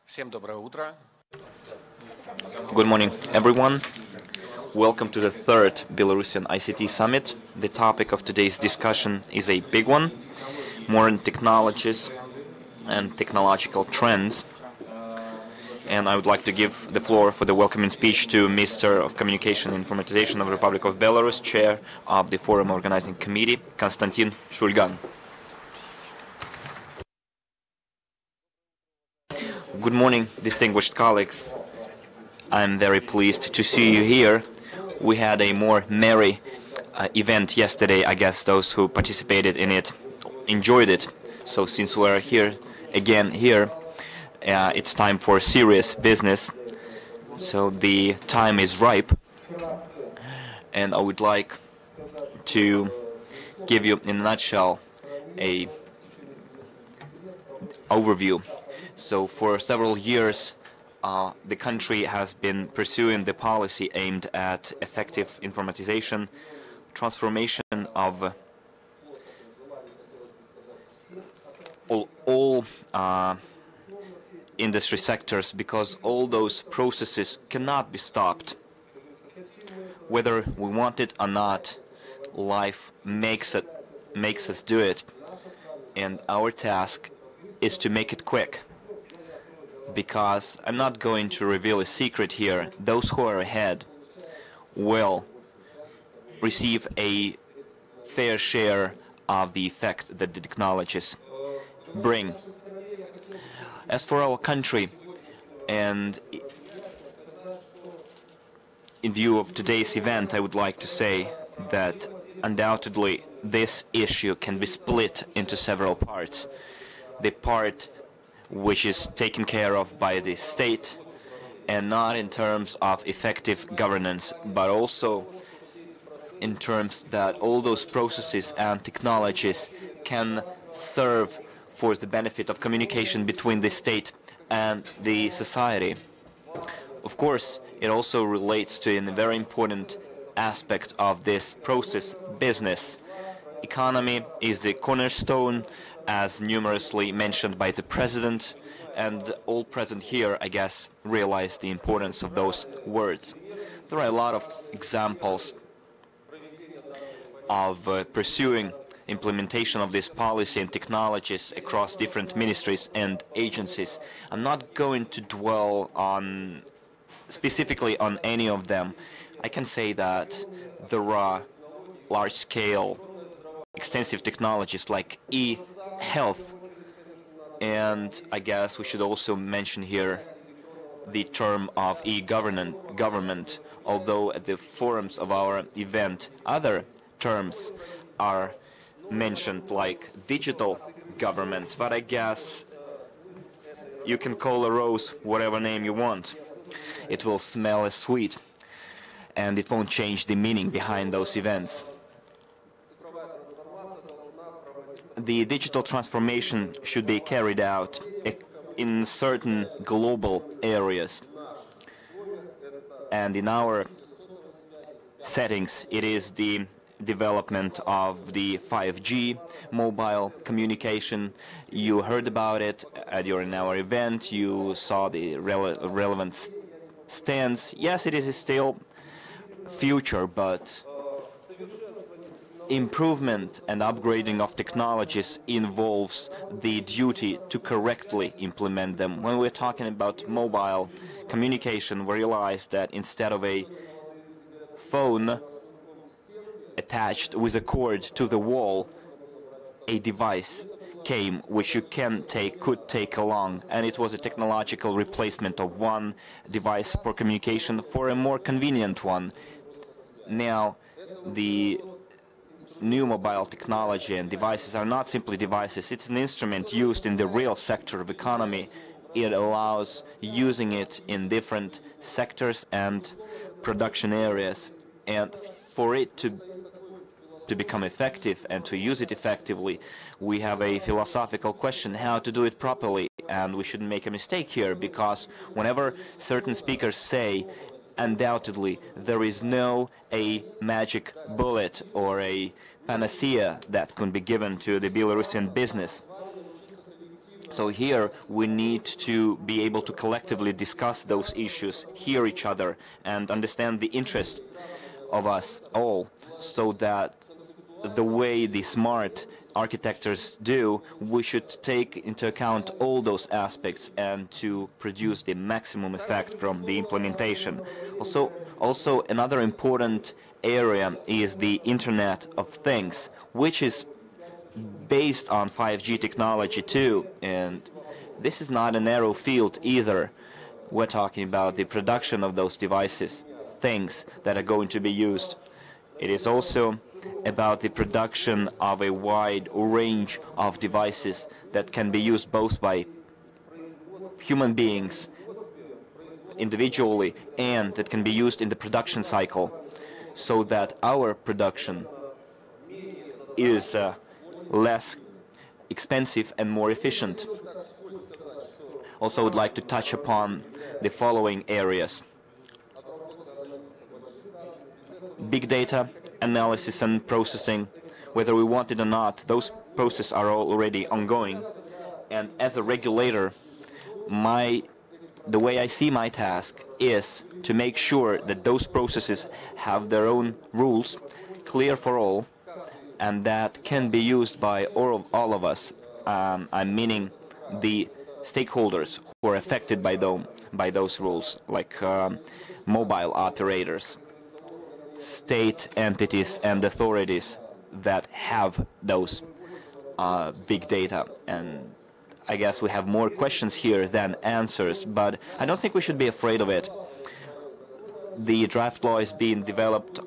Всем доброе утро. Good morning, everyone. Welcome to the third Belarusian ICT Summit. The topic of today's discussion is a big one: modern technologies and technological trends. And I would like to give the floor for the welcoming speech to Minister of Communication and Informatization of the Republic of Belarus, Chair of the Forum Organizing Committee, Konstantin Shulgan. Good morning, distinguished colleagues. I'm very pleased to see you here. We had a more merry event yesterday. I guess those who participated in it enjoyed it. So since we're here again here, it's time for serious business. So the time is ripe, and I would like to give you in a nutshell a overview. So for several years, the country has been pursuing the policy aimed at effective informatization, transformation of all industry sectors, because all those processes cannot be stopped. Whether we want it or not, life makes us do it, and our task is to make it quick. Because I'm not going to reveal a secret here, those who are ahead will receive a fair share of the effect that the technologies bring. As for our country, and in view of today's event, I would like to say that undoubtedly this issue can be split into several parts. The part which is taken care of by the state, and not in terms of effective governance, but also in terms that all those processes and technologies can serve for the benefit of communication between the state and the society. Of course, it also relates to a very important aspect of this process: business. Economy is the cornerstone, as numerously mentioned by the President, and all present here, I guess, realize the importance of those words. There are a lot of examples of pursuing implementation of this policy and technologies across different ministries and agencies. I'm not going to dwell on specifically on any of them. I can say that there are large-scale extensive technologies like e-health, and I guess we should also mention here the term of e-government, although at the forums of our event other terms are mentioned like digital government, but I guess you can call a rose whatever name you want. It will smell as sweet, and it won't change the meaning behind those events. The digital transformation should be carried out in certain global areas. And in our settings, it is the development of the 5G mobile communication. You heard about it during our event. You saw the relevant stands. Yes, it is still future, but improvement and upgrading of technologies involves the duty to correctly implement them. When we're talking about mobile communication, we realize that instead of a phone attached with a cord to the wall, a device came which you could take along, and it was a technological replacement of one device for communication for a more convenient one. Now, the new mobile technology and devices are not simply devices. It's an instrument used in the real sector of economy. It allows using it in different sectors and production areas. And for it to become effective and to use it effectively, we have a philosophical question: how to do it properly. And we shouldn't make a mistake here, because whenever certain speakers say undoubtedly there is no a magic bullet or a panacea that can be given to the Belarusian business, So here we need to be able to collectively discuss those issues, hear each other, and understand the interest of us all, so that the way the smart architects do, we should take into account all those aspects and to produce the maximum effect from the implementation. Also another important area is the Internet of Things, which is based on 5G technology too, and this is not a narrow field either. We're talking about the production of those devices, things that are going to be used. It is also about the production of a wide range of devices that can be used both by human beings individually and that can be used in the production cycle, so that our production is less expensive and more efficient. Also, I would like to touch upon the following areas: big data, analysis and processing. Whether we want it or not, those processes are already ongoing. And as a regulator, the way I see my task is to make sure that those processes have their own rules, clear for all, and that can be used by all of us. I'm meaning the stakeholders who are affected by those rules, like mobile operators, state entities and authorities that have those big data. And I guess we have more questions here than answers, but I don't think we should be afraid of it. The draft law is being developed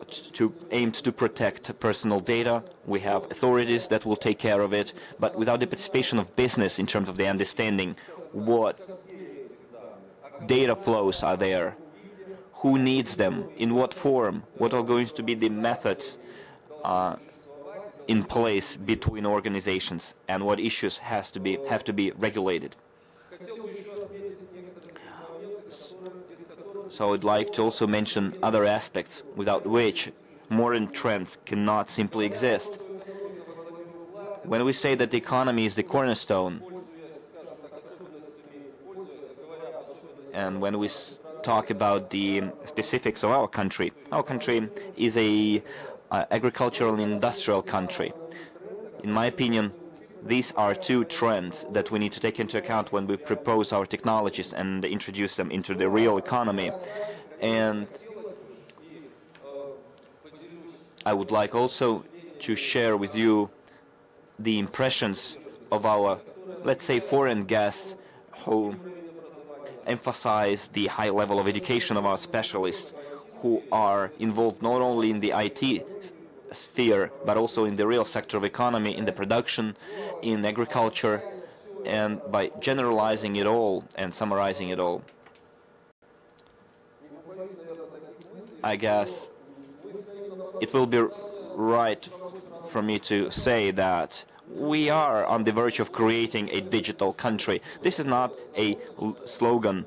aimed to protect personal data. We have authorities that will take care of it, but without the participation of business in terms of the understanding what data flows are there, who needs them, in what form, what are going to be the methods in place between organizations, and what issues have to be regulated. So I'd like to also mention other aspects without which modern trends cannot simply exist. When we say that the economy is the cornerstone, and when we talk about the specifics of our country is a agricultural and industrial country. In my opinion, these are two trends that we need to take into account when we propose our technologies and introduce them into the real economy. And I would like also to share with you the impressions of our, let's say, foreign guests who emphasize the high level of education of our specialists, who are involved not only in the IT sphere, but also in the real sector of economy, in the production, in agriculture, and by generalizing it all and summarizing it all, I guess it will be right for me to say that we are on the verge of creating a digital country. This is not a slogan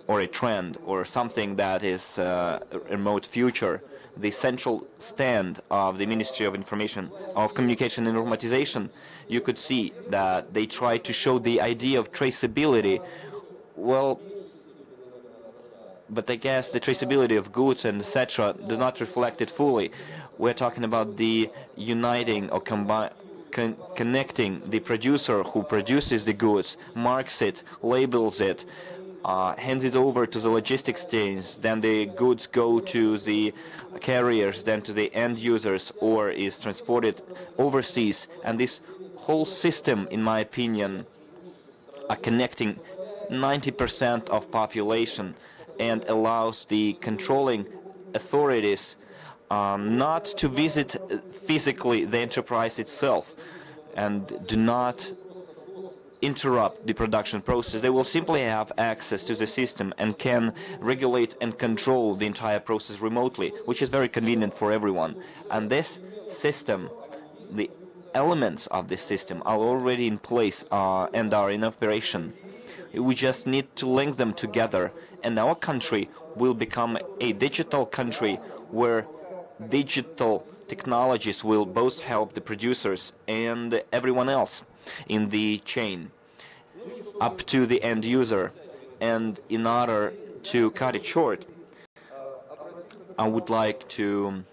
or a trend or something that is a remote future. The central stand of the Ministry of Communication and Informatization, you could see that they try to show the idea of traceability. Well, but I guess the traceability of goods and etc. does not reflect it fully. We're talking about the uniting or connecting the producer who produces the goods, marks it, labels it, hands it over to the logistics teams, then the goods go to the carriers, then to the end users, or is transported overseas. And this whole system, in my opinion, are connecting 90% of population and allows the controlling authorities not to visit physically the enterprise itself and do not interrupt the production process. They will simply have access to the system and can regulate and control the entire process remotely, which is very convenient for everyone. And this system, the elements of this system are already in place and are in operation. We just need to link them together, and our country will become a digital country where digital technologies will both help the producers and everyone else in the chain. up to the end user. And in order to cut it short, I would like to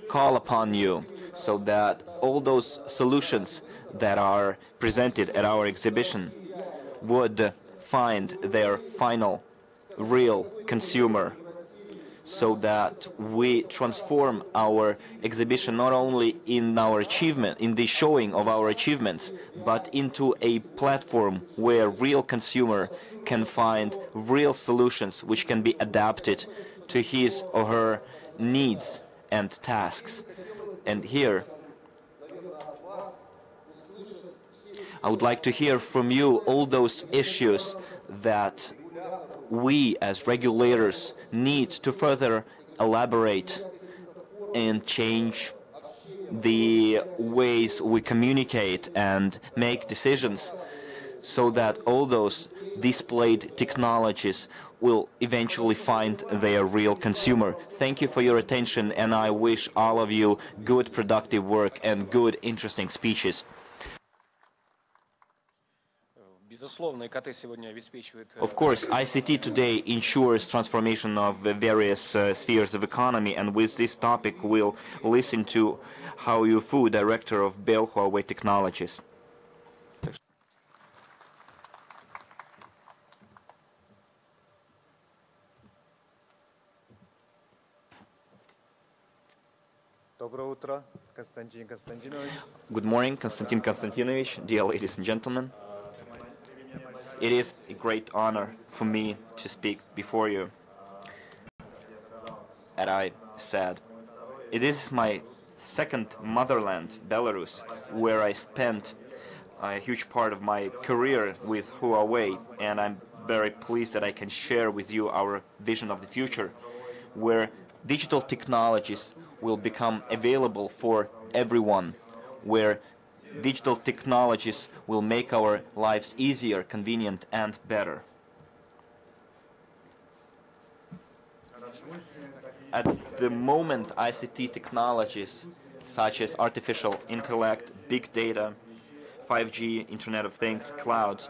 call upon you so that all those solutions that are presented at our exhibition would find their final real consumer, so that we transform our exhibition not only in our achievement, in the showing of our achievements, but into a platform where real consumer can find real solutions which can be adapted to his or her needs and tasks. And here, I would like to hear from you all those issues that we as regulators need to further elaborate and change the ways we communicate and make decisions, so that all those displayed technologies will eventually find their real consumer. Thank you for your attention, and I wish all of you good productive work and good interesting speeches. Of course, ICT today ensures transformation of various spheres of economy, and with this topic we'll listen to Hao Yufu, Director of Bell Huawei Technologies. Good morning, Konstantin Konstantinovich, dear ladies and gentlemen. It is a great honor for me to speak before you. And I said, it is my second motherland, Belarus, where I spent a huge part of my career with Huawei, and I'm very pleased that I can share with you our vision of the future, where digital technologies will become available for everyone, where digital technologies will make our lives easier, convenient, and better. At the moment, ICT technologies such as artificial intellect, big data, 5G, Internet of Things, clouds,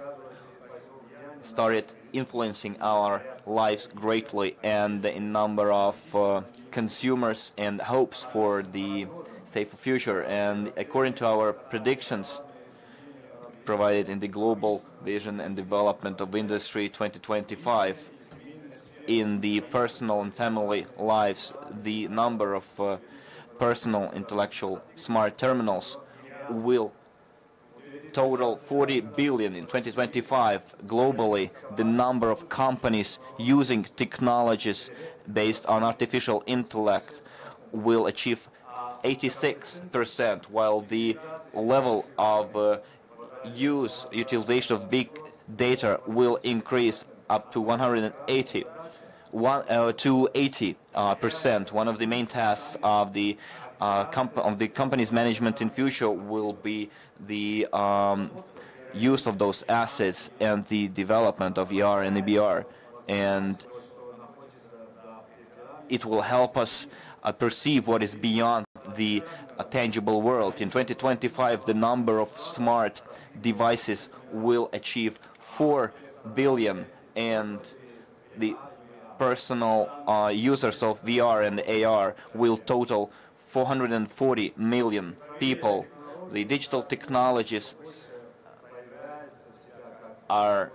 started influencing our lives greatly, and the number of consumers and hopes for the safer future. And according to our predictions provided in the Global Vision and Development of Industry 2025, in the personal and family lives, the number of personal intellectual smart terminals will total 40 billion in 2025. Globally, the number of companies using technologies based on artificial intellect will achieve 86%, while the level of utilization of big data will increase up to 180 to 80%. One of the main tasks of the company's management in future will be the use of those assets and the development of ER and EBR, and it will help us perceive what is beyond the tangible world. In 2025, the number of smart devices will achieve 4 billion, and the personal users of VR and AR will total 440 million people. The digital technologies are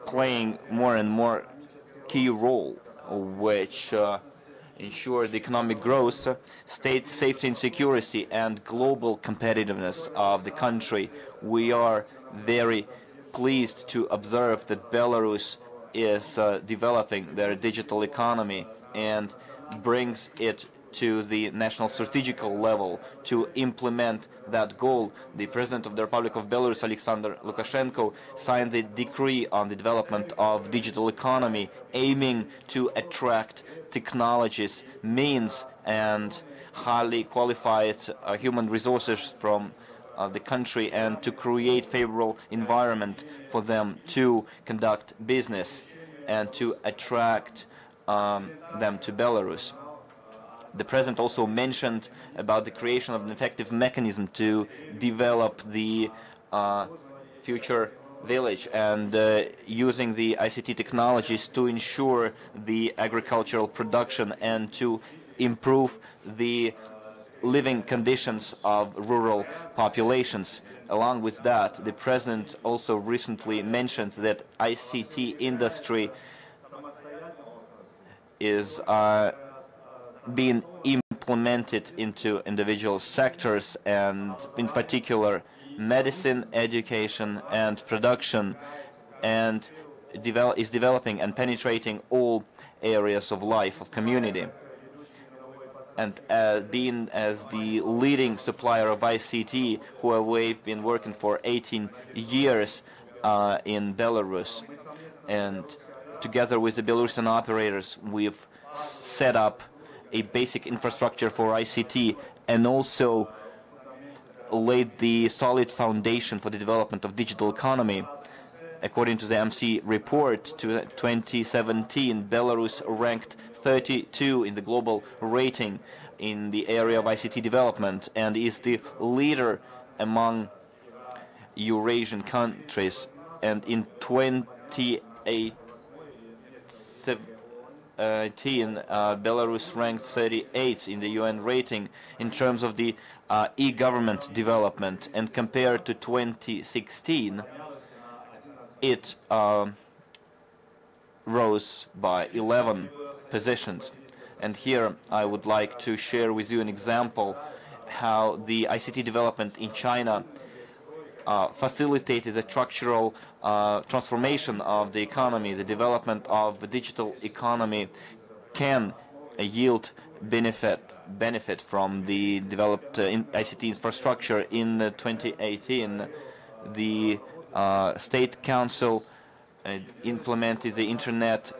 playing more and more key role, which ensure the economic growth, state safety and security, and global competitiveness of the country. We are very pleased to observe that Belarus is developing their digital economy and brings it to the national strategical level to implement that goal. The President of the Republic of Belarus, Alexander Lukashenko, signed the decree on the development of digital economy, aiming to attract technologies, means, and highly qualified human resources from the country, and to create favorable environment for them to conduct business and to attract them to Belarus. The President also mentioned about the creation of an effective mechanism to develop the future village, and using the ICT technologies to ensure the agricultural production and to improve the living conditions of rural populations. Along with that, the President also recently mentioned that ICT industry is being implemented into individual sectors, and in particular medicine, education and production, and is developing and penetrating all areas of life of community. And being as the leading supplier of ICT, we've been working for 18 years in Belarus, and together with the Belarusian operators we've set up a basic infrastructure for ICT and also laid the solid foundation for the development of digital economy. According to the MC report to 2017, Belarus ranked 32 in the global rating in the area of ICT development and is the leader among Eurasian countries. And in 2018, Belarus ranked 38th in the UN rating in terms of the e-government development, and compared to 2016, it rose by 11 positions. And here I would like to share with you an example how the ICT development in China facilitated the structural transformation of the economy. The development of the digital economy can yield benefit from the developed ICT infrastructure. In 2018, the State Council implemented the Internet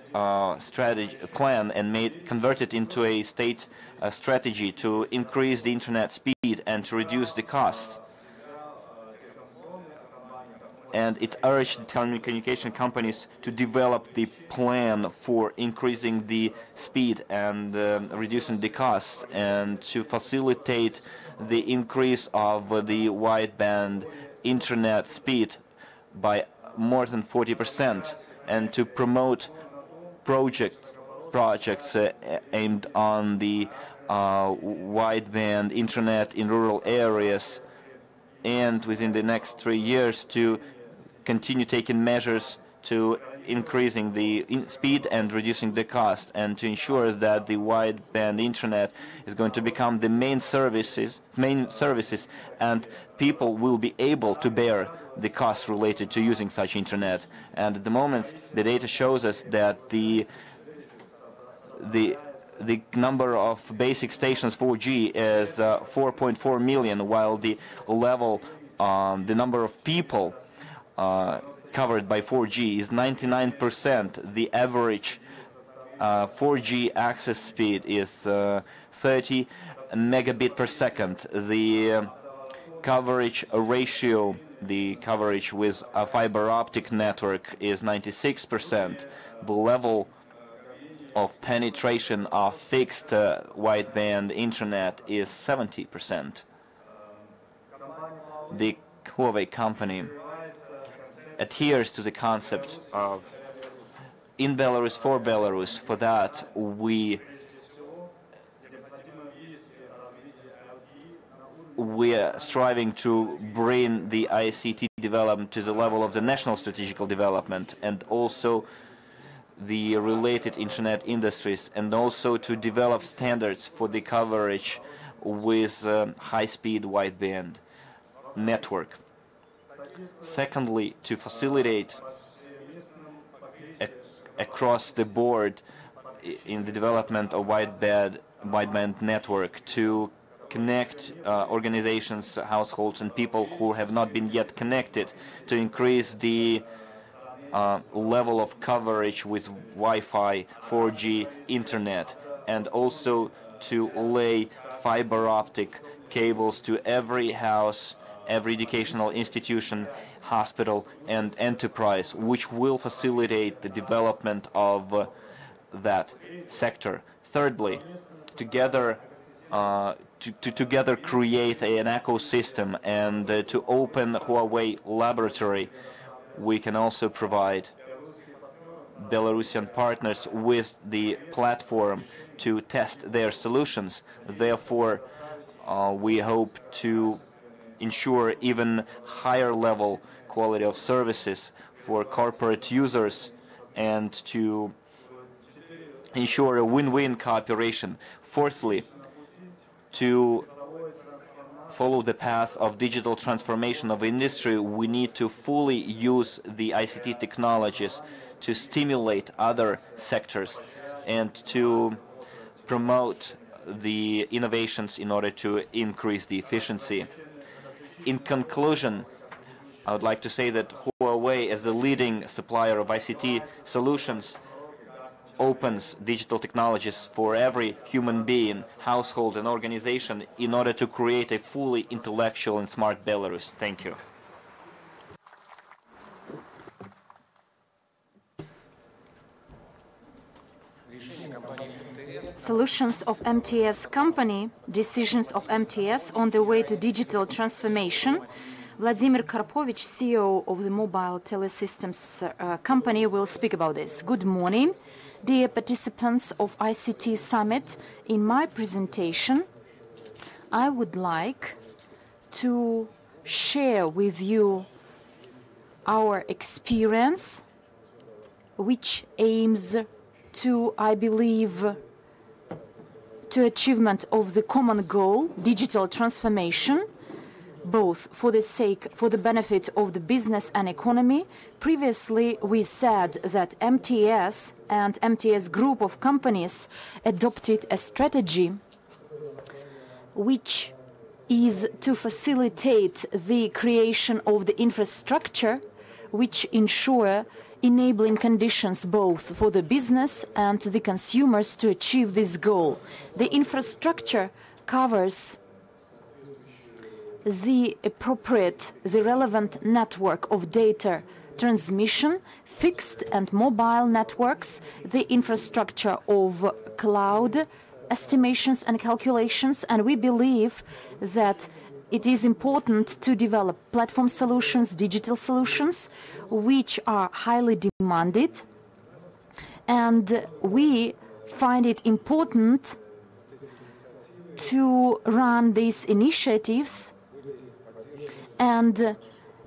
strategy plan and converted into a state strategy to increase the Internet speed and to reduce the costs. And it urged the telecommunication companies to develop the plan for increasing the speed and reducing the costs, and to facilitate the increase of the wideband Internet speed by more than 40%, and to promote projects aimed on the wideband Internet in rural areas, and within the next 3 years to continue taking measures to increasing the speed and reducing the cost, and to ensure that the wideband Internet is going to become the main services, and people will be able to bear the costs related to using such Internet. And at the moment, the data shows us that the number of basic stations 4G is 4.4 million, while the number of people covered by 4G is 99%. The average 4G access speed is 30 megabit per second. The coverage ratio, the coverage with a fiber optic network, is 96%. The level of penetration of fixed wideband Internet is 70%. The Huawei company adheres to the concept of in Belarus for Belarus. For that, we are striving to bring the ICT development to the level of the national strategic development, and also the related Internet industries, and also to develop standards for the coverage with high-speed wideband network. Secondly, to facilitate across the board in the development of wideband network, to connect organizations, households and people who have not been yet connected, to increase the level of coverage with Wi-Fi, 4G Internet, and also to lay fiber optic cables to every house, every educational institution, hospital and enterprise, which will facilitate the development of that sector. Thirdly, together to together create an ecosystem and to open Huawei laboratory. We can also provide Belarusian partners with the platform to test their solutions. Therefore, we hope to ensure even higher level quality of services for corporate users and to ensure a win-win cooperation. Fourthly, to follow the path of digital transformation of industry, we need to fully use the ICT technologies to stimulate other sectors and to promote the innovations in order to increase the efficiency. In conclusion, I would like to say that Huawei, as the leading supplier of ICT solutions, opens digital technologies for every human being, household, and organization in order to create a fully intellectual and smart Belarus. Thank you. Solutions of MTS company, decisions of MTS on the way to digital transformation. Vladimir Karpovich, CEO of the Mobile Telesystems company, will speak about this. Good morning, dear participants of ICT Summit. In my presentation, I would like to share with you our experience, which aims to, I believe, to achievement of the common goal, digital transformation, both for the benefit of the business and economy. Previously, we said that MTS and MTS group of companies adopted a strategy which is to facilitate the creation of the infrastructure which ensure enabling conditions both for the business and the consumers to achieve this goal. The infrastructure covers the relevant network of data transmission, fixed and mobile networks, the infrastructure of cloud estimations and calculations, and we believe that it is important to develop platform solutions, digital solutions, which are highly demanded. And we find it important to run these initiatives and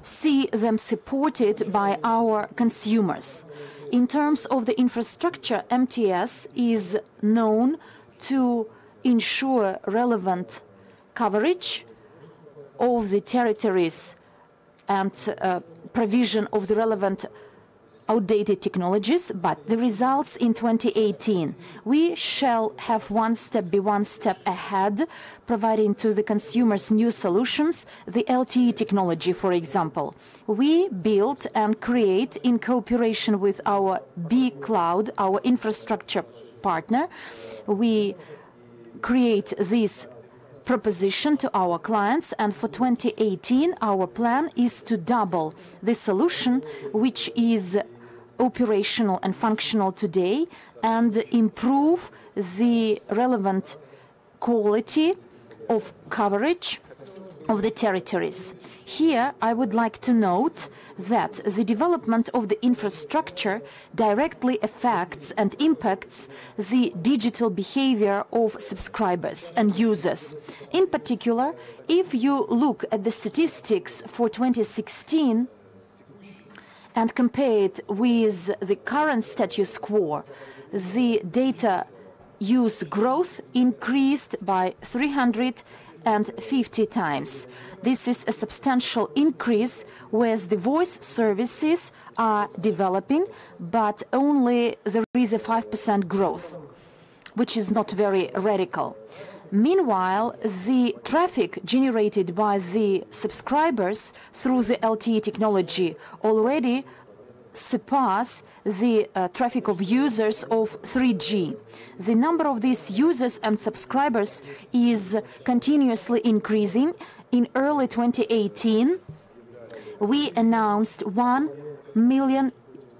see them supported by our consumers. In terms of the infrastructure, MTS is known to ensure relevant coverage of the territories and provision of the relevant outdated technologies, but the results in 2018, we shall have one step ahead, providing to the consumers new solutions, the LTE technology, for example. We build and create in cooperation with our B-Cloud, our infrastructure partner. We create this proposition to our clients, and for 2018 our plan is to double the solution which is operational and functional today and improve the relevant quality of coverage of the territories. Here I would like to note that the development of the infrastructure directly affects and impacts the digital behavior of subscribers and users. In particular, if you look at the statistics for 2016 and compare it with the current status quo, the data use growth increased by 350 times. This is a substantial increase, whereas the voice services are developing, but only there is a 5% growth, which is not very radical. Meanwhile, the traffic generated by the subscribers through the LTE technology already surpass the traffic of users of 3G. The number of these users and subscribers is continuously increasing. In early 2018, we announced 1 million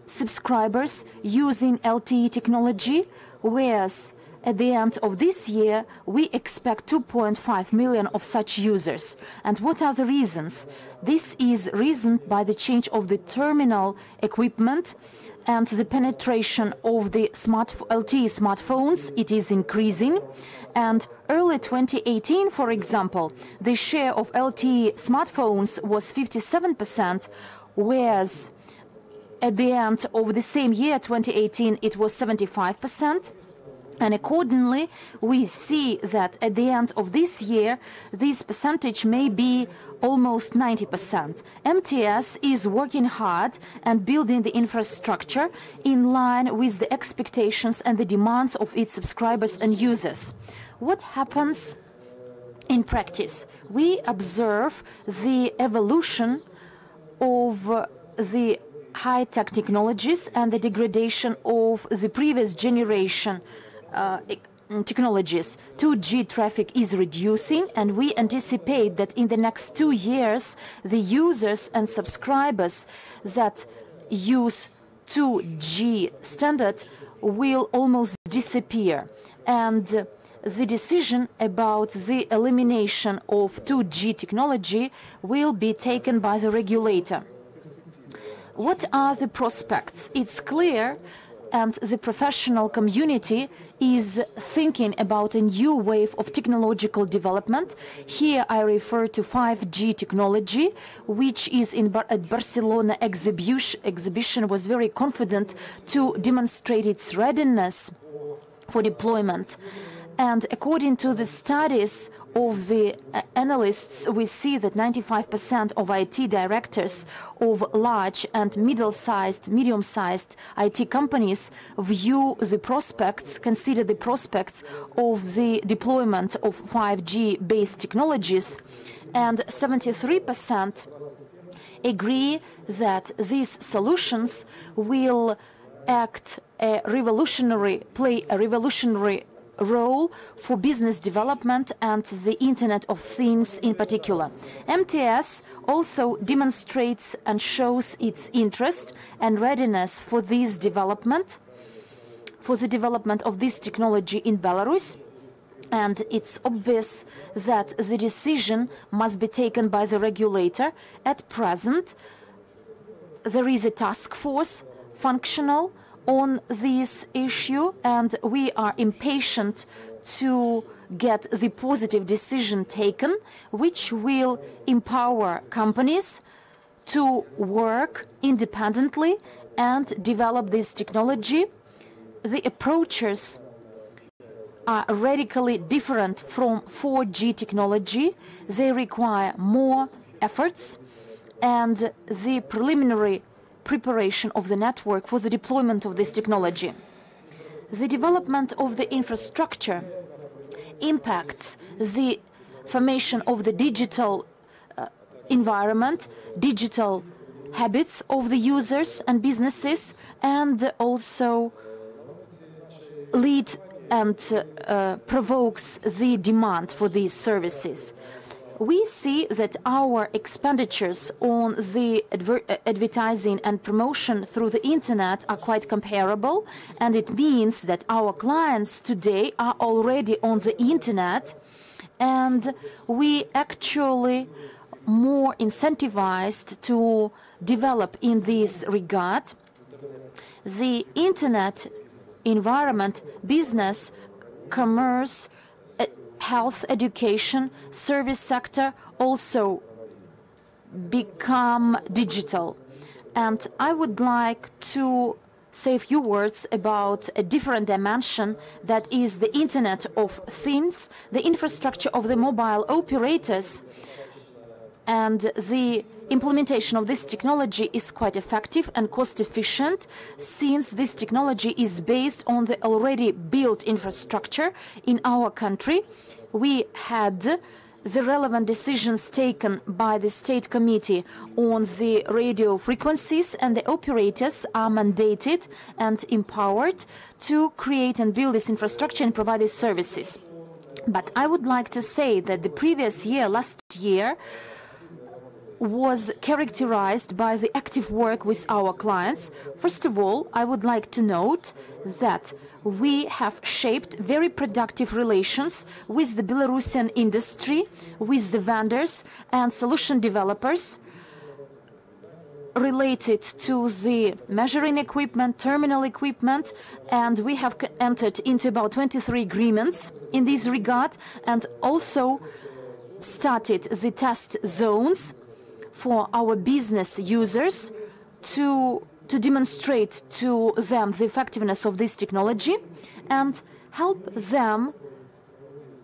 subscribers using LTE technology, whereas At the end of this year, we expect 2.5 million of such users. And what are the reasons? This is reasoned by the change of the terminal equipment and the penetration of the LTE smartphones. It is increasing. And early 2018, for example, the share of LTE smartphones was 57%, whereas at the end of the same year, 2018, it was 75%. And accordingly, we see that at the end of this year, this percentage may be almost 90%. MTS is working hard and building the infrastructure in line with the expectations and the demands of its subscribers and users. What happens in practice? We observe the evolution of the high-tech technologies and the degradation of the previous generation technologies. 2G traffic is reducing, and we anticipate that in the next 2 years, the users and subscribers that use 2G standard will almost disappear. And the decision about the elimination of 2G technology will be taken by the regulator. What are the prospects? It's clear, and the professional community is thinking about a new wave of technological development. Here I refer to 5G technology, which is at Barcelona exhibition was very confident to demonstrate its readiness for deployment. And according to the studies of the analysts, we see that 95% of IT directors of large and medium-sized IT companies view the prospects, consider the prospects of the deployment of 5G-based technologies, and 73% agree that these solutions will play a revolutionary role for business development and the Internet of Things in particular. MTS also demonstrates and shows its interest and readiness for this development, for the development of this technology in Belarus. And it's obvious that the decision must be taken by the regulator. At present, there is a task force functional on this issue, and we are impatient to get the positive decision taken, which will empower companies to work independently and develop this technology. The approaches are radically different from 4G technology. They require more efforts, and the preliminary preparation of the network for the deployment of this technology. The development of the infrastructure impacts the formation of the digital environment, digital habits of the users and businesses, and also lead and provokes the demand for these services. We see that our expenditures on the advertising and promotion through the internet are quite comparable, and it means that our clients today are already on the internet, and we actually more incentivized to develop in this regard. The internet environment, business, commerce, health, education, service sector also become digital. And I would like to say a few words about a different dimension, that is the Internet of Things, the infrastructure of the mobile operators. And the implementation of this technology is quite effective and cost efficient, since this technology is based on the already built infrastructure in our country. We had the relevant decisions taken by the State Committee on the radio frequencies, and the operators are mandated and empowered to create and build this infrastructure and provide these services. But I would like to say that the previous year, last year, was characterized by the active work with our clients. First of all, I would like to note that we have shaped very productive relations with the Belarusian industry, with the vendors and solution developers related to the measuring equipment, terminal equipment, and we have entered into about 23 agreements in this regard, and also started the test zones for our business users to demonstrate to them the effectiveness of this technology and help them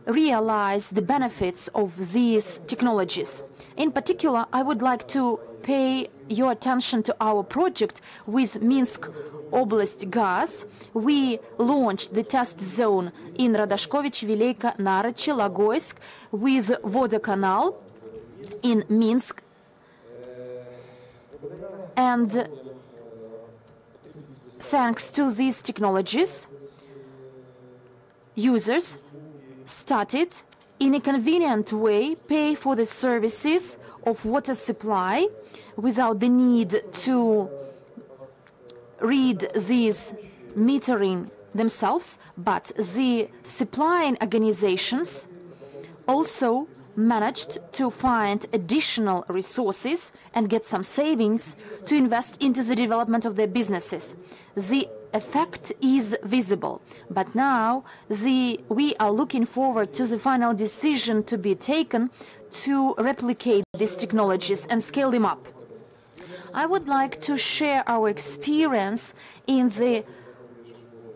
realize the benefits of these technologies. In particular, I would like to pay your attention to our project with Minsk Oblast Gas. We launched the test zone in Radashkovich, Vileika, Narchi, Logoysk with Vodokanal in Minsk. And thanks to these technologies, users started in a convenient way pay for the services of water supply without the need to read these metering themselves, but the supplying organizations also managed to find additional resources and get some savings to invest into the development of their businesses. The effect is visible, but now we are looking forward to the final decision to be taken to replicate these technologies and scale them up. I would like to share our experience in the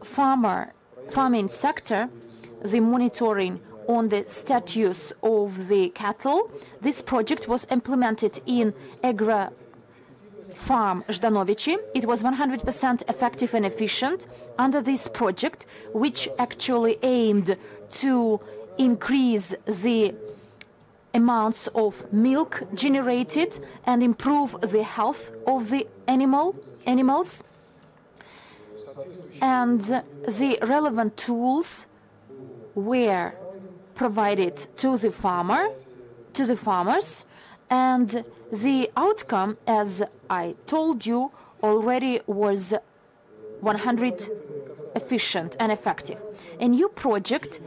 farming sector, the monitoring on the status of the cattle. This project was implemented in Agro Farm Ždanovichi. It was 100% effective and efficient under this project, which actually aimed to increase the amounts of milk generated and improve the health of the animals. And the relevant tools were provided to the farmers, and the outcome, as I told you, already was 100% efficient and effective. A new project,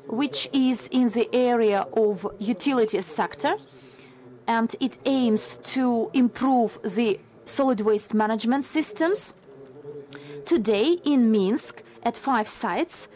which is in the area of utilities sector, and it aims to improve the solid waste management systems. Today in Minsk, at 5 sites,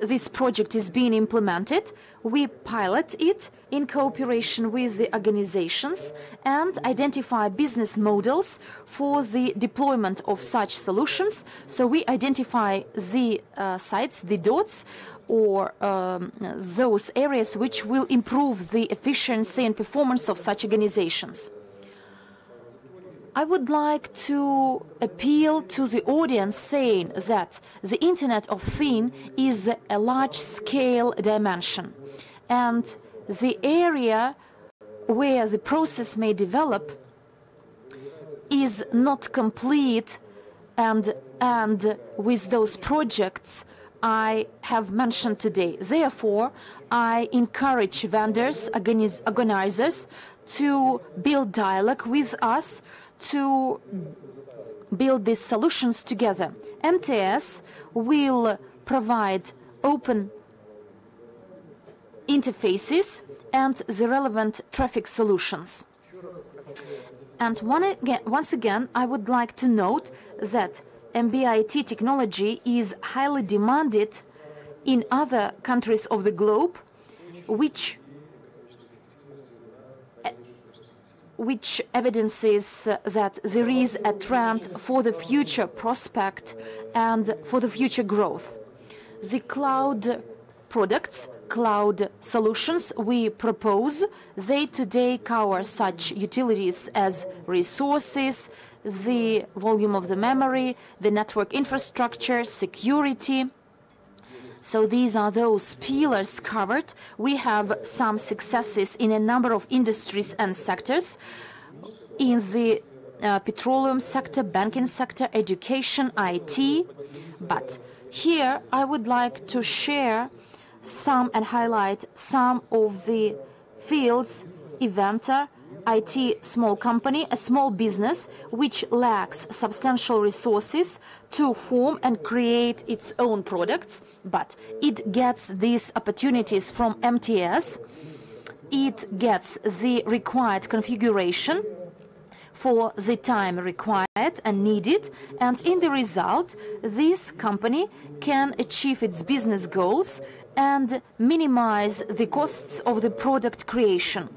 this project is being implemented. We pilot it in cooperation with the organizations and identify business models for the deployment of such solutions. So we identify the sites, the dots, or those areas which will improve the efficiency and performance of such organizations. I would like to appeal to the audience saying that the Internet of Things is a large-scale dimension, and the area where the process may develop is not complete, and with those projects I have mentioned today. Therefore, I encourage vendors, organizers to build dialogue with us, to build these solutions together. MTS will provide open interfaces and the relevant traffic solutions. And once again, I would like to note that MBIT technology is highly demanded in other countries of the globe, which evidences that there is a trend for the future prospect and for the future growth. The cloud products, cloud solutions we propose, they today cover such utilities as resources, the volume of the memory, the network infrastructure, security. So these are those pillars covered. We have some successes in a number of industries and sectors. In the petroleum sector, banking sector, education, IT. But here I would like to share some and highlight some of the fields, Eventer, IT small company, a small business which lacks substantial resources to form and create its own products, but it gets these opportunities from MTS. It gets the required configuration for the time required and needed, and in the result, this company can achieve its business goals and minimize the costs of the product creation.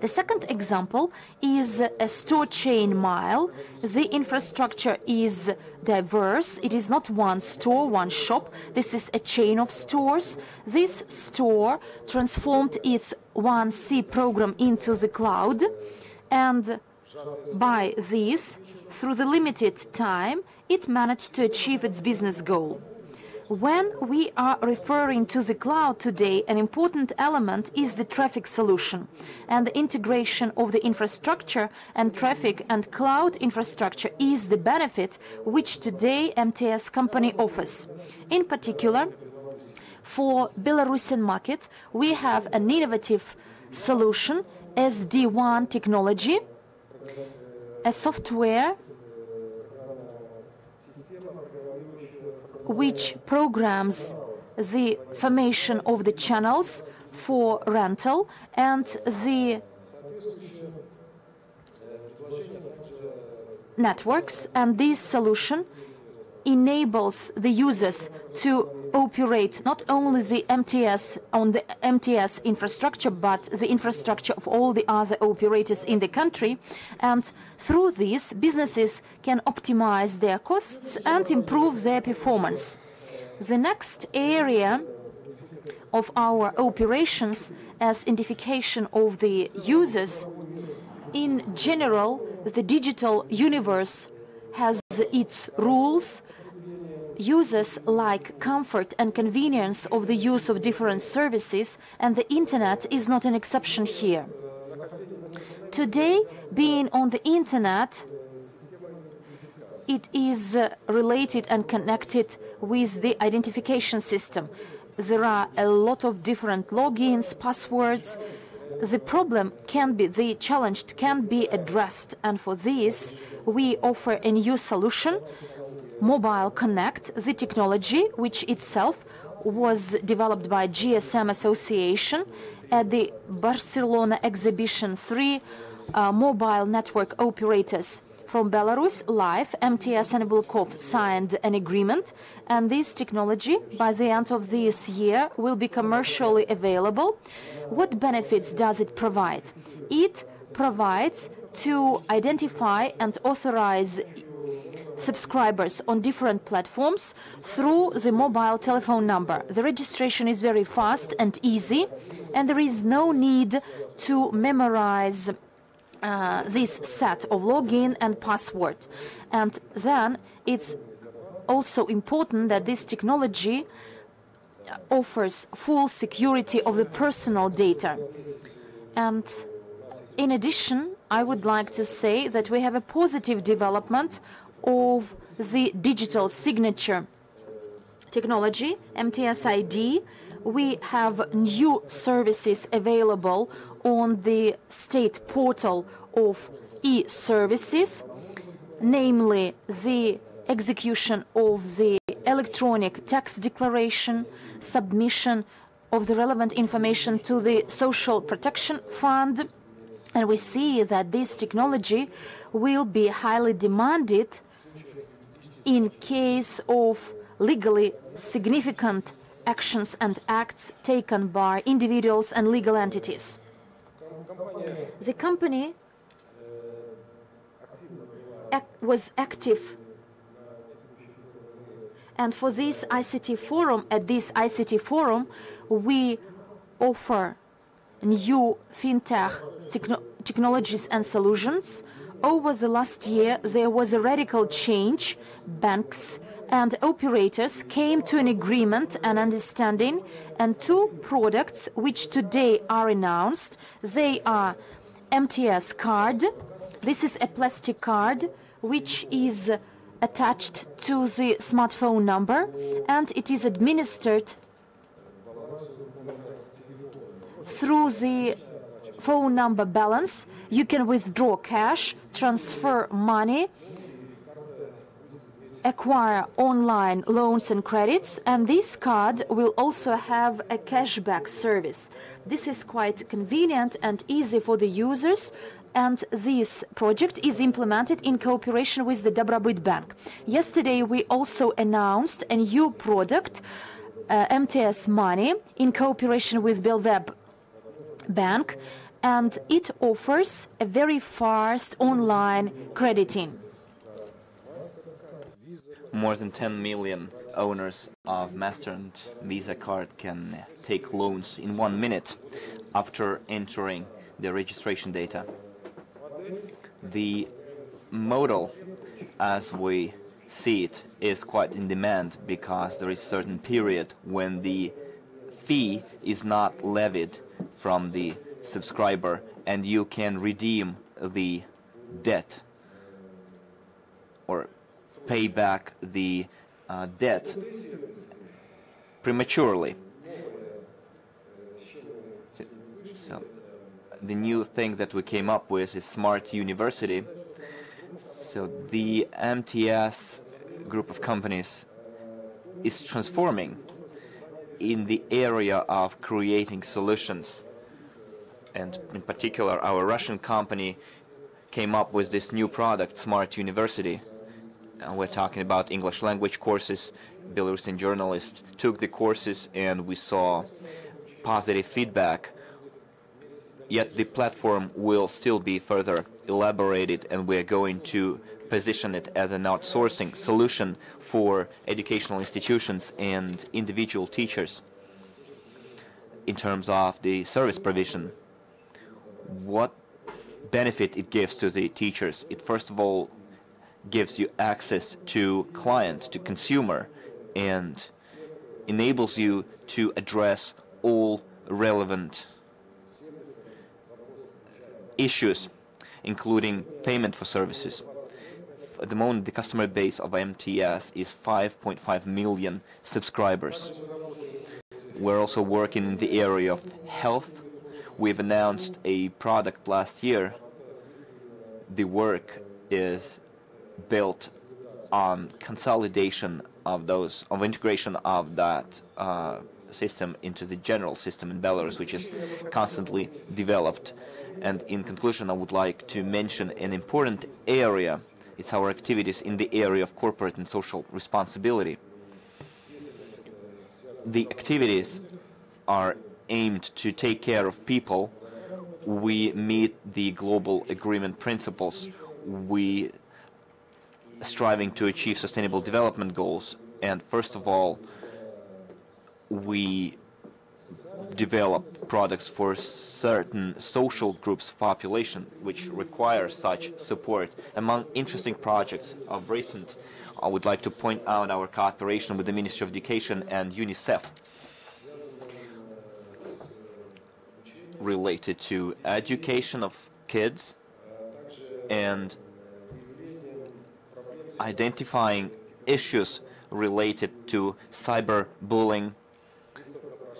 The second example is a store chain mile. The infrastructure is diverse. It is not one store, one shop. This is a chain of stores. This store transformed its 1C program into the cloud, and by this, through the limited time, it managed to achieve its business goal. When we are referring to the cloud today, an important element is the traffic solution and the integration of the infrastructure, and traffic and cloud infrastructure is the benefit which today MTS company offers. In particular, for Belarusian market, we have an innovative solution, SD1 technology, a software which programs the formation of the channels for rental, and the networks, and this solution enables the users to operate not only the MTS on the MTS infrastructure, but the infrastructure of all the other operators in the country. And through this, businesses can optimize their costs and improve their performance. The next area of our operations as identification of the users. In general, the digital universe has its rules. Users like comfort and convenience of the use of different services, and the internet is not an exception here. Today, being on the internet, it is related and connected with the identification system. There are a lot of different logins, passwords. The problem can be, the challenge can be addressed, and for this we offer a new solution, Mobile Connect, the technology which itself was developed by GSM Association at the Barcelona exhibition. Three mobile network operators from Belarus, Live, MTS and Volkov signed an agreement, and this technology by the end of this year will be commercially available. What benefits does it provide? It provides to identify and authorize subscribers on different platforms through the mobile telephone number. The registration is very fast and easy, and there is no need to memorize this set of login and password. And then it's also important that this technology offers full security of the personal data. And in addition, I would like to say that we have a positive development of the digital signature technology, MTS ID. We have new services available on the state portal of e-services, namely the execution of the electronic tax declaration, submission of the relevant information to the Social Protection Fund. And we see that this technology will be highly demanded in case of legally significant actions and acts taken by individuals and legal entities. The company was active, and for this ICT forum, at this ICT forum, we offer new fintech technologies and solutions. Over the last year, there was a radical change. Banks and operators came to an agreement and understanding, and two products which today are announced. They are MTS card. This is a plastic card which is attached to the smartphone number, and it is administered through the phone number balance. You can withdraw cash, transfer money, acquire online loans and credits, and this card will also have a cashback service. This is quite convenient and easy for the users, and this project is implemented in cooperation with the Dobrobyt Bank. Yesterday we also announced a new product, MTS Money, in cooperation with Belweb Bank, and it offers a very fast online crediting. More than 10 million owners of Master and Visa card can take loans in 1 minute after entering their registration data. The model, as we see it, is quite in demand because there is a certain period when the fee is not levied from the subscriber and you can redeem the debt or pay back the debt prematurely. So the new thing that we came up with is Smart University. So the MTS group of companies is transforming in the area of creating solutions. And in particular, our Russian company came up with this new product, Smart University. We're talking about English language courses. Belarusian journalists took the courses and we saw positive feedback. Yet the platform will still be further elaborated and we're going to position it as an outsourcing solution for educational institutions and individual teachers. In terms of the service provision, what benefit it gives to the teachers? It first of all gives you access to client, to consumer, and enables you to address all relevant issues, including payment for services. At the moment, the customer base of MTS is 5.5 million subscribers. We're also working in the area of health. We've announced a product last year. The work is built on consolidation of integration of that system into the general system in Belarus, which is constantly developed. And in conclusion, I would like to mention an important area. It's our activities in the area of corporate and social responsibility. The activities are aimed to take care of people. We meet the global agreement principles. We striving to achieve sustainable development goals, and first of all we develop products for certain social groups of population which require such support. Among interesting projects of recent, I would like to point out our cooperation with the Ministry of Education and UNICEF related to education of kids and identifying issues related to cyberbullying,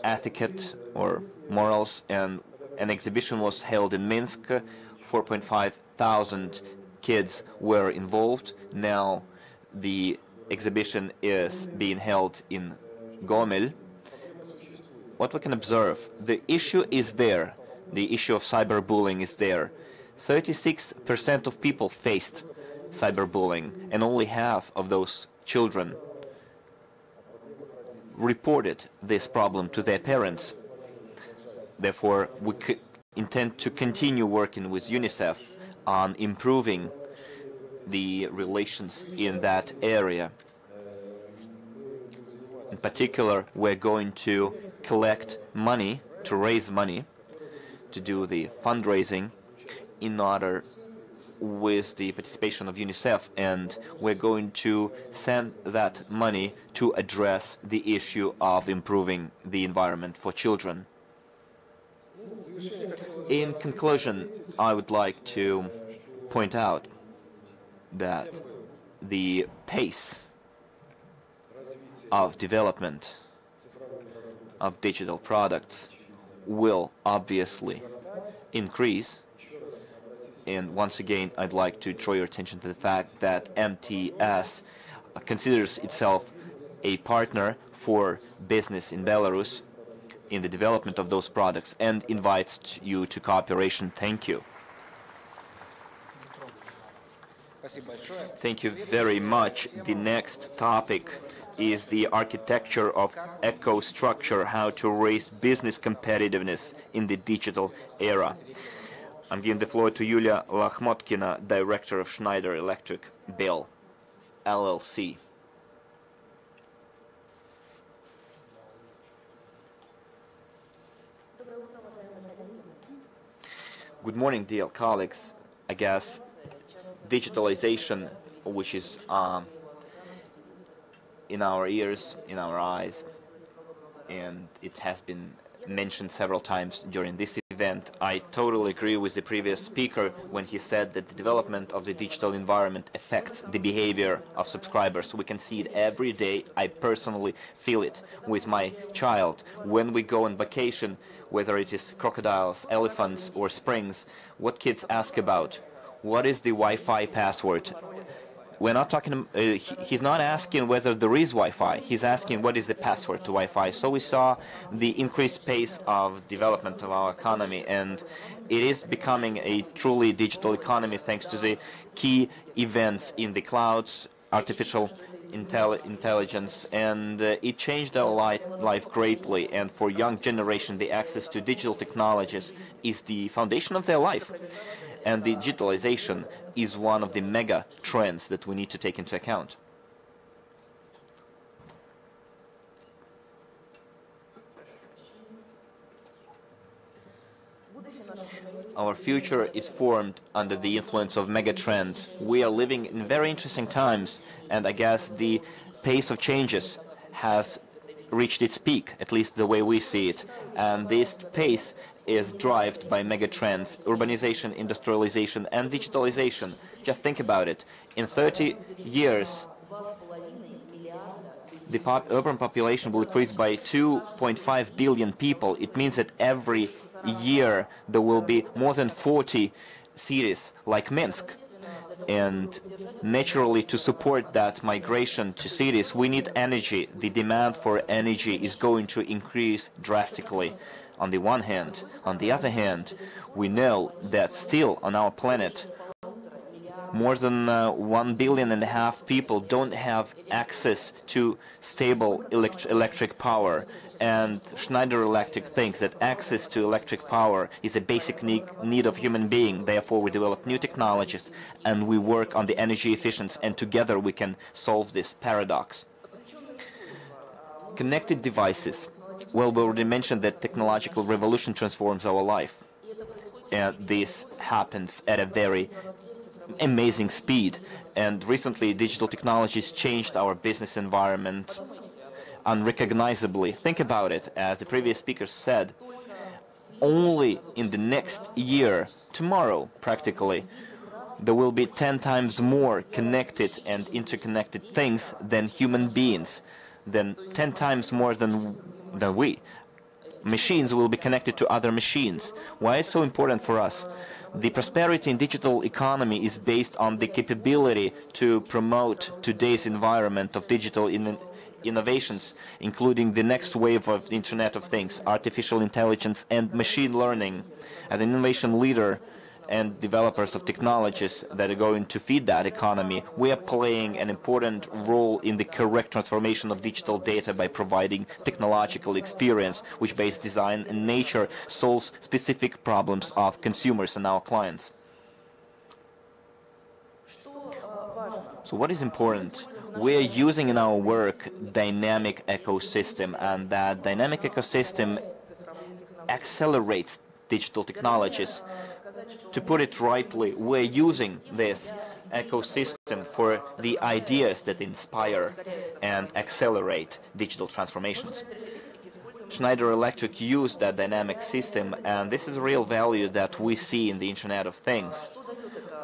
etiquette or morals, and an exhibition was held in Minsk. 4,500 kids were involved. Now the exhibition is being held in Gomel. What we can observe, the issue is there. The issue of cyberbullying is there. 36% of people faced cyberbullying, and only half of those children reported this problem to their parents. Therefore, we intend to continue working with UNICEF on improving the relations in that area. In particular, we're going to collect money, to raise money, to do the fundraising in order with the participation of UNICEF, and we're going to send that money to address the issue of improving the environment for children. In conclusion, I would like to point out that the pace of development of digital products will obviously increase. And once again, I'd like to draw your attention to the fact that MTS considers itself a partner for business in Belarus in the development of those products and invites you to cooperation. Thank you. Thank you very much. The next topic is the architecture of eco-structure, how to raise business competitiveness in the digital era. I'm giving the floor to Yulia Lakhmotkina, Director of Schneider Electric Bell, LLC. Good morning, dear colleagues. I guess digitalization, which is in our ears, in our eyes, and it has been mentioned several times during this event. I totally agree with the previous speaker when he said that the development of the digital environment affects the behavior of subscribers. We can see it every day. I personally feel it with my child. When we go on vacation, whether it is crocodiles, elephants, or springs, what kids ask about? What is the Wi-Fi password? We're not talking, he's not asking whether there is Wi-Fi, he's asking what is the password to Wi-Fi. So we saw the increased pace of development of our economy, and it is becoming a truly digital economy thanks to the key events in the clouds, artificial intelligence, and it changed our life greatly. And for young generation, the access to digital technologies is the foundation of their life. And the digitalization is one of the mega trends that we need to take into account. Our future is formed under the influence of mega trends. We are living in very interesting times, and I guess the pace of changes has reached its peak, at least the way we see it. And this pace is driven by mega trends, urbanization, industrialization, and digitalization. Just think about it. In 30 years, the urban population will increase by 2.5 billion people. It means that every year there will be more than 40 cities like Minsk. And naturally, to support that migration to cities, we need energy. The demand for energy is going to increase drastically on the one hand. On the other hand, we know that still on our planet, more than 1.5 billion people don't have access to stable electric power. And Schneider Electric thinks that access to electric power is a basic need of human being. Therefore, we develop new technologies and we work on the energy efficiency, and together we can solve this paradox. Connected devices. Well, we already mentioned that technological revolution transforms our life. And this happens at a very amazing speed. And recently, digital technologies changed our business environment unrecognizably. Think about it, as the previous speaker said, only in the next year, tomorrow practically, there will be 10 times more connected and interconnected things than human beings, than 10 times more than we. Machines will be connected to other machines. Why is it so important for us? The prosperity in digital economy is based on the capability to promote today's environment of digital innovations, including the next wave of the Internet of Things, artificial intelligence and machine learning. As an innovation leader and developers of technologies that are going to feed that economy, we are playing an important role in the correct transformation of digital data by providing technological experience, which based design and nature solves specific problems of consumers and our clients. So what is important? We are using in our work dynamic ecosystem, and that dynamic ecosystem accelerates digital technologies. To put it rightly, we're using this ecosystem for the ideas that inspire and accelerate digital transformations. Schneider Electric used that dynamic system, and this is a real value that we see in the Internet of Things.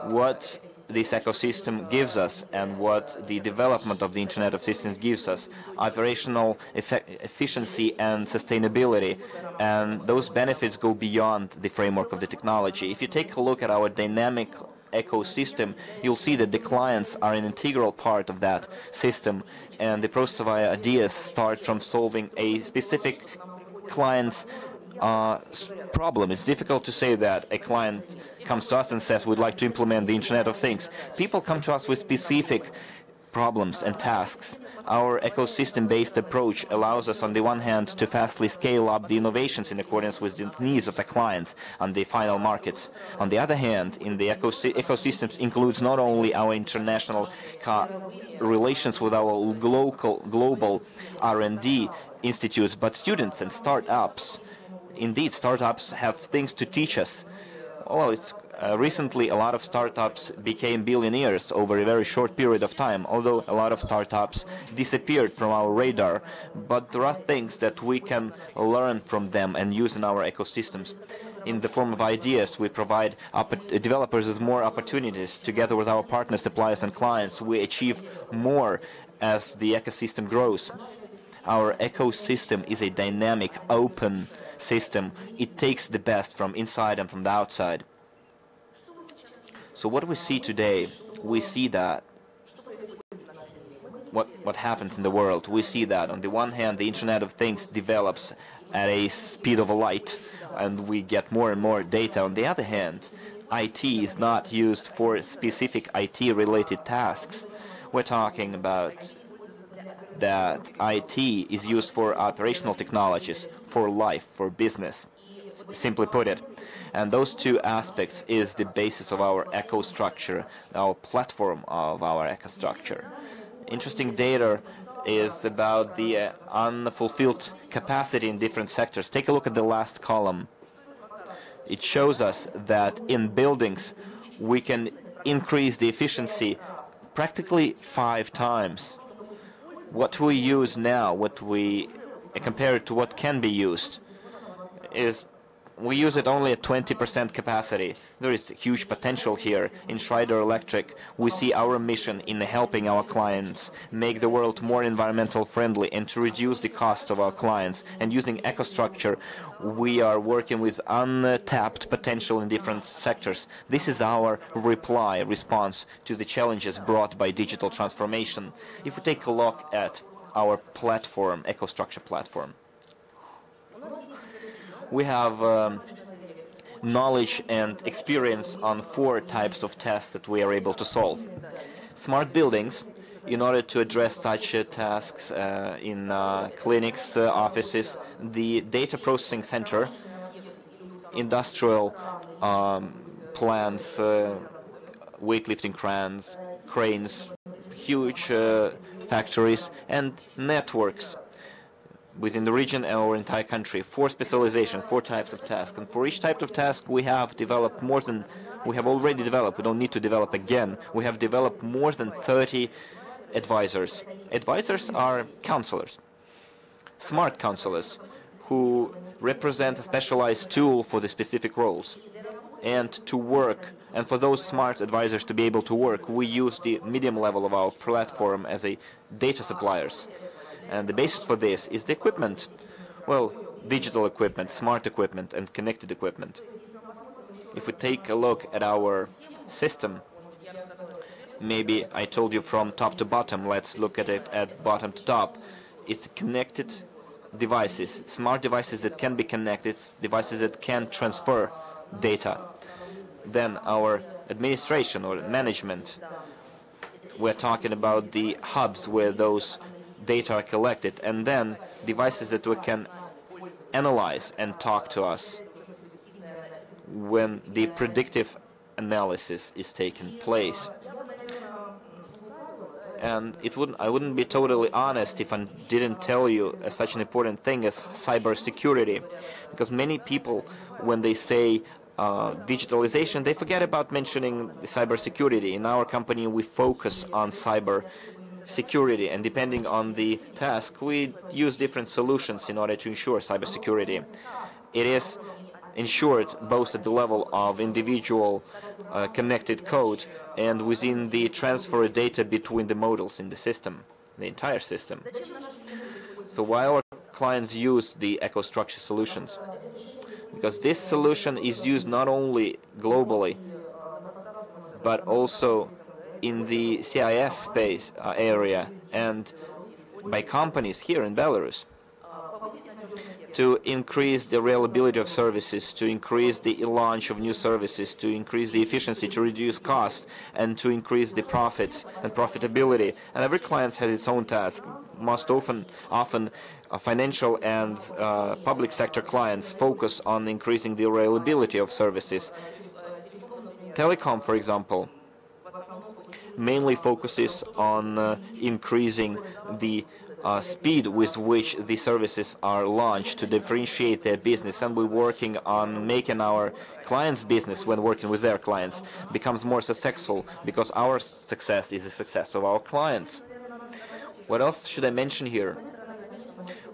What this ecosystem gives us and what the development of the Internet of Systems gives us: operational efficiency and sustainability. And those benefits go beyond the framework of the technology. If you take a look at our dynamic ecosystem, you'll see that the clients are an integral part of that system, and the process of our ideas start from solving a specific client's problem. It's difficult to say that a client comes to us and says, we'd like to implement the Internet of Things. People come to us with specific problems and tasks. Our ecosystem-based approach allows us, on the one hand, to fastly scale up the innovations in accordance with the needs of the clients on the final markets. On the other hand, in the ecosystems includes not only our international relations with our global R&D institutes, but students and startups. Indeed, startups have things to teach us. Well, recently a lot of startups became billionaires over a very short period of time, although a lot of startups disappeared from our radar. But there are things that we can learn from them and use in our ecosystems. In the form of ideas, we provide developers with more opportunities. Together with our partners, suppliers, and clients, we achieve more as the ecosystem grows. Our ecosystem is a dynamic, open system. It takes the best from inside and from the outside. So what we see today, we see that what happens in the world. We see that on the one hand, the Internet of Things develops at a speed of a light, and we get more and more data. On the other hand, IT is not used for specific IT-related tasks. We're talking about that IT is used for operational technologies, for life, for business, simply put it. And those two aspects is the basis of our eco-structure, our platform of our eco-structure. Interesting data is about the unfulfilled capacity in different sectors. Take a look at the last column. It shows us that in buildings we can increase the efficiency practically 5 times. What we use now, what we compare it to what can be used, is we use it only at 20% capacity. There is huge potential here. In Schreider Electric, we see our mission in helping our clients make the world more environmental friendly and to reduce the cost of our clients. And using EcoStructure, we are working with untapped potential in different sectors. This is our response to the challenges brought by digital transformation. If we take a look at our platform, EcoStructure platform, we have knowledge and experience on 4 types of tasks that we are able to solve. Smart buildings, in order to address such tasks in clinics, offices, the data processing center, industrial plants, weightlifting cranes, huge factories, and networks within the region or entire country. 4 specialization, 4 types of tasks. And for each type of task, we have developed we have already developed, we don't need to develop again. We have developed more than 30 advisors. Advisors are counselors, smart counselors, who represent a specialized tool for the specific roles. And to work, and for those smart advisors to be able to work, we use the medium level of our platform as a data suppliers. And the basis for this is the equipment. Well, digital equipment, smart equipment, and connected equipment. If we take a look at our system, maybe I told you from top to bottom, let's look at it at bottom to top. It's connected devices, smart devices that can be connected, devices that can transfer data. Then our administration or management, we're talking about the hubs where those data are collected, and then devices that we can analyze and talk to us when the predictive analysis is taking place. And I wouldn't be totally honest if I didn't tell you such an important thing as cybersecurity, because many people, when they say digitalization, they forget about mentioning cybersecurity. In our company, we focus on cyber security, and depending on the task, we use different solutions in order to ensure cybersecurity. It is ensured both at the level of individual connected code and within the transfer of data between the modules in the system, the entire system. So why our clients use the EcoStructure solutions? Because this solution is used not only globally, but also in the CIS space area and by companies here in Belarus to increase the reliability of services, to increase the launch of new services, to increase the efficiency, to reduce costs, and to increase the profits and profitability. And every client has its own task. Most often financial and public sector clients focus on increasing the reliability of services. Telecom, for example, mainly focuses on increasing the speed with which the services are launched to differentiate their business, and we're working on making our clients' business, when working with their clients, becomes more successful, because our success is the success of our clients. What else should I mention here?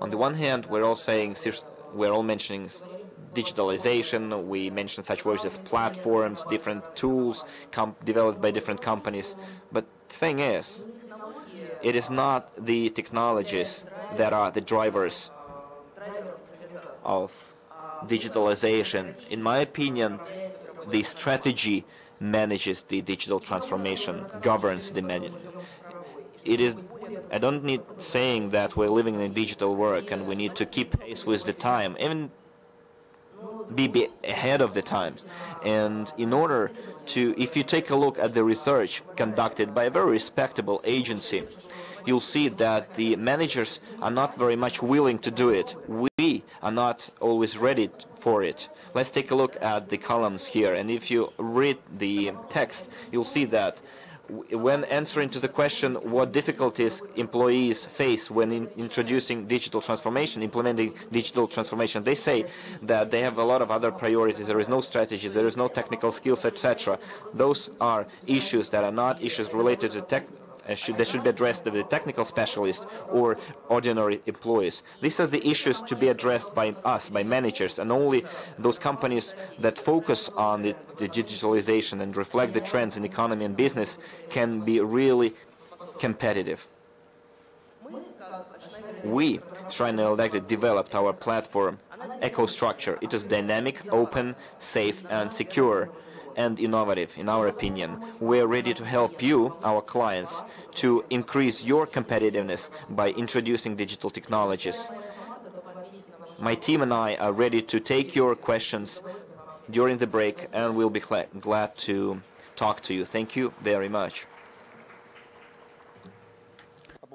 On the one hand, we're all mentioning digitalization. We mention such words as platforms, different tools developed by different companies. But the thing is, it is not the technologies that are the drivers of digitalization. In my opinion, the strategy manages the digital transformation, governs the menu. I don't need saying that we're living in a digital world and we need to keep pace with the time, even be ahead of the times. And in order to, if you take a look at the research conducted by a very respectable agency, you'll see that the managers are not very much willing to do it. We are not always ready for it. Let's take a look at the columns here, and if you read the text, you'll see that when answering to the question what difficulties employees face when introducing digital transformation, implementing digital transformation, they say that they have a lot of other priorities. There is no strategy, there is no technical skills, etc. Those are issues that are not issues related to tech. That should be addressed by the technical specialist or ordinary employees. These are the issues to be addressed by us, by managers, and only those companies that focus on the digitalization and reflect the trends in economy and business can be really competitive. We, Shrine Electric, developed our platform, EcoStructure. It is dynamic, open, safe, and secure, and innovative, in our opinion. We are ready to help you, our clients, to increase your competitiveness by introducing digital technologies. My team and I are ready to take your questions during the break, and we'll be glad to talk to you. Thank you very much.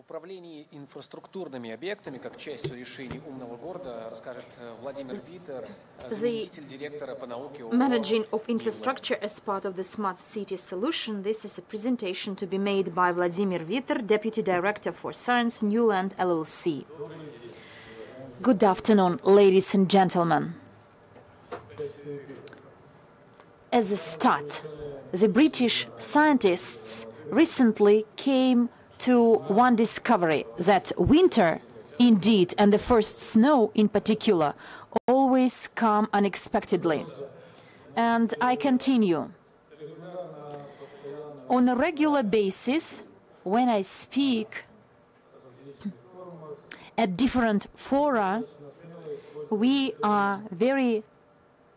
Управлении инфраструктурными объектами как частью решений умного города расскажет Владимир Витер, заместитель директора по науке. Managing of infrastructure as part of the smart city solution. This is a presentation to be made by Vladimir Viter, Deputy Director for Science, Newland LLC. Good afternoon, ladies and gentlemen. As a start, the British scientists recently came to one discovery, that winter, indeed, and the first snow in particular, always come unexpectedly. And I continue. On a regular basis, when I speak at different fora, we are very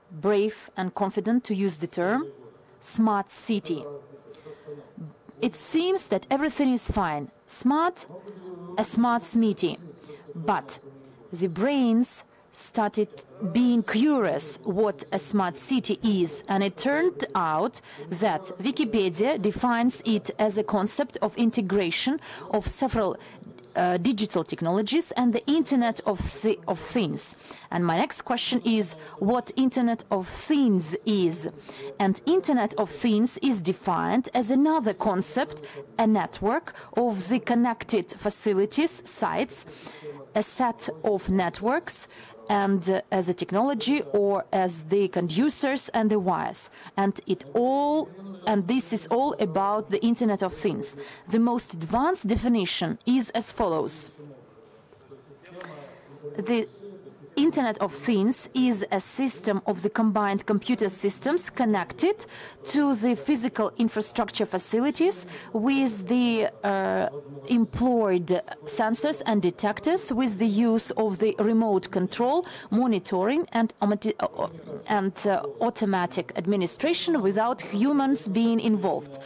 brave and confident to use the term smart city. It seems that everything is fine. Smart, a smart smitty. But the brains started being curious what a smart city is, and it turned out that Wikipedia defines it as a concept of integration of several digital technologies and the Internet of Things. And my next question is what Internet of Things is. And Internet of Things is defined as another concept, a network of the connected facilities, sites, a set of networks, and as a technology or as the conducers and the wires. And this is all about the Internet of Things. The most advanced definition is as follows. The Internet of Things is a system of the combined computer systems connected to the physical infrastructure facilities with the employed sensors and detectors, with the use of the remote control, monitoring and automatic administration without humans being involved.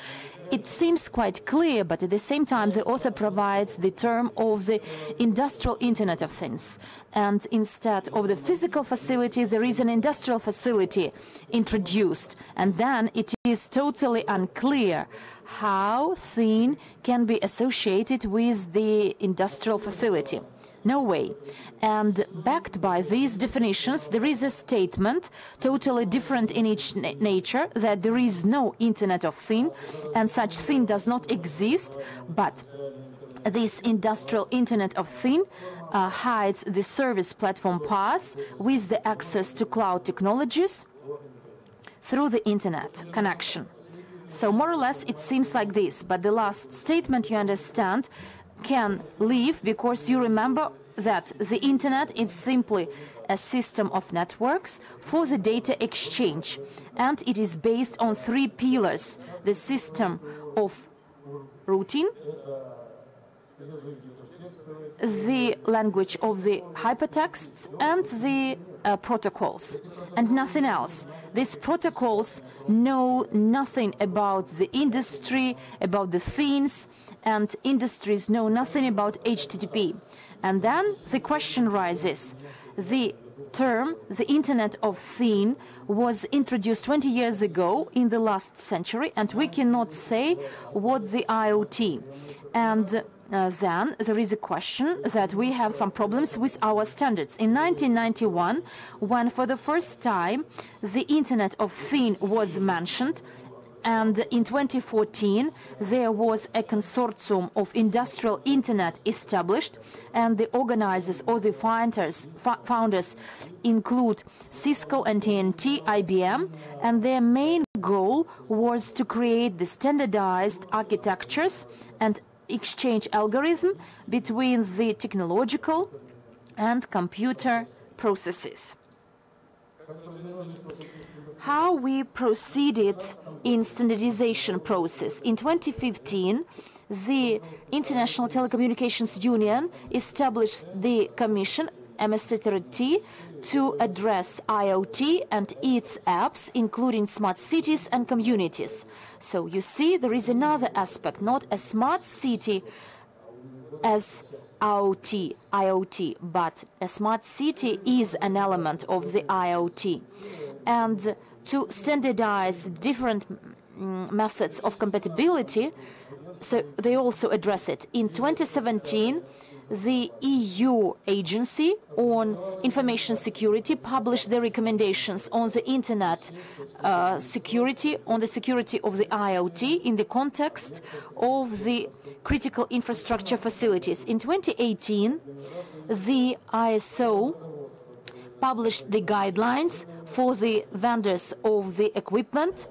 It seems quite clear, but at the same time the author provides the term of the industrial Internet of Things. And instead of the physical facility, there is an industrial facility introduced. And then it is totally unclear how thin can be associated with the industrial facility. No way. And backed by these definitions, there is a statement totally different in each nature, that there is no Internet of Thing and such thing does not exist, but this industrial Internet of Thing hides the service platform path with the access to cloud technologies through the Internet connection. So more or less it seems like this, but the last statement, you understand, can leave because you remember that the Internet is simply a system of networks for the data exchange, and it is based on three pillars: the system of routing, the language of the hypertexts, and the protocols, and nothing else. These protocols know nothing about the industry, about the things, and industries know nothing about HTTP. And then the question rises. The term, the Internet of Things, was introduced 20 years ago in the last century, and we cannot say what the IoT. And then there is a question that we have some problems with our standards. In 1991, when for the first time the Internet of Things was mentioned, and in 2014 there was a consortium of industrial Internet established, and the organizers or the founders include Cisco and TNT, IBM, and their main goal was to create the standardized architectures and exchange algorithm between the technological and computer processes. How we proceeded in standardization process. In 2015, the International Telecommunications Union established the Commission, MSTRT, to address IoT and its apps, including smart cities and communities. So you see, there is another aspect, not a smart city as IoT, but a smart city is an element of the IoT. And to standardize different methods of compatibility, so they also address it. In 2017, the EU Agency on Information Security published the recommendations on the Internet security, on the security of the IoT in the context of the critical infrastructure facilities. In 2018, the ISO published the guidelines for the vendors of the equipment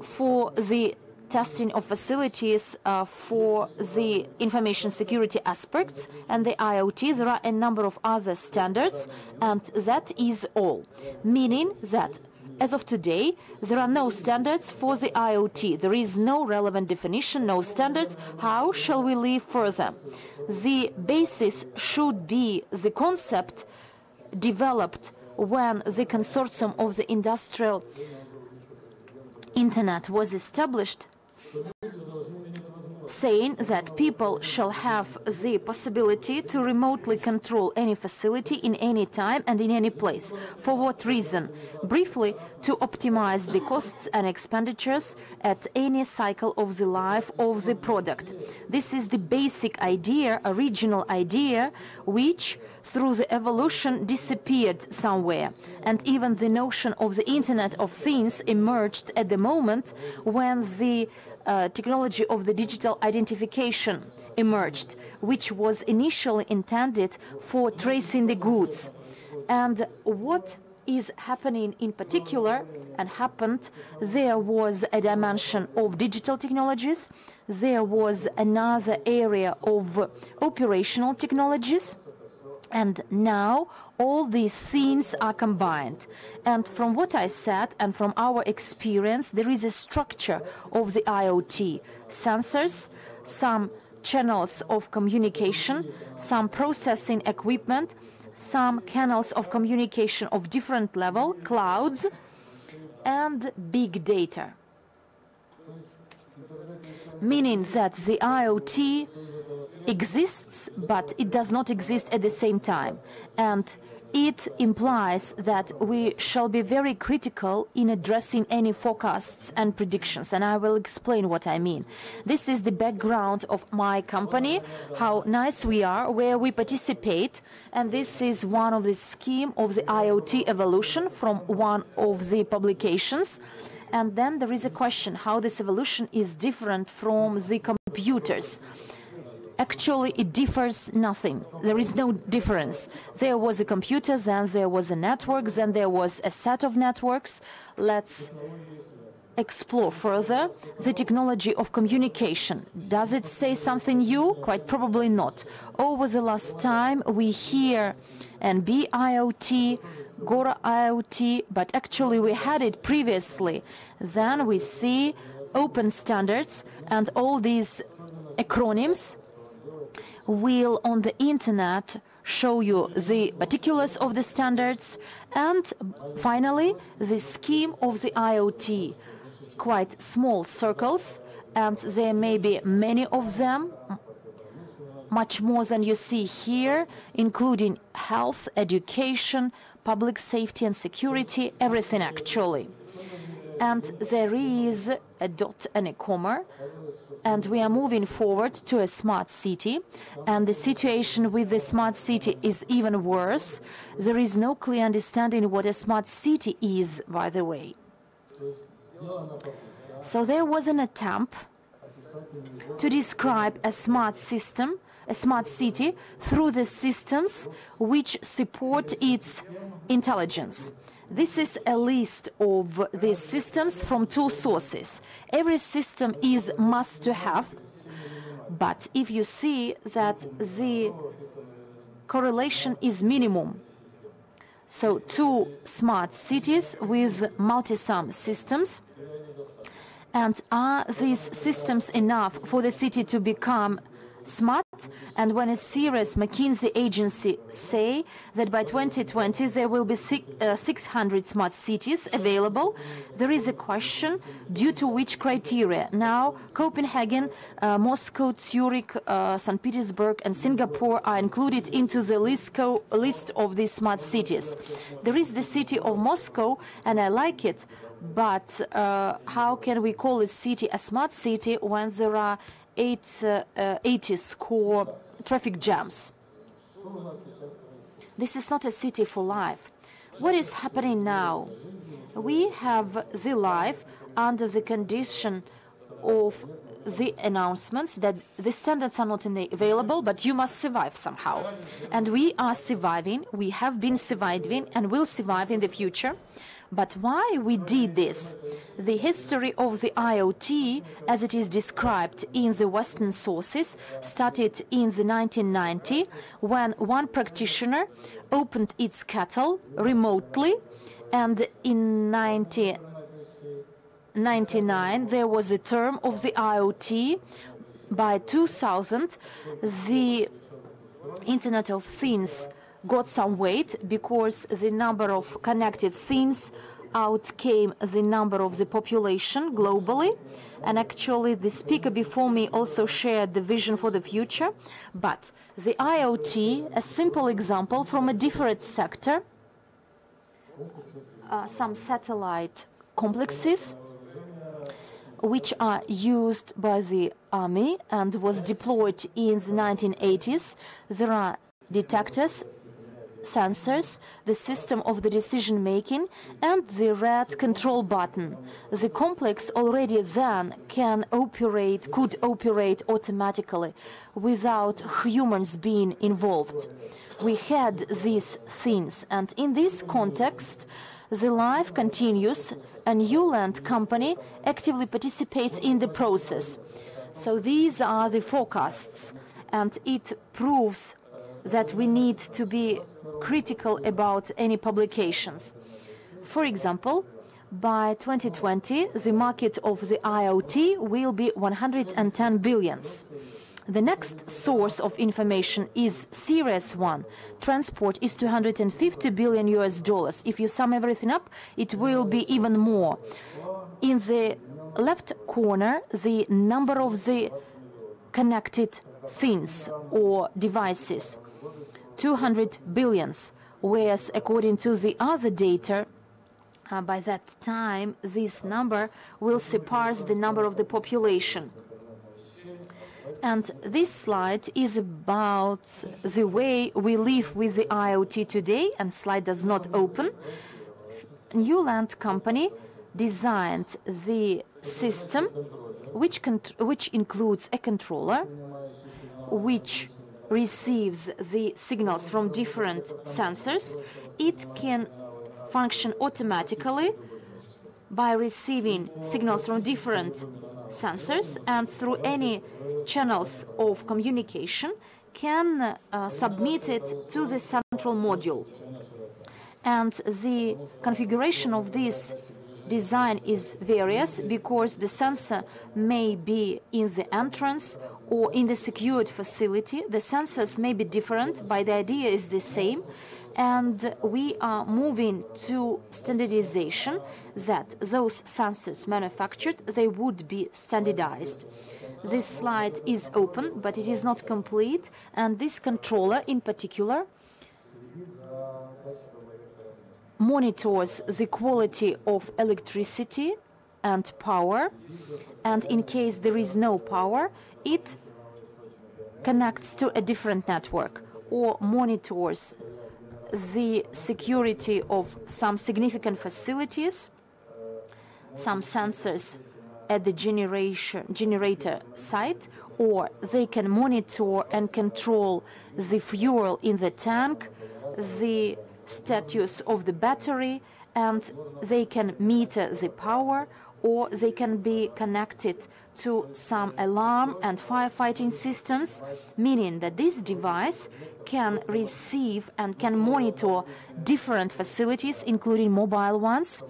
for the testing of facilities for the information security aspects and the IoT. There are a number of other standards, and that is all. Meaning that as of today, there are no standards for the IoT. There is no relevant definition, no standards. How shall we live further? The basis should be the concept developed when the consortium of the industrial Internet was established, saying that people shall have the possibility to remotely control any facility in any time and in any place. For what reason? Briefly, to optimize the costs and expenditures at any cycle of the life of the product. This is the basic idea, original idea, which through the evolution disappeared somewhere. And even the notion of the Internet of Things emerged at the moment when the technology of the digital identification emerged, which was initially intended for tracing the goods. And what is happening in particular and happened, there was a dimension of digital technologies, there was another area of operational technologies, And now all these scenes are combined. And from what I said and from our experience, there is a structure of the IoT. Sensors, some channels of communication, some processing equipment, some channels of communication of different level, clouds, and big data. Meaning that the IoT exists, but it does not exist at the same time. And it implies that we shall be very critical in addressing any forecasts and predictions, and I will explain what I mean. This is the background of my company, how nice we are, where we participate, and this is one of the scheme of the IoT evolution from one of the publications. And then there is a question how this evolution is different from the computers. Actually, it differs nothing. There is no difference. There was a computer, then there was a network, then there was a set of networks. Let's explore further the technology of communication. Does it say something new? Quite probably not. Over the last time, we hear NB IoT, Gora IoT, but actually we had it previously. Then we see open standards, and all these acronyms will on the internet show you the particulars of the standards, and finally the scheme of the IoT. Quite small circles, and there may be many of them, much more than you see here, including health, education, public safety and security, everything actually. And there is a dot and a comma, and we are moving forward to a smart city, and the situation with the smart city is even worse. There is no clear understanding what a smart city is, by the way. So there was an attempt to describe a smart system, a smart city, through the systems which support its intelligence. This is a list of these systems from two sources. Every system is must to have, but if you see that the correlation is minimum, so two smart cities with multi-sum systems, and are these systems enough for the city to become smart? And when a serious McKinsey agency say that by 2020 there will be 600 smart cities available, there is a question due to which criteria. Now Copenhagen, Moscow, Zurich, St. Petersburg and Singapore are included into the list of these smart cities. There is the city of Moscow, and I like it, but how can we call a city a smart city when there are 80 score traffic jams? This is not a city for life. What is happening now? We have the life under the condition of the announcements that the standards are not available, but you must survive somehow. And we are surviving, we have been surviving and will survive in the future. But why we did this? The history of the IoT, as it is described in the Western sources, started in the 1990s, when one practitioner opened its kettle remotely, and in 1999 there was a term of the IoT. By 2000, the Internet of Things got some weight because the number of connected things outcame the number of the population globally. And actually the speaker before me also shared the vision for the future. But the IoT, a simple example from a different sector, some satellite complexes which are used by the army and was deployed in the 1980s. There are detectors, sensors, the system of the decision making, and the red control button. The complex already then could operate automatically without humans being involved. We had these things, and in this context the life continues. A new land company actively participates in the process. So these are the forecasts, and it proves that we need to be critical about any publications. For example, by 2020, the market of the IoT will be 110 billions. The next source of information is serious one. Transport is 250 billion US dollars. If you sum everything up, it will be even more. In the left corner, the number of the connected things or devices, 200 billions, whereas according to the other data, by that time, this number will surpass the number of the population. And this slide is about the way we live with the IoT today, and slide does not open. Newland company designed the system which includes a controller, which receives the signals from different sensors. It can function automatically by receiving signals from different sensors, and through any channels of communication can submit it to the central module. And the configuration of this design is various because the sensor may be in the entrance or in the secured facility. The sensors may be different, but the idea is the same. And we are moving to standardization, that those sensors manufactured, they would be standardized. This slide is open, but it is not complete. And this controller in particular monitors the quality of electricity and power. And in case there is no power, it connects to a different network or monitors the security of some significant facilities, some sensors at the generator site, or they can monitor and control the fuel in the tank, the status of the battery, and they can meter the power, or they can be connected to some alarm and firefighting systems, meaning that this device can receive and can monitor different facilities, including mobile ones,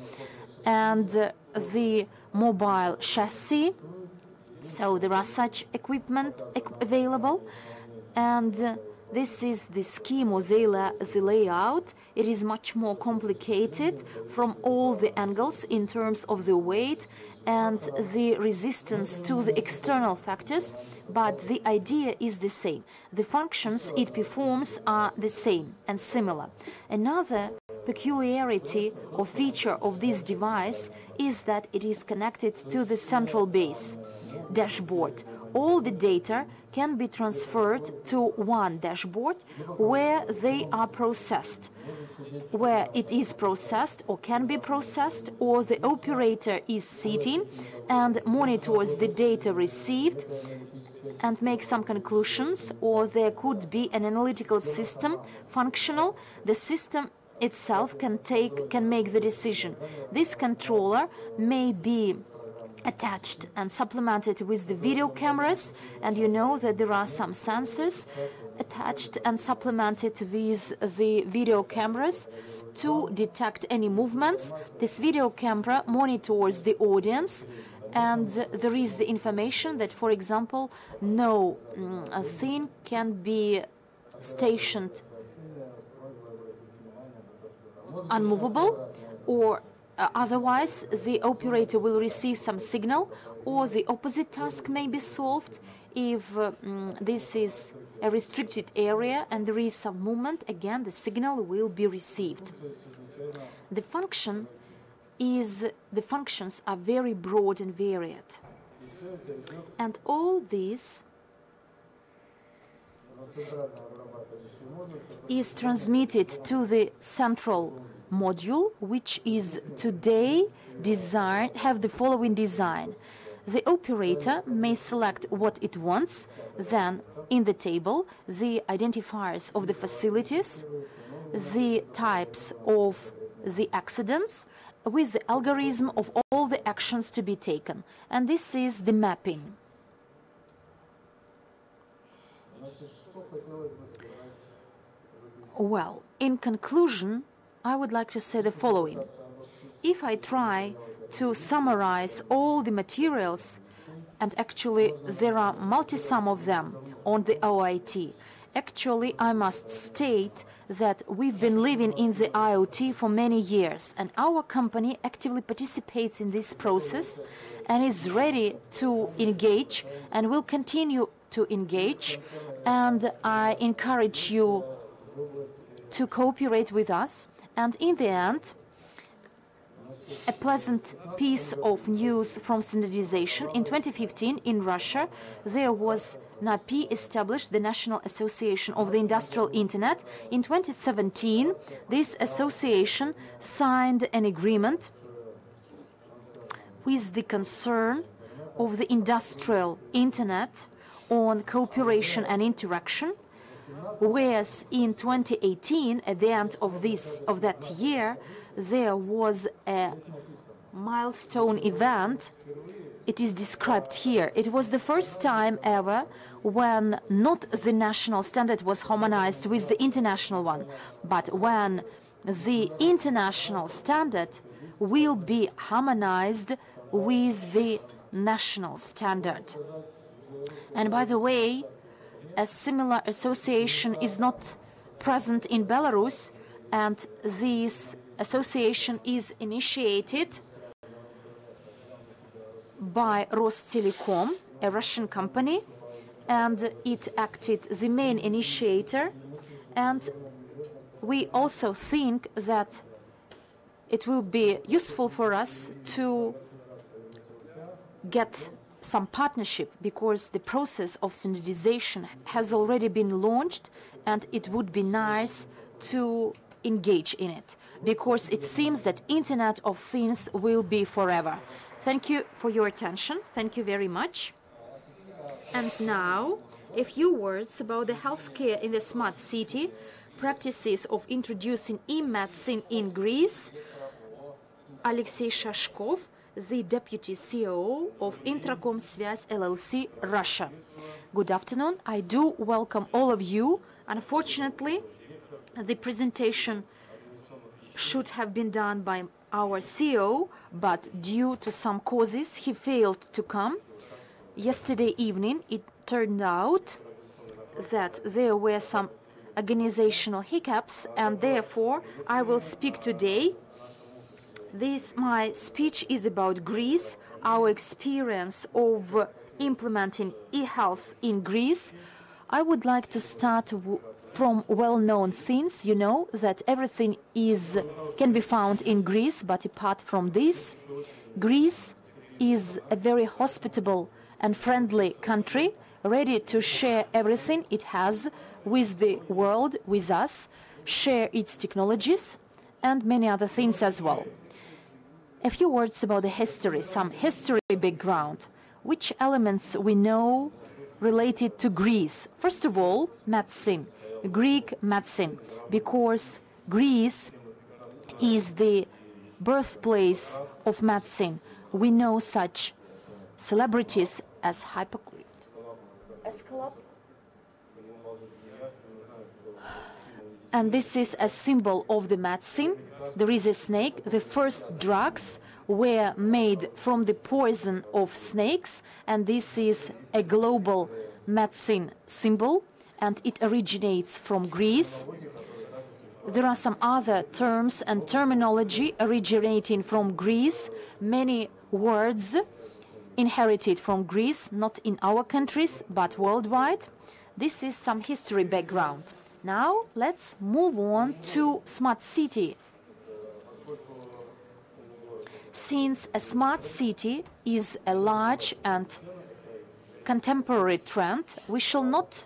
and the mobile chassis. So there are such equipment available, and this is the scheme or the layout. It is much more complicated from all the angles in terms of the weight and the resistance to the external factors, but the idea is the same. The functions it performs are the same and similar. Another peculiarity or feature of this device is that it is connected to the central base dashboard. All the data can be transferred to one dashboard where they are processed, where it is processed or can be processed, or the operator is sitting and monitors the data received and makes some conclusions, or there could be an analytical system functional. The system itself can make the decision. This controller may be attached and supplemented with the video cameras, and you know that there are some sensors attached and supplemented with the video cameras to detect any movements. This video camera monitors the audience, and there is the information that, for example, no thing can be stationed unmovable, or otherwise the operator will receive some signal, or the opposite task may be solved if this is a restricted area and there is some movement. Again, the signal will be received. The functions are very broad and varied, and all this is transmitted to the central module, which is today have the following design. The operator may select what it wants, then in the table the identifiers of the facilities, the types of the accidents, with the algorithm of all the actions to be taken. And this is the mapping. Well, in conclusion, I would like to say the following. If I try to summarize all the materials, and actually there are multi-sum of them on the OIT, actually I must state that we've been living in the IoT for many years, and our company actively participates in this process and is ready to engage and will continue to engage, and I encourage you to cooperate with us. And in the end, a pleasant piece of news from standardization. In 2015, in Russia, there was NAPI established, the National Association of the Industrial Internet. In 2017, this association signed an agreement with the concern of the industrial Internet on cooperation and interaction, whereas in 2018, at the end of that year, there was a milestone event. It is described here. It was the first time ever when not the national standard was harmonized with the international one, but when the international standard will be harmonized with the national standard. And by the way, a similar association is not present in Belarus, and this association is initiated by Rostelecom, a Russian company, and it acted the main initiator. And we also think that it will be useful for us to get some partnership, because the process of standardization has already been launched, and it would be nice to engage in it, because it seems that Internet of Things will be forever. Thank you for your attention. Thank you very much. And now, a few words about the healthcare in the smart city, practices of introducing e-medicine in Greece. Alexei Shashkov, the Deputy CEO of Intracom Svyaz LLC, Russia. Good afternoon. I do welcome all of you. Unfortunately, the presentation should have been done by our CEO, but due to some causes, he failed to come. Yesterday evening, it turned out that there were some organizational hiccups, and therefore I will speak today. My speech is about Greece, our experience of implementing e-health in Greece. I would like to start from well-known things. You know that everything can be found in Greece, but apart from this, Greece is a very hospitable and friendly country, ready to share everything it has with the world, with us, share its technologies, and many other things as well. A few words about the history, some history background. Which elements we know related to Greece? First of all, medicine, Greek medicine, because Greece is the birthplace of medicine. We know such celebrities as Hippocrates, Aesculapius, and this is a symbol of the medicine. There is a snake. The first drugs were made from the poison of snakes, and this is a global medicine symbol, and it originates from Greece. There are some other terms and terminology originating from Greece, many words inherited from Greece, not in our countries, but worldwide. This is some history background. Now, let's move on to smart city. Since a smart city is a large and contemporary trend, we shall not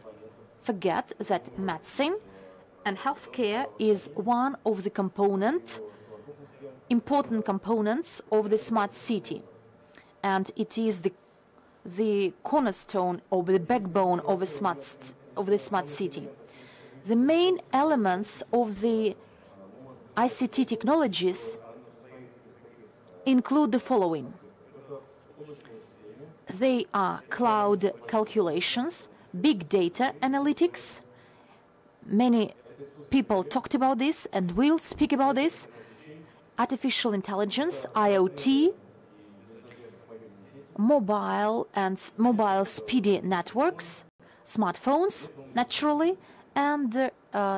forget that medicine and healthcare is one of the important components of the smart city. And it is the cornerstone or the backbone of the smart city. The main elements of the ICT technologies include the following. They are cloud calculations, big data analytics, many people talked about this and will speak about this. Artificial intelligence, IoT, mobile speedy networks, smartphones, naturally, and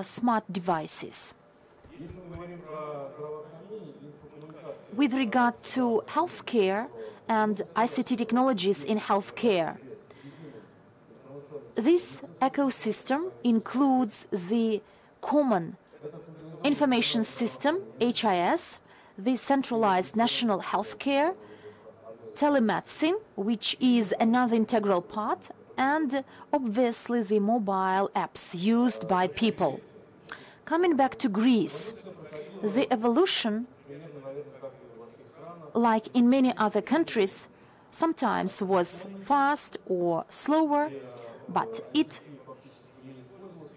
smart devices. With regard to healthcare and ICT technologies in healthcare, this ecosystem includes the common information system, HIS, the centralized national healthcare, telemedicine, which is another integral part, and obviously the mobile apps used by people. Coming back to Greece, the evolution, like in many other countries, sometimes was fast or slower, but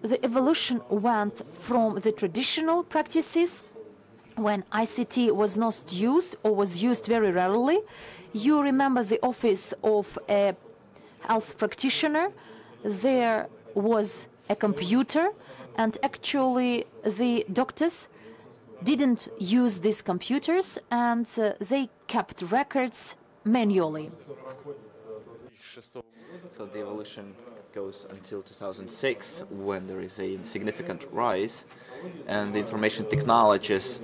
the evolution went from the traditional practices when ICT was not used or was used very rarely. You remember the office of a health practitioner. There was a computer, and actually the doctors didn't use these computers, and they kept records manually. So the evolution goes until 2006, when there is a significant rise, and the information technologies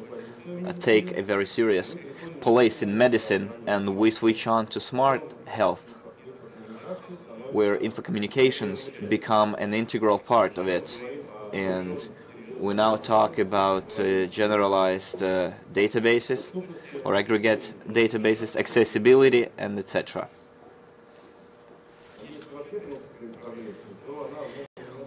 take a very serious place in medicine, and we switch on to smart health, where infocommunications become an integral part of it. And we now talk about generalized databases or aggregate databases, accessibility, and etc.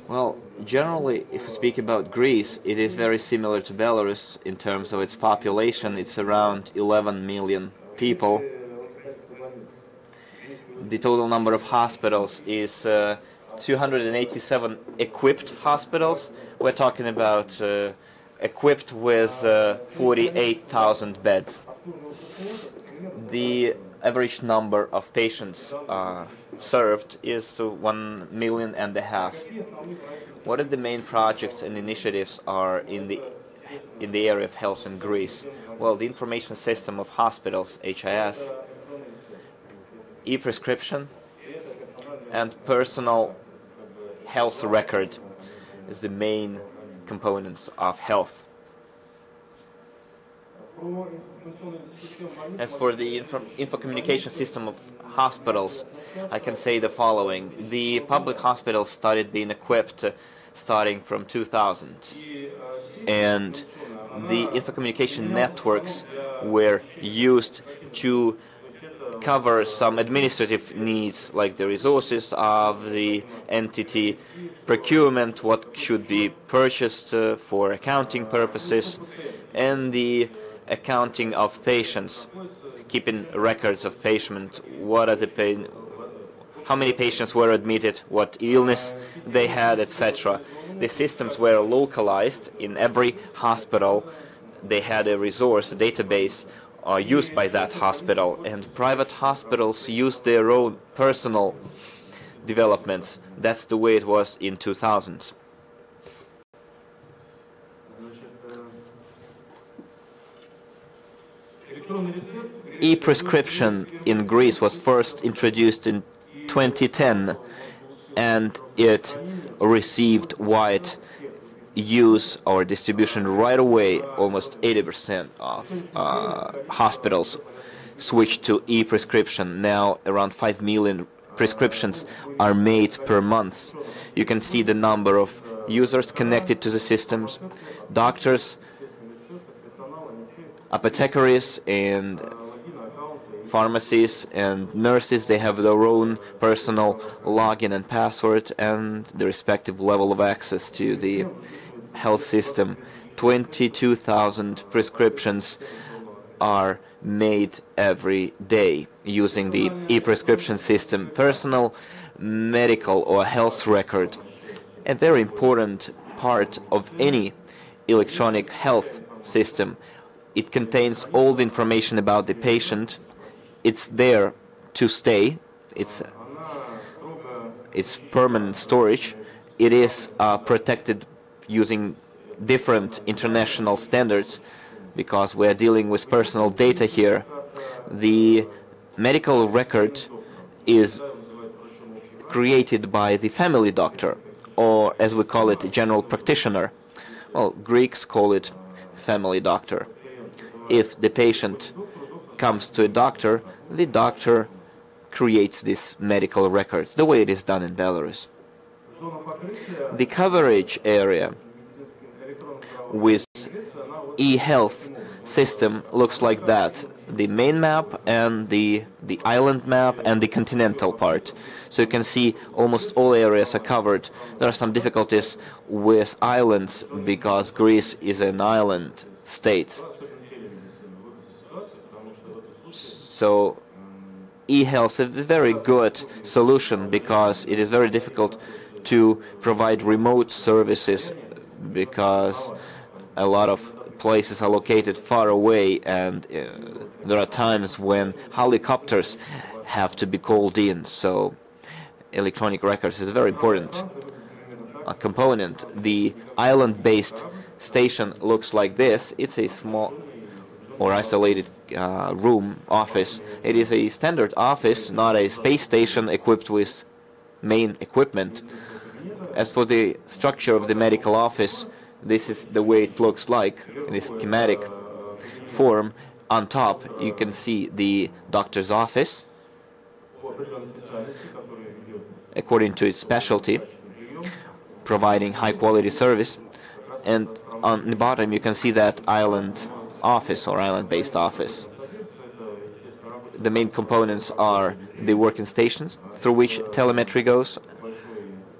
Well, generally, if we speak about Greece, it is very similar to Belarus in terms of its population. It's around 11 million people. The total number of hospitals is 287 equipped hospitals. We're talking about equipped with 48,000 beds. The average number of patients served is 1.5 million. What are the main projects and initiatives are in the area of health in Greece? Well, the information system of hospitals, HIS, e-prescription, and personal health record is the main components of health. As for the infocommunication system of hospitals, I can say the following. The public hospitals started being equipped starting from 2000, and the infocommunication networks were used to cover some administrative needs, like the resources of the entity, procurement, what should be purchased for accounting purposes, and the accounting of patients, keeping records of patients, how many patients were admitted, what illness they had, etc. The systems were localized in every hospital. They had a resource, a database used by that hospital, and private hospitals used their own personal developments. That's the way it was in 2000s. E-prescription in Greece was first introduced in 2010, and it received wide use or distribution right away. Almost 80% of hospitals switched to e-prescription. Now around 5 million prescriptions are made per month. You can see the number of users connected to the systems, doctors, apothecaries, and pharmacies and nurses. They have their own personal login and password and the respective level of access to the health system. 22,000 prescriptions are made every day using the e-prescription system. Personal medical or health record, a very important part of any electronic health system. It contains all the information about the patient. It's there to stay. It's permanent storage. It is protected using different international standards, because we are dealing with personal data here. The medical record is created by the family doctor, or as we call it, general practitioner. Well, Greeks call it family doctor. If the patient comes to a doctor, the doctor creates this medical record, the way it is done in Belarus. The coverage area with e-health system looks like that. The main map and the island map and the continental part. So you can see almost all areas are covered. There are some difficulties with islands because Greece is an island state. So e-health is a very good solution because it is very difficult to provide remote services because a lot of places are located far away, and there are times when helicopters have to be called in. So electronic records is a very important component. The island-based station looks like this. It's a small or isolated room office. It is a standard office, not a space station equipped with main equipment. As for the structure of the medical office, this is the way it looks like in a schematic form. On top, you can see the doctor's office, according to its specialty, providing high-quality service. And on the bottom, you can see that island office or island-based office. The main components are the working stations through which telemetry goes.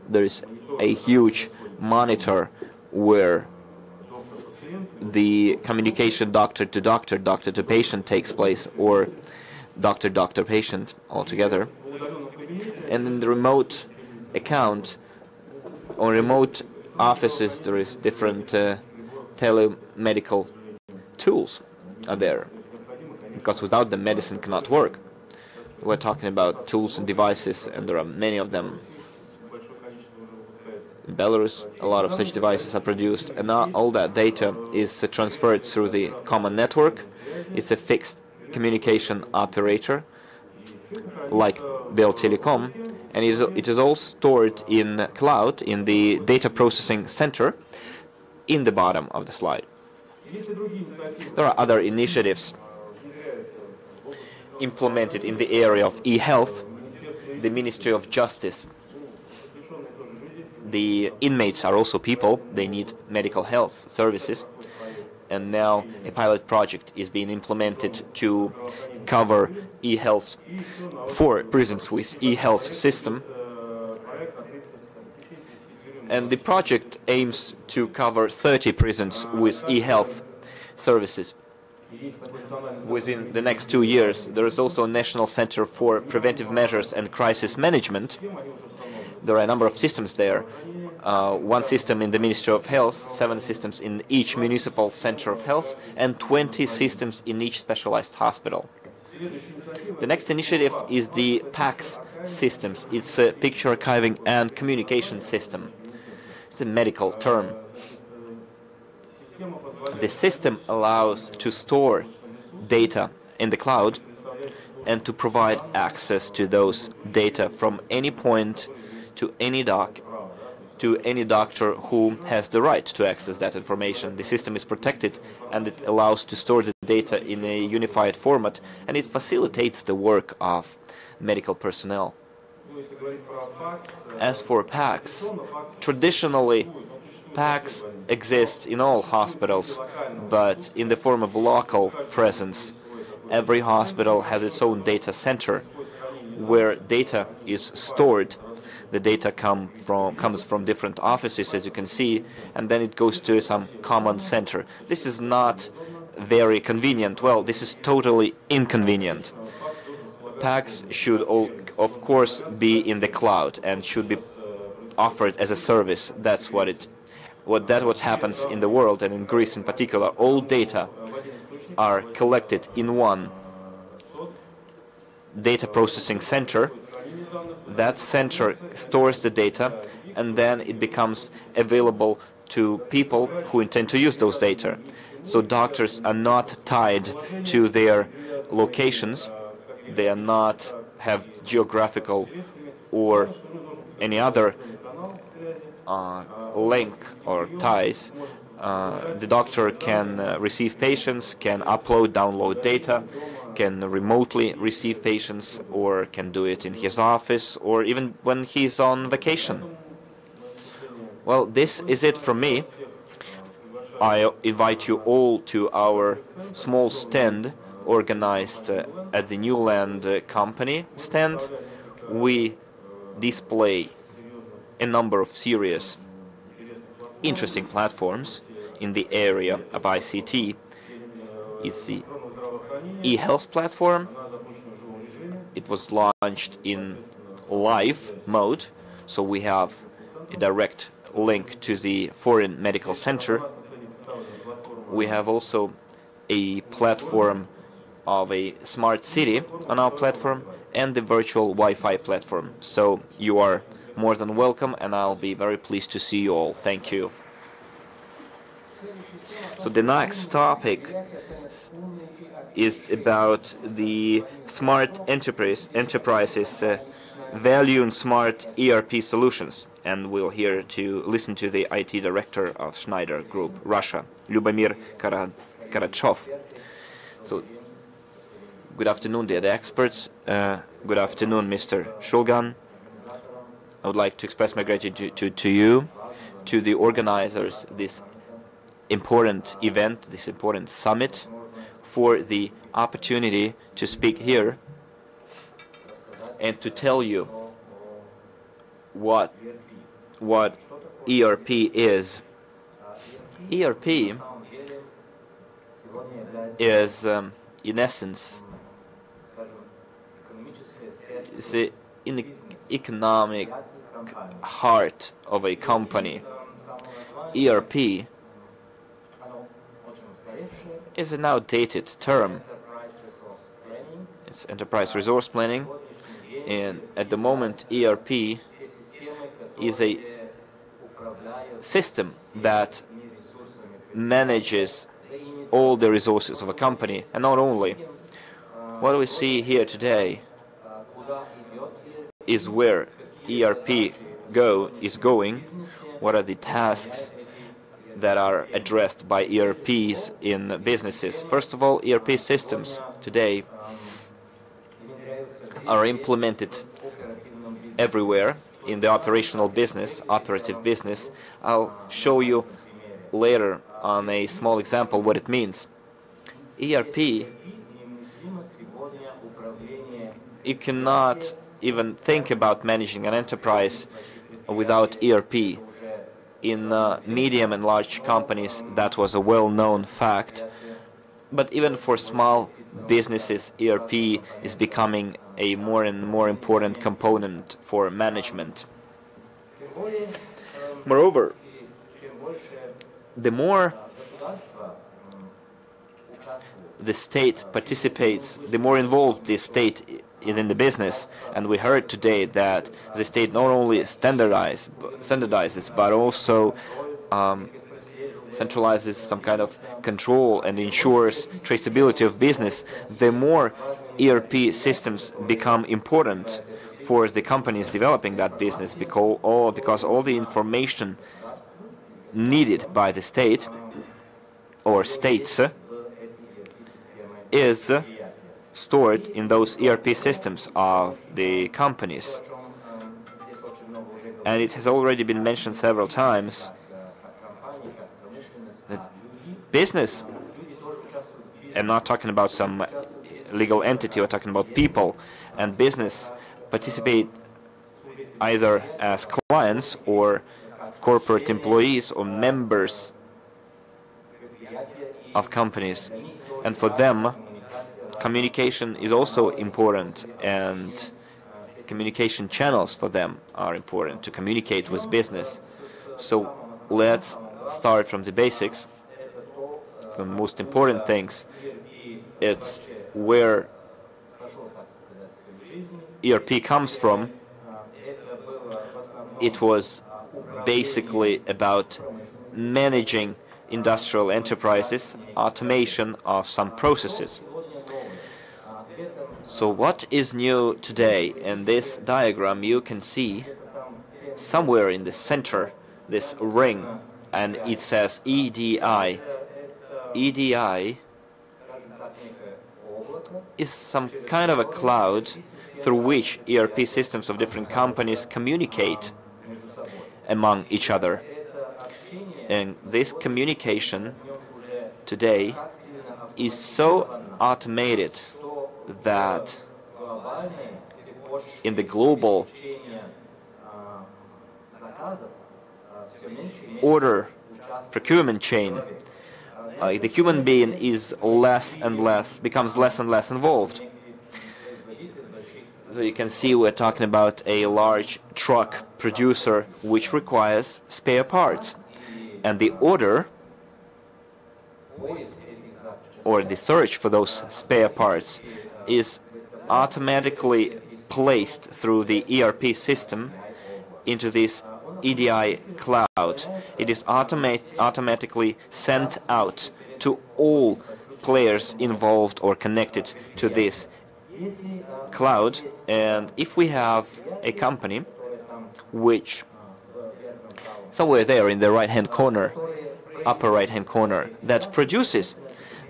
There is a huge monitor where the communication doctor to patient takes place, or doctor-patient altogether. And in the remote account or remote offices, there is different telemedical tools are there, because without them medicine cannot work. We're talking about tools and devices, and there are many of them. In Belarus, a lot of such devices are produced, and now all that data is transferred through the common network. It's a fixed communication operator, like Bell Telecom, and it is all stored in cloud, in the data processing center, in the bottom of the slide. There are other initiatives implemented in the area of e-health. The Ministry of Justice. The inmates are also people. They need medical health services. And now a pilot project is being implemented to cover e-health for prisons with e-health system. And the project aims to cover 30 prisons with e-health services within the next 2 years. There is also a National Center for Preventive Measures and Crisis Management. There are a number of systems there. One system in the Ministry of Health, 7 systems in each municipal center of health, and 20 systems in each specialized hospital. The next initiative is the PACS systems. It's a picture archiving and communication system. It's a medical term. The system allows to store data in the cloud and to provide access to those data from any point to any doctor who has the right to access that information. The system is protected, and it allows to store the data in a unified format, and it facilitates the work of medical personnel. As for PACS, traditionally PACS exists in all hospitals, but in the form of local presence. Every hospital has its own data center where data is stored. The data comes from different offices, as you can see, and then it goes to some common center. This is not very convenient. Well, this is totally inconvenient. PACS should, of course, be in the cloud and should be offered as a service. That's what happens in the world, and in Greece in particular. All data are collected in one data processing center. That center stores the data, and then it becomes available to people who intend to use those data. So doctors are not tied to their locations. They are not have geographical or any other link or ties. The doctor can receive patients, can upload, download data, can remotely receive patients, or can do it in his office, or even when he's on vacation. Well, this is it from me. I invite you all to our small stand organized at the Newland Company stand. We display a number of serious, interesting platforms in the area of ICT. It's the e-health platform. It was launched in live mode, so we have a direct link to the foreign medical center. We have also a platform of a smart city on our platform and the virtual Wi-Fi platform. So you are more than welcome, and I'll be very pleased to see you all. Thank you. So the next topic is about the smart enterprises value in smart ERP solutions. And we'll hear to listen to the IT director of Schneider Group, Russia, Lyubomir Karachov. So, good afternoon, dear experts. Good afternoon, Mr. Shulgan. I would like to express my gratitude to you, to the organizers, this important event, this important summit, for the opportunity to speak here and to tell you what ERP is. ERP is, in essence, the economic heart of a company. ERP is an outdated term. It's enterprise resource planning, and at the moment ERP is a system that manages all the resources of a company, and not only. What we see here today is where ERP is going, what are the tasks that are addressed by ERPs in businesses. First of all, ERP systems today are implemented everywhere in the operative business. I'll show you later on a small example what it means. ERP, you cannot even think about managing an enterprise without ERP. In medium and large companies, that was a well-known fact. But even for small businesses, ERP is becoming a more and more important component for management. Moreover, the more the state participates, the more involved the state is in the business. And we heard today that the state not only standardizes, but also centralizes some kind of control and ensures traceability of business. The more ERP systems become important for the companies developing that business, because all the information needed by the state or states is stored in those ERP systems of the companies. And it has already been mentioned several times that business, I'm not talking about some legal entity, we're talking about people, and business participate either as clients or corporate employees or members of companies. And for them, communication is also important, and communication channels for them are important to communicate with business. So let's start from the basics. The most important things, it's where ERP comes from. It was basically about managing industrial enterprises, automation of some processes. So what is new today? In this diagram you can see somewhere in the center this ring, and it says EDI. EDI is some kind of a cloud through which ERP systems of different companies communicate among each other. And this communication today is so automated that in the global order procurement chain, the human being is becomes less and less involved. So you can see we're talking about a large truck producer which requires spare parts, and the order or the search for those spare parts is automatically placed through the ERP system into this EDI cloud. It is automatically sent out to all players involved or connected to this cloud. And if we have a company which somewhere there in the right-hand corner, upper right-hand corner, that produces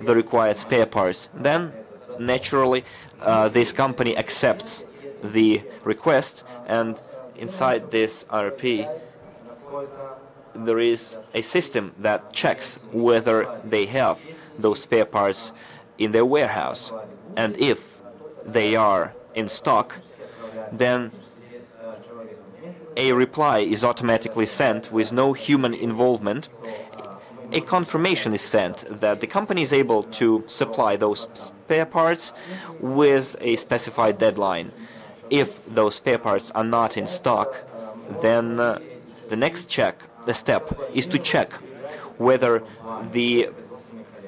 the required spare parts, then naturally this company accepts the request, and inside this ERP there is a system that checks whether they have those spare parts in their warehouse, and if they are in stock, then a reply is automatically sent with no human involvement. A confirmation is sent that the company is able to supply those spare parts with a specified deadline. If those spare parts are not in stock, then the next step is to check whether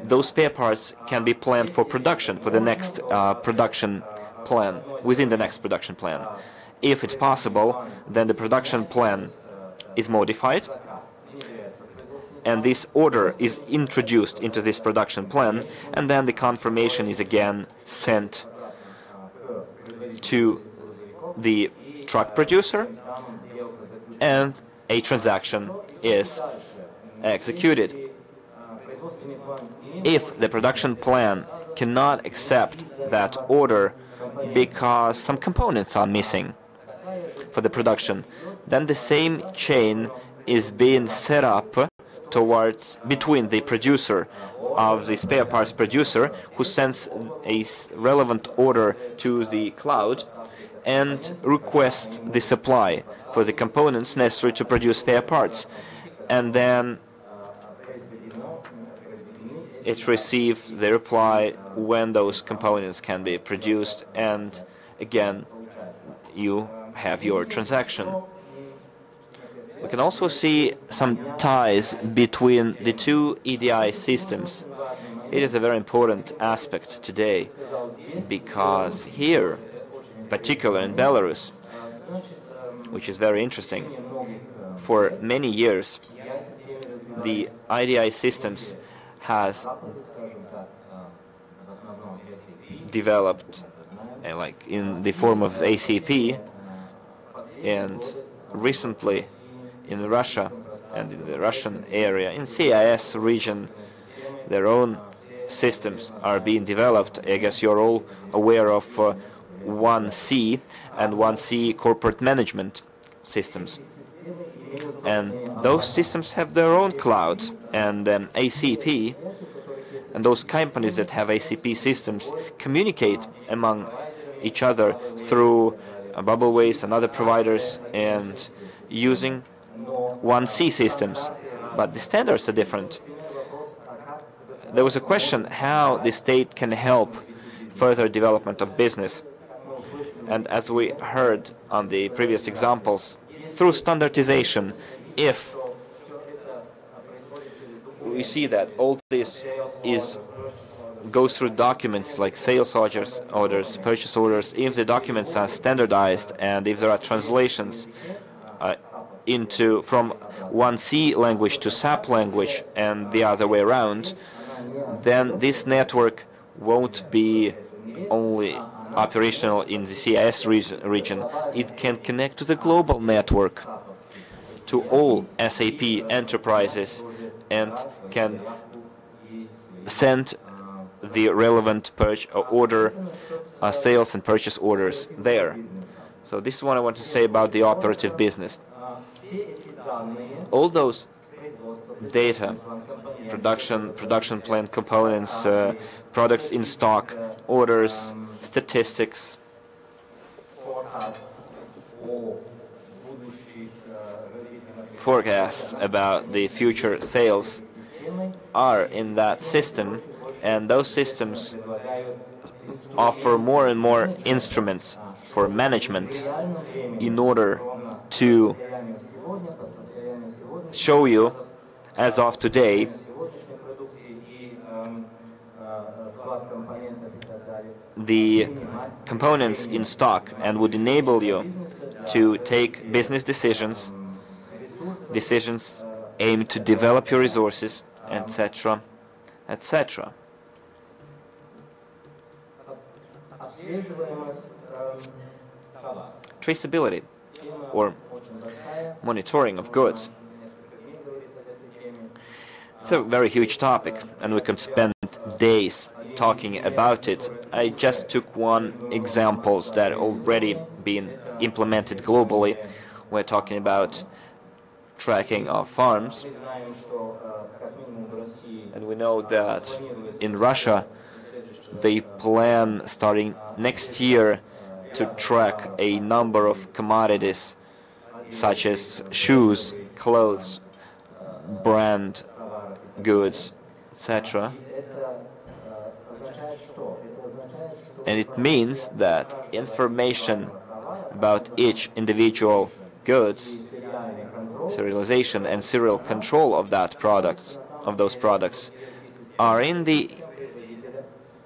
those spare parts can be planned for production, for the next production plan, within the next production plan. If it's possible, then the production plan is modified, and this order is introduced into this production plan, and then the confirmation is again sent to the truck producer, and a transaction is executed. If the production plan cannot accept that order because some components are missing for the production, then the same chain is being set up between the producer of the spare parts producer, who sends a relevant order to the cloud and requests the supply for the components necessary to produce spare parts, and then it receives the reply when those components can be produced, and again you have your transaction. We can also see some ties between the two EDI systems. It is a very important aspect today, because here, particularly in Belarus, which is very interesting, for many years the EDI systems has developed like in the form of ACP, and recently in Russia and in the Russian area, in CIS region, their own systems are being developed. I guess you're all aware of 1C and 1C corporate management systems. And those systems have their own clouds, and ACP and those companies that have ACP systems communicate among each other through Bubbleways and other providers and using 1C systems, but the standards are different. There was a question how the state can help further development of business, and as we heard on the previous examples, through standardization. If we see that all this goes through documents like sales orders, purchase orders, if the documents are standardized and if there are translations from one C language to SAP language and the other way around, then this network won't be only operational in the CIS region. It can connect to the global network, to all SAP enterprises, and can send the relevant sales and purchase orders there. So this is what I want to say about the operative business. All those data, production plant components, products in stock, orders, statistics, forecasts about the future sales are in that system, and those systems offer more and more instruments for management in order to show you, as of today, the components in stock, and would enable you to take business decisions aimed to develop your resources, etc., etc. Traceability, or monitoring of goods. It's a very huge topic, and we could spend days talking about it. I just took one example that already been implemented globally. We're talking about tracking of farms, and we know that in Russia they plan starting next year to track a number of commodities such as shoes, clothes, brand goods, etc. And it means that information about each individual goods, serialization and serial control of those products, are in the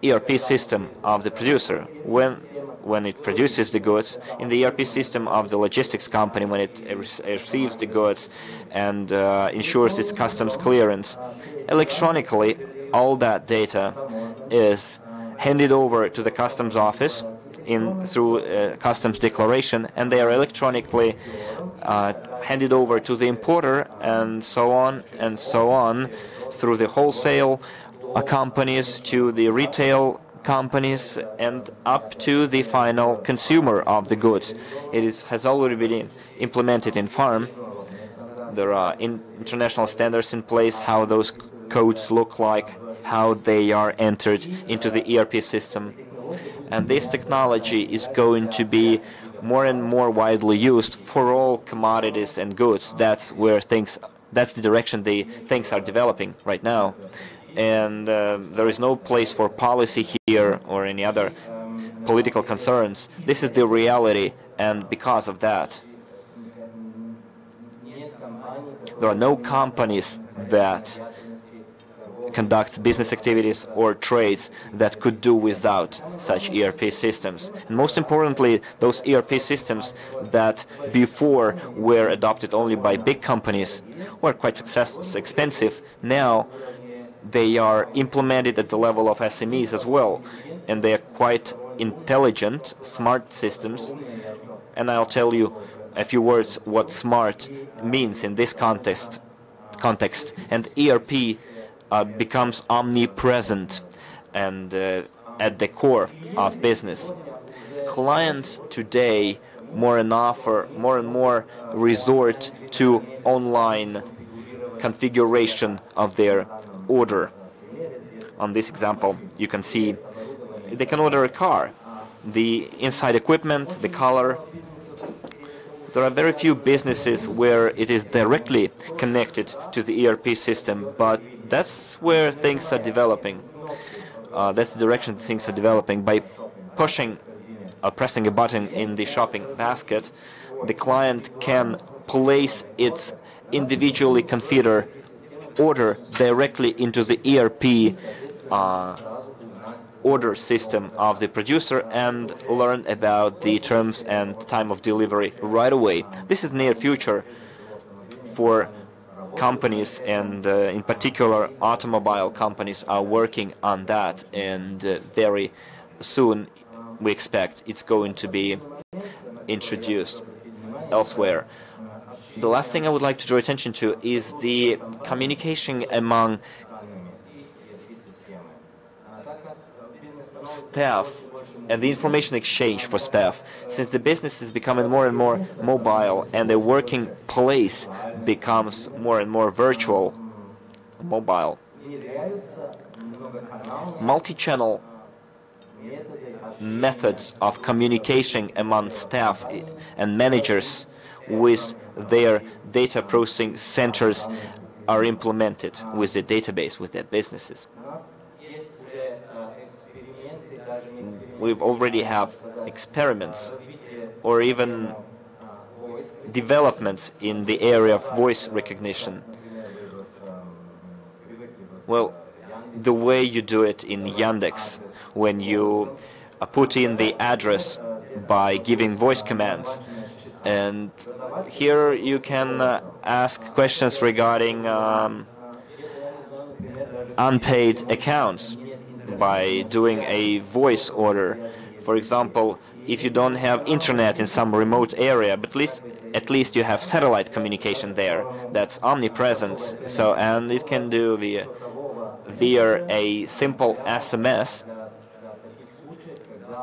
ERP system of the producer when it produces the goods, in the ERP system of the logistics company when it receives the goods and ensures its customs clearance. Electronically, all that data is handed over to the customs office through customs declaration, and they are electronically handed over to the importer, and so on and so on, through the wholesale companies to the retail companies and up to the final consumer of the goods. It has already been implemented in farm. There are international standards in place, how those codes look like, how they are entered into the ERP system. And this technology is going to be more and more widely used for all commodities and goods. That's the direction things are developing right now. And there is no place for policy here or any other political concerns. This is the reality, and because of that, there are no companies that conduct business activities or trades that could do without such ERP systems. And most importantly, those ERP systems that before were adopted only by big companies were quite expensive. Now they are implemented at the level of SMEs as well, and they are quite intelligent, smart systems. And I'll tell you a few words what smart means in this context. And ERP becomes omnipresent and at the core of business. Clients today more and more resort to online configuration of their order. On this example, you can see they can order a car, the inside equipment, the color. There are very few businesses where it is directly connected to the ERP system, but that's where things are developing. That's the direction things are developing. By pressing a button in the shopping basket, the client can place its individually configured order directly into the ERP order system of the producer and learn about the terms and time of delivery right away. This is near future for companies, and in particular automobile companies, are working on that, and very soon we expect it's going to be introduced elsewhere. The last thing I would like to draw attention to is the communication among staff and the information exchange for staff. Since the business is becoming more and more mobile and the working place becomes more and more virtual, mobile, multi-channel methods of communication among staff and managers with their data processing centers are implemented with the database, with their businesses. We've already have experiments or even developments in the area of voice recognition. Well, the way you do it in Yandex, when you put in the address by giving voice commands, and here you can ask questions regarding unpaid accounts by doing a voice order. For example, if you don't have internet in some remote area, but at least you have satellite communication there that's omnipresent, so, and it can do via a simple SMS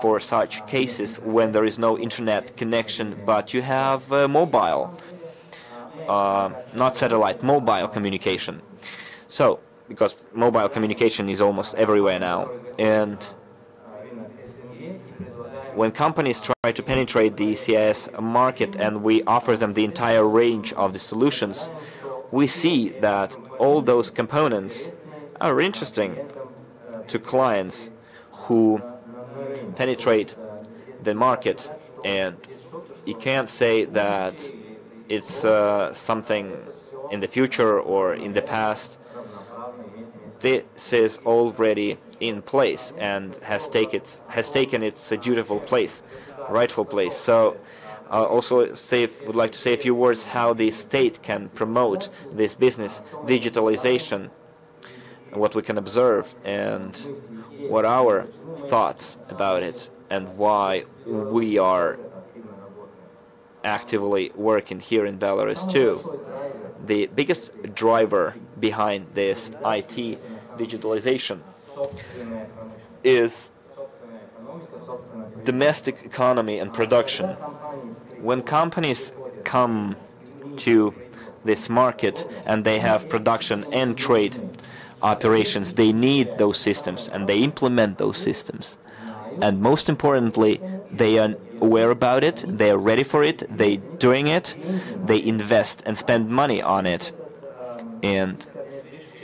for such cases when there is no internet connection, but you have mobile, not satellite, mobile communication. So, because mobile communication is almost everywhere now, and when companies try to penetrate the CIS market and we offer them the entire range of the solutions, we see that all those components are interesting to clients who penetrate the market, and you can't say that it's something in the future or in the past. This is already in place and has taken its dutiful place, rightful place. So also would like to say a few words how the state can promote this business digitalization, what we can observe and what our thoughts about it, and why we are actively working here in Belarus too. The biggest driver behind this IT digitalization is domestic economy and production. When companies come to this market and they have production and trade operations, they need those systems and they implement those systems. And most importantly, they are aware about it, they are ready for it, they doing it, they invest and spend money on it. And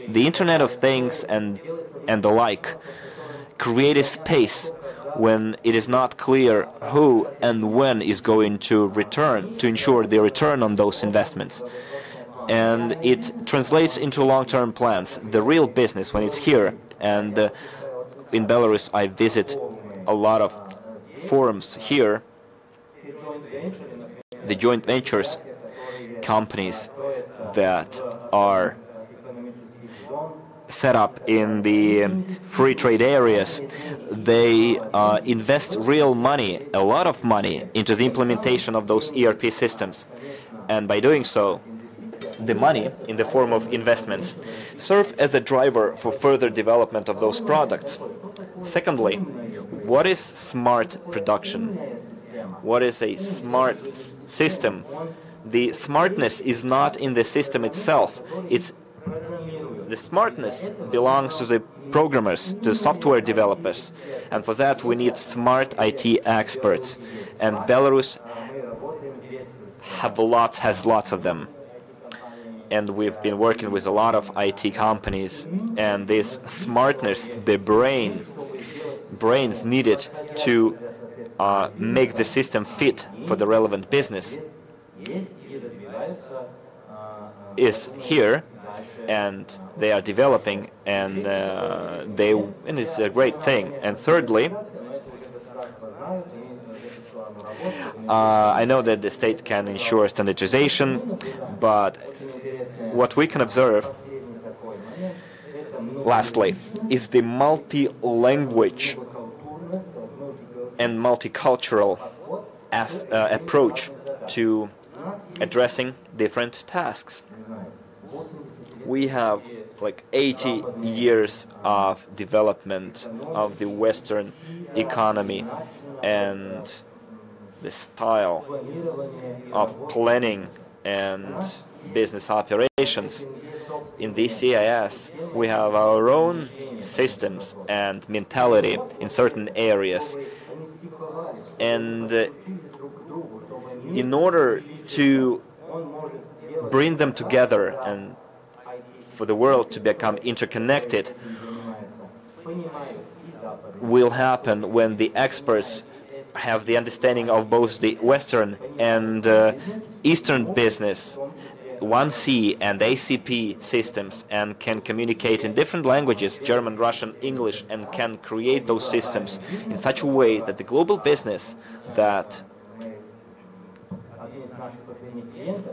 the Internet of Things and the like create a space when it is not clear who and when is going to return, to ensure the return on those investments. And it translates into long-term plans, the real business when it's here. And in Belarus I visit a lot of forums here, the joint ventures companies that are set up in the free trade areas, they invest real money, a lot of money, into the implementation of those ERP systems. And by doing so, the money in the form of investments serve as a driver for further development of those products. Secondly, what is smart production? What is a smart system? The smartness is not in the system itself. The smartness belongs to the programmers, to the software developers, and for that we need smart IT experts. And Belarus has lots of them. And we've been working with a lot of IT companies, and this smartness, the brains needed to make the system fit for the relevant business is here, and they are developing, and it's a great thing. And thirdly, I know that the state can ensure standardization, but what we can observe, lastly, is the multi-language and multicultural approach to addressing different tasks. We have like 80 years of development of the Western economy, and the style of planning and business operations. In the CIS, we have our own systems and mentality in certain areas. And in order to bring them together and for the world to become interconnected, will happen when the experts have the understanding of both the Western and Eastern business, 1C and ACP systems, and can communicate in different languages, German, Russian, English, and can create those systems in such a way that the global business that,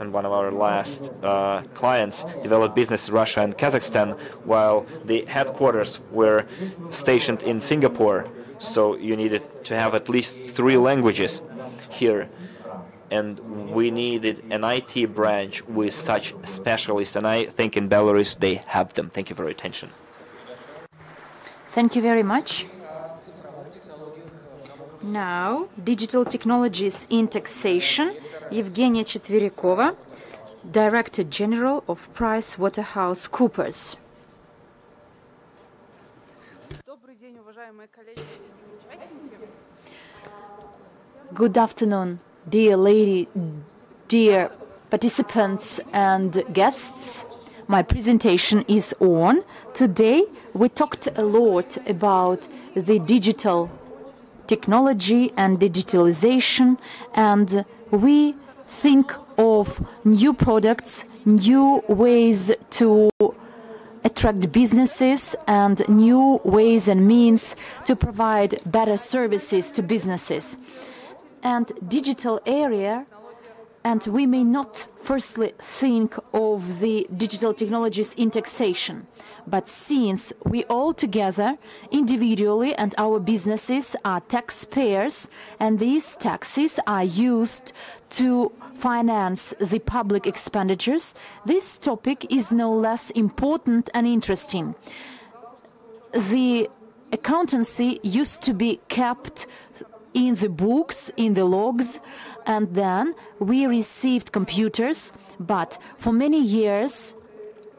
and one of our last clients developed business in Russia and Kazakhstan, while the headquarters were stationed in Singapore. So you needed to have at least 3 languages here. And we needed an IT branch with such specialists. And I think in Belarus they have them. Thank you for your attention. Thank you very much. Now, digital technologies in taxation. Evgenia Четверякова, Director General of PricewaterhouseCoopers. Good afternoon, dear participants and guests. My presentation is on. Today we talked a lot about the digital technology and digitalization, and we think of new products, new ways to attract businesses, and new ways and means to provide better services to businesses. And digital area, and we may not firstly think of the digital technologies in taxation, but since we all together, individually and our businesses are taxpayers, and these taxes are used to finance the public expenditures, this topic is no less important and interesting. The accountancy used to be kept in the books, in the logs, and then we received computers, but for many years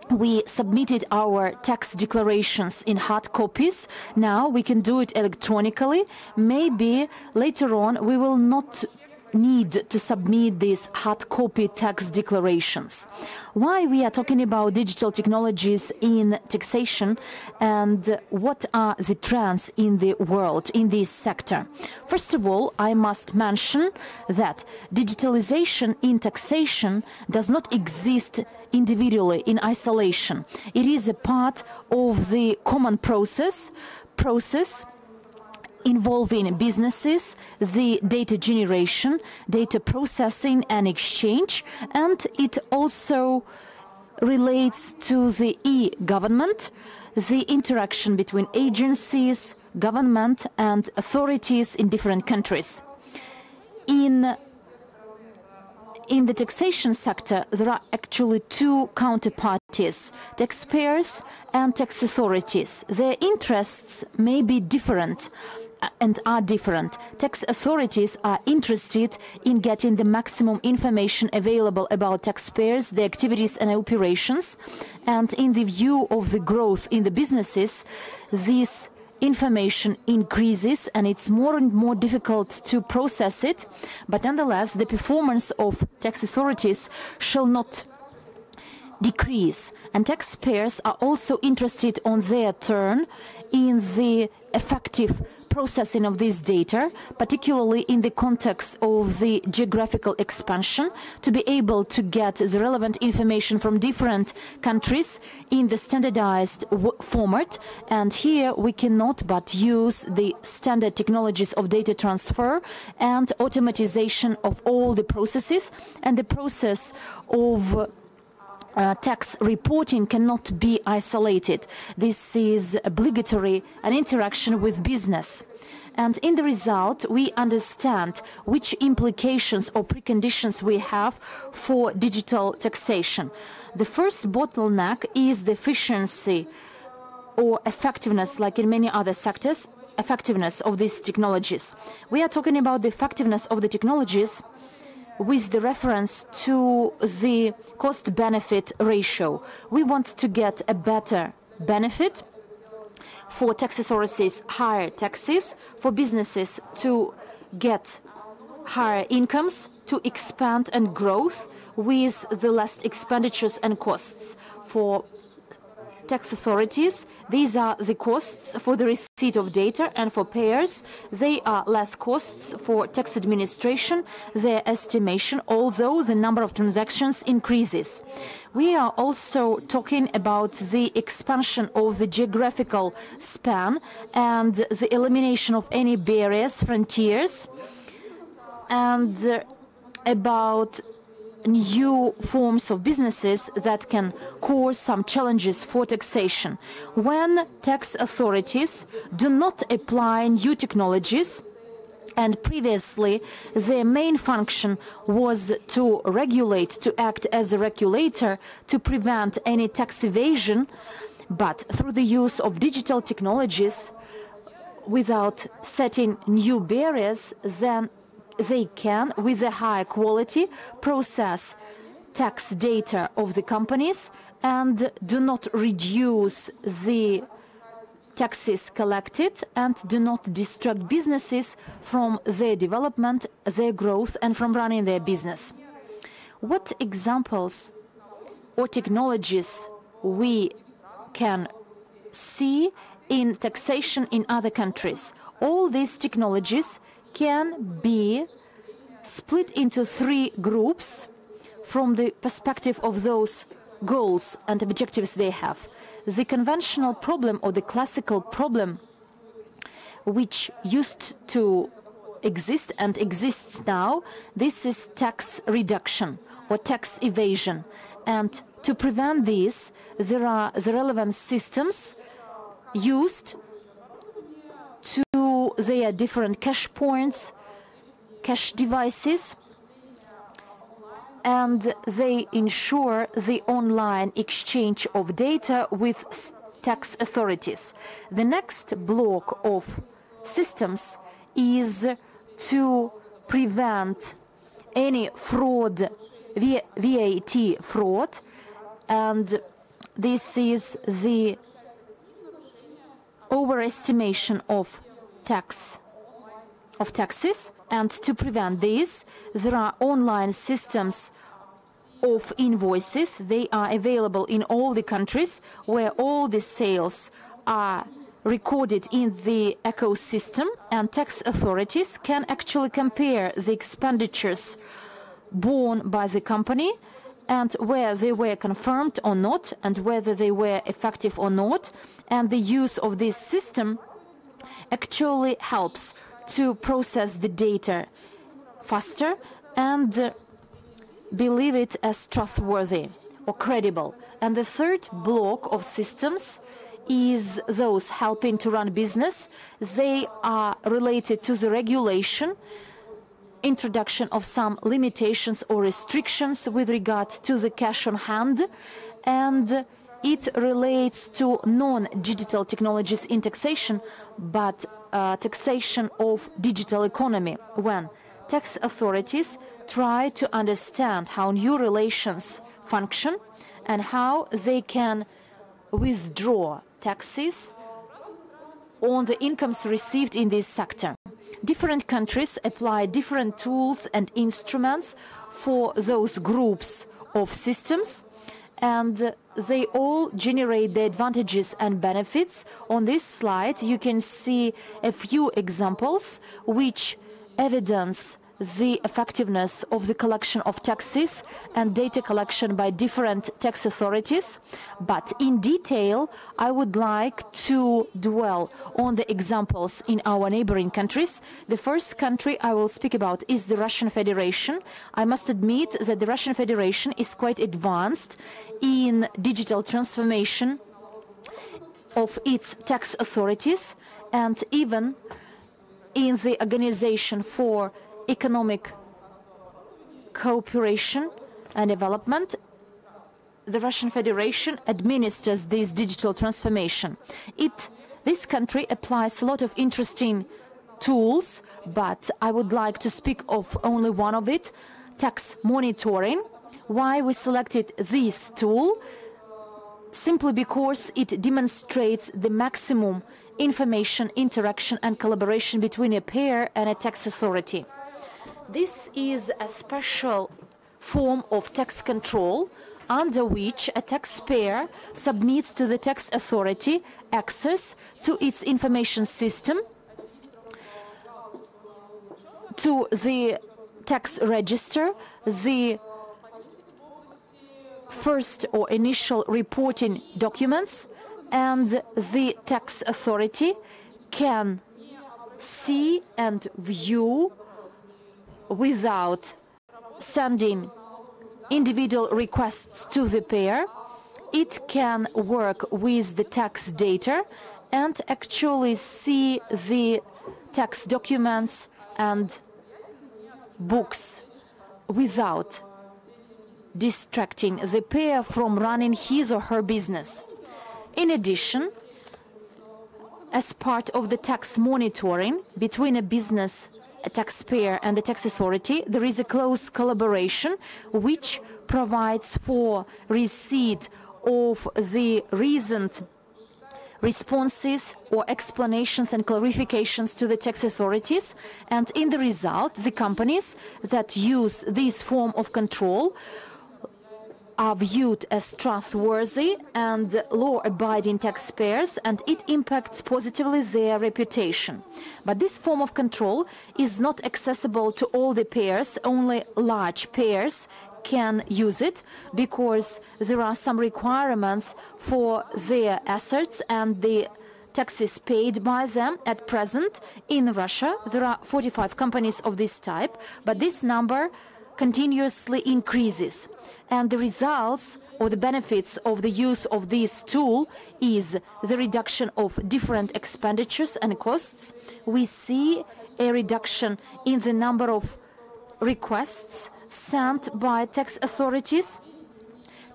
we submitted our tax declarations in hard copies. Now we can do it electronically. Maybe later on we will not need to submit these hard copy tax declarations. Why we are talking about digital technologies in taxation, and what are the trends in the world in this sector? First of all, I must mention that digitalization in taxation does not exist individually in isolation. It is a part of the common process involving businesses, the data generation, data processing and exchange, and it also relates to the e-government, the interaction between agencies, government and authorities in different countries. In the taxation sector, there are actually 2 counterparties, taxpayers and tax authorities. Their interests may be different and are different. Tax authorities are interested in getting the maximum information available about taxpayers, their activities and operations, and in the view of the growth in the businesses, this information increases and it's more and more difficult to process it, but nonetheless the performance of tax authorities shall not decrease, and taxpayers are also interested on their turn in the effective processing of this data, particularly in the context of the geographical expansion, to be able to get the relevant information from different countries in the standardized format. And here we cannot but use the standard technologies of data transfer and automatization of all the processes, and the process of tax reporting cannot be isolated. This is obligatory an interaction with business. And in the result, we understand which implications or preconditions we have for digital taxation. The first bottleneck is the efficiency or effectiveness, like in many other sectors, effectiveness of these technologies. We are talking about the effectiveness of the technologies with the reference to the cost-benefit ratio. We want to get a better benefit for tax authorities, higher taxes, for businesses to get higher incomes, to expand and growth with the less expenditures and costs. For tax authorities, these are the costs for the receipt of data, and for payers, they are less costs for tax administration, their estimation, although the number of transactions increases. We are also talking about the expansion of the geographical span and the elimination of any barriers, frontiers, and about new forms of businesses that can cause some challenges for taxation. When tax authorities do not apply new technologies, and previously their main function was to regulate, to act as a regulator, to prevent any tax evasion, but through the use of digital technologies, without setting new barriers, then they can, with a high quality, process tax data of the companies and do not reduce the taxes collected and do not distract businesses from their development, their growth, and from running their business. What examples or technologies we can see in taxation in other countries? All these technologies can be split into three groups from the perspective of those goals and objectives they have. The conventional problem or the classical problem which used to exist and exists now, this is tax reduction or tax evasion. And to prevent this, there are the relevant systems used to their different cash points, cash devices, and they ensure the online exchange of data with tax authorities. The next block of systems is to prevent any fraud, VAT fraud, and this is the overestimation of taxes, and to prevent this, there are online systems of invoices. They are available in all the countries where all the sales are recorded in the ecosystem, and tax authorities can actually compare the expenditures borne by the company and where they were confirmed or not, and whether they were effective or not. And the use of this system actually helps to process the data faster and believe it as trustworthy or credible. And the third block of systems is those helping to run business. They are related to the regulation, introduction of some limitations or restrictions with regard to the cash on hand, and it relates to non-digital technologies in taxation, but taxation of digital economy, when tax authorities try to understand how new relations function and how they can withdraw taxes on the incomes received in this sector. Different countries apply different tools and instruments for those groups of systems, and they all generate the advantages and benefits. On this slide, you can see a few examples which evidence the effectiveness of the collection of taxes and data collection by different tax authorities, but in detail I would like to dwell on the examples in our neighboring countries. The first country I will speak about is the Russian Federation. I must admit that the Russian Federation is quite advanced in digital transformation of its tax authorities, and even in the Organization for Economic Cooperation and Development. The Russian Federation administers this digital transformation. This country applies a lot of interesting tools, but I would like to speak of only one of it, tax monitoring. Why we selected this tool? Simply because it demonstrates the maximum information, interaction and collaboration between a payer and a tax authority. This is a special form of tax control under which a taxpayer submits to the tax authority access to its information system, to the tax register, the first or initial reporting documents, and the tax authority can see and view without sending individual requests to the payer. It can work with the tax data and actually see the tax documents and books without distracting the payer from running his or her business. In addition, as part of the tax monitoring between a business, a taxpayer and the tax authority, there is a close collaboration which provides for receipt of the recent responses or explanations and clarifications to the tax authorities, and in the result, the companies that use this form of control are viewed as trustworthy and law-abiding taxpayers, and it impacts positively their reputation. But this form of control is not accessible to all the payers. Only large payers can use it because there are some requirements for their assets and the taxes paid by them. At present, in Russia, there are 45 companies of this type, but this number continuously increases. And the results or the benefits of the use of this tool is the reduction of different expenditures and costs. We see a reduction in the number of requests sent by tax authorities.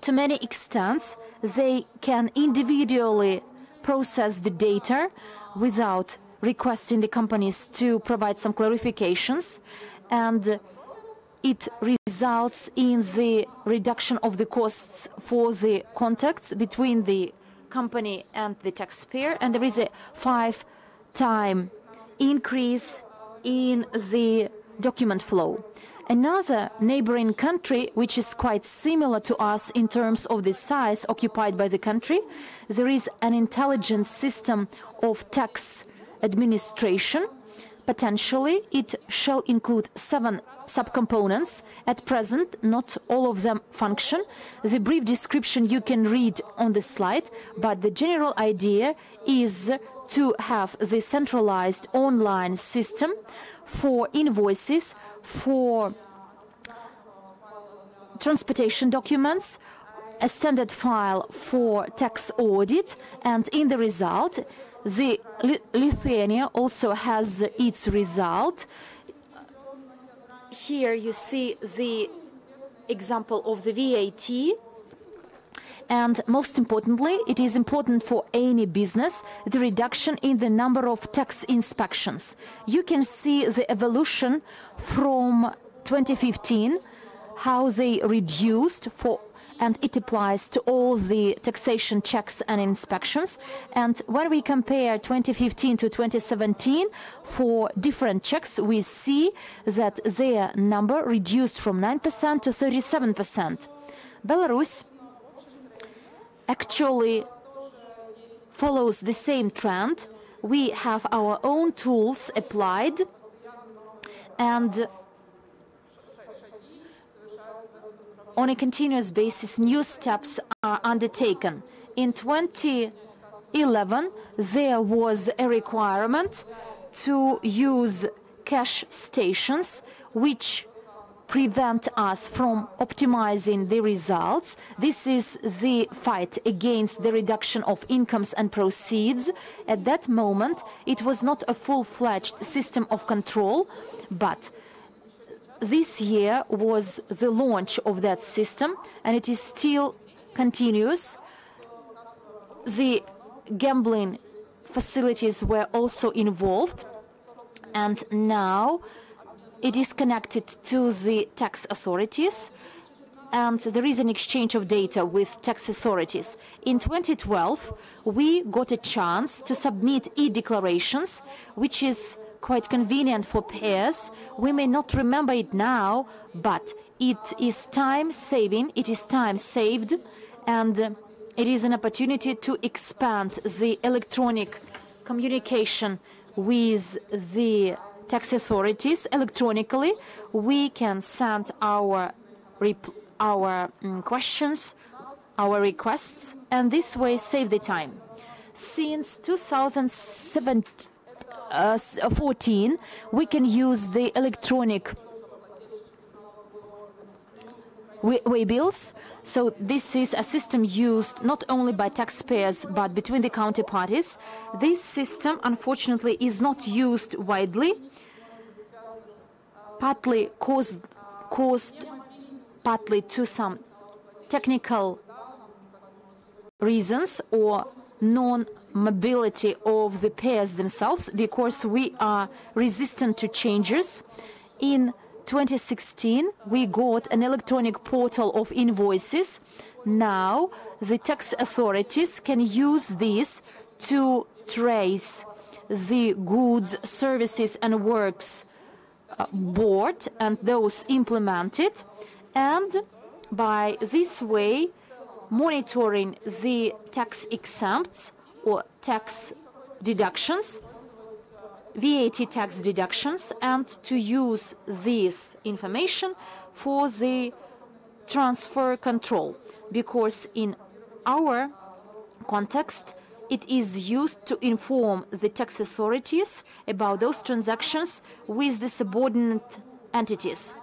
To many extents, they can individually process the data without requesting the companies to provide some clarifications, and it results in the reduction of the costs for the contacts between the company and the taxpayer, and there is a 5-time increase in the document flow. Another neighboring country, which is quite similar to us in terms of the size occupied by the country, there is an intelligent system of tax administration. Potentially, it shall include 7 subcomponents. At present, not all of them function. The brief description you can read on the slide, but the general idea is to have the centralized online system for invoices, for transportation documents, a standard file for tax audit, and in the result, Lithuania also has its result. Here you see the example of the VAT. And most importantly, it is important for any business, the reduction in the number of tax inspections. You can see the evolution from 2015, how they reduced and it applies to all the taxation checks and inspections. And when we compare 2015 to 2017 for different checks, we see that their number reduced from 9% to 37%. Belarus actually follows the same trend. We have our own tools applied, and on a continuous basis, new steps are undertaken. In 2011, there was a requirement to use cash stations, which prevent us from optimizing the results. This is the fight against the reduction of incomes and proceeds. At that moment, it was not a full-fledged system of control, but this year was the launch of that system, and it is still continuous. The gambling facilities were also involved, and now it is connected to the tax authorities, and there is an exchange of data with tax authorities. In 2012, we got a chance to submit e-declarations, which is quite convenient for payers. We may not remember it now, but it is time-saving, it is time saved, and it is an opportunity to expand the electronic communication with the tax authorities. Electronically, we can send our questions, our requests, and this way save the time. Since 2014, we can use the electronic waybills. So this is a system used not only by taxpayers but between the counterparties. This system, unfortunately, is not used widely, partly caused partly to some technical reasons or non-mobility of the payers themselves, because we are resistant to changes. In 2016, we got an electronic portal of invoices. Now, the tax authorities can use this to trace the goods, services and works board and those implemented, and by this way monitoring the tax exempts or tax deductions, VAT tax deductions, and to use this information for the transfer control, because in our context it is used to inform the tax authorities about those transactions with the subordinate entities.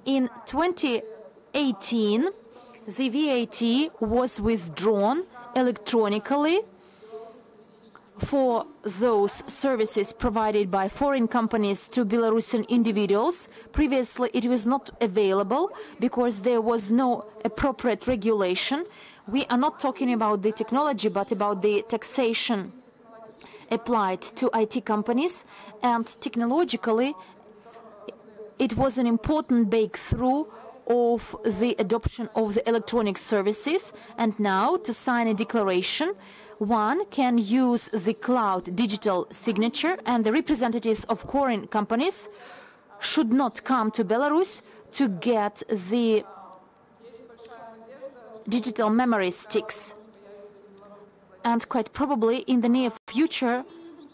In 2018, the VAT was withdrawn electronically for those services provided by foreign companies to Belarusian individuals. Previously, it was not available because there was no appropriate regulation. We are not talking about the technology, but about the taxation applied to IT companies. And technologically, it was an important breakthrough of the adoption of the electronic services. And now, to sign a declaration, one can use the cloud digital signature, and the representatives of foreign companies should not come to Belarus to get the digital memory sticks. And quite probably in the near future,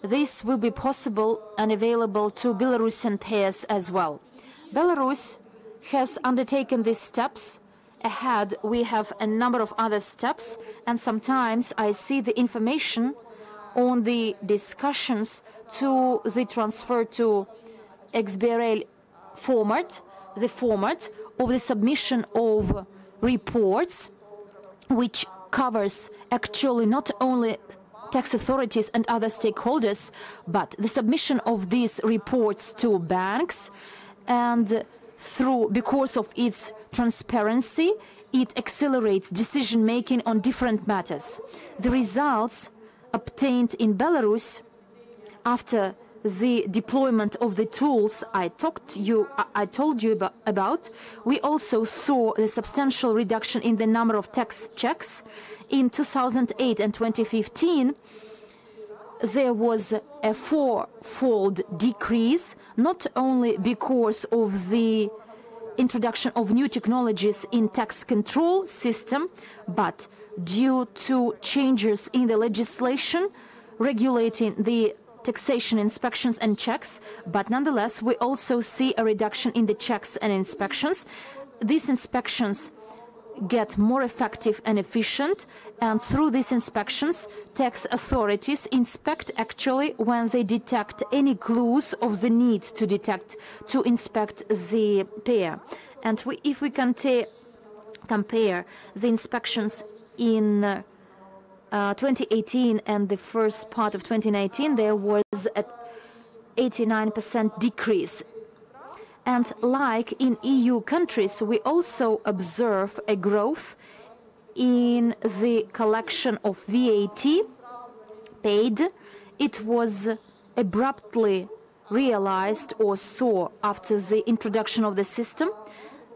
this will be possible and available to Belarusian payers as well. Belarus has undertaken these steps. Ahead, we have a number of other steps, and sometimes I see the information on the discussions to the transfer to XBRL format, the format of the submission of reports, which covers actually not only tax authorities and other stakeholders, but the submission of these reports to banks, and because of its transparency, it accelerates decision-making on different matters. The results obtained in Belarus after the deployment of the tools I told you about, we also saw a substantial reduction in the number of tax checks. In 2008 and 2015, there was a four-fold decrease, not only because of the introduction of new technologies in tax control system, but due to changes in the legislation regulating the taxation inspections and checks. But nonetheless, we also see a reduction in the checks and inspections. These inspections get more effective and efficient, and through these inspections, tax authorities inspect actually when they detect any clues of the need to inspect the payer. And if we compare the inspections in 2018 and the first part of 2019, there was an 89% decrease. And like in EU countries, we also observe a growth in the collection of VAT paid. It was abruptly realized or saw after the introduction of the system.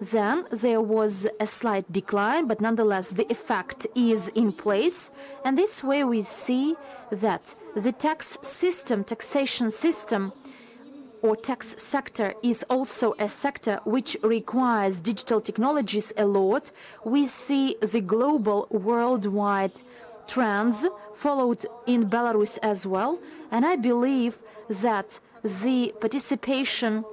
Then there was a slight decline, but nonetheless the effect is in place. And this way we see that the taxation system, or tax sector is also a sector which requires digital technologies a lot. We see the global worldwide trends followed in Belarus as well. And I believe that the participation